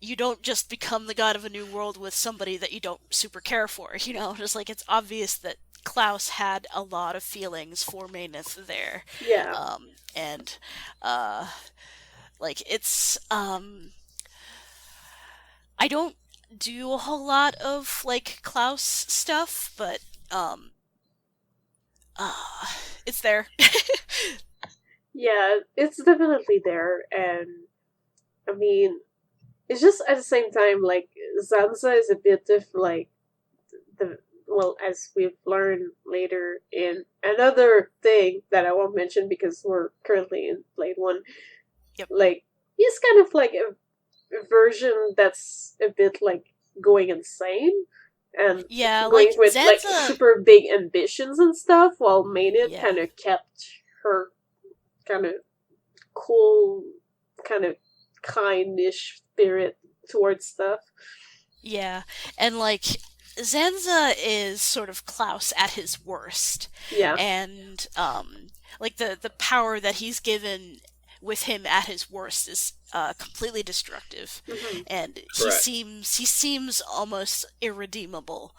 D: you don't just become the god of a new world with somebody that you don't super care for, you know? Just like it's obvious that Klaus had a lot of feelings for Maineth there.
C: Yeah.
D: And like it's I don't do a whole lot of like Klaus stuff, but it's there.
C: Yeah, it's definitely there, and I mean, it's just at the same time, like, Zanza is a bit of, like, as we've learned later in another thing that I won't mention because we're currently in Blade 1,
D: Yep.
C: Like, he's kind of like a version that's a bit, like, going insane, and
D: Yeah,
C: going
D: like
C: with, like,
D: Zanza.
C: super big ambitions and stuff, while Maynard
D: Yeah.
C: kind of kept her kind of cool, kind of kind-ish spirit towards stuff.
D: Yeah, and like Zanza is sort of Klaus at his worst,
C: Yeah.
D: and like the power that he's given with him at his worst is completely destructive,
C: Mhm.
D: and
B: Correct.
D: he seems almost irredeemable.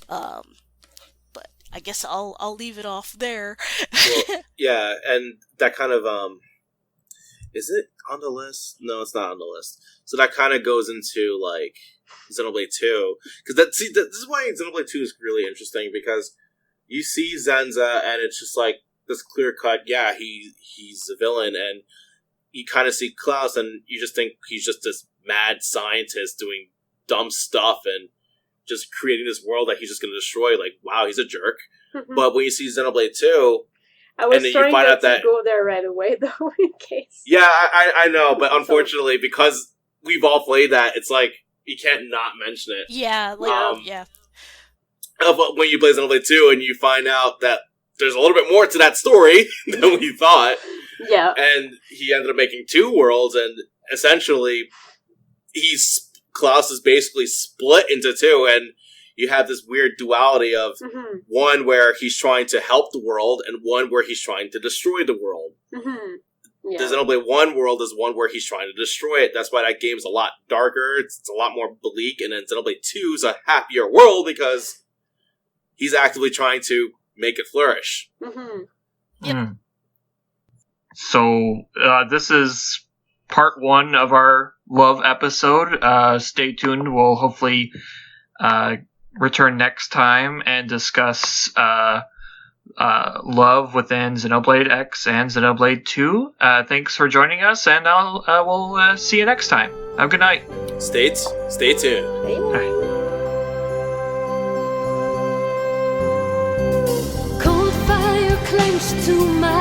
D: But I guess I'll leave it off there.
B: Well, yeah, and that kind of is it on the list? No, it's not on the list. So that kind of goes into like Xenoblade 2, because this is why Xenoblade 2 is really interesting, because you see Zanza and it's just like this clear cut. Yeah, he's a villain, and you kind of see Klaus and you just think he's just this mad scientist doing dumb stuff and just creating this world that he's just going to destroy. Like, wow, he's a jerk. But when you see Xenoblade 2,
C: I was
B: and then you
C: trying
B: find
C: not
B: out that-
C: to go there right away, though, in case.
B: yeah, I know, but unfortunately, because we've all played that, it's like, you can't not mention it.
D: Yeah, like yeah.
B: But when you play Xenoblade 2 and you find out that there's a little bit more to that story than we thought,
C: Yeah.
B: and he ended up making 2 worlds, and essentially, Klaus is basically split into 2, and you have this weird duality of
C: Mhm.
B: one where he's trying to help the world, and one where he's trying to destroy the world.
C: Mhm.
B: The
C: Yeah.
B: Xenoblade 1 world is one where he's trying to destroy it. That's why that game's a lot darker, it's a lot more bleak, and then Xenoblade 2 is a happier world because he's actively trying to make it flourish.
C: Mhm.
D: Yep.
A: Hmm. So, this is part 1 of our love episode. Stay tuned. We'll hopefully return next time and discuss love within Xenoblade X and Xenoblade 2. Thanks for joining us, and we'll see you next time. Have a good night.
B: Stay tuned.
F: Cold fire clenched to my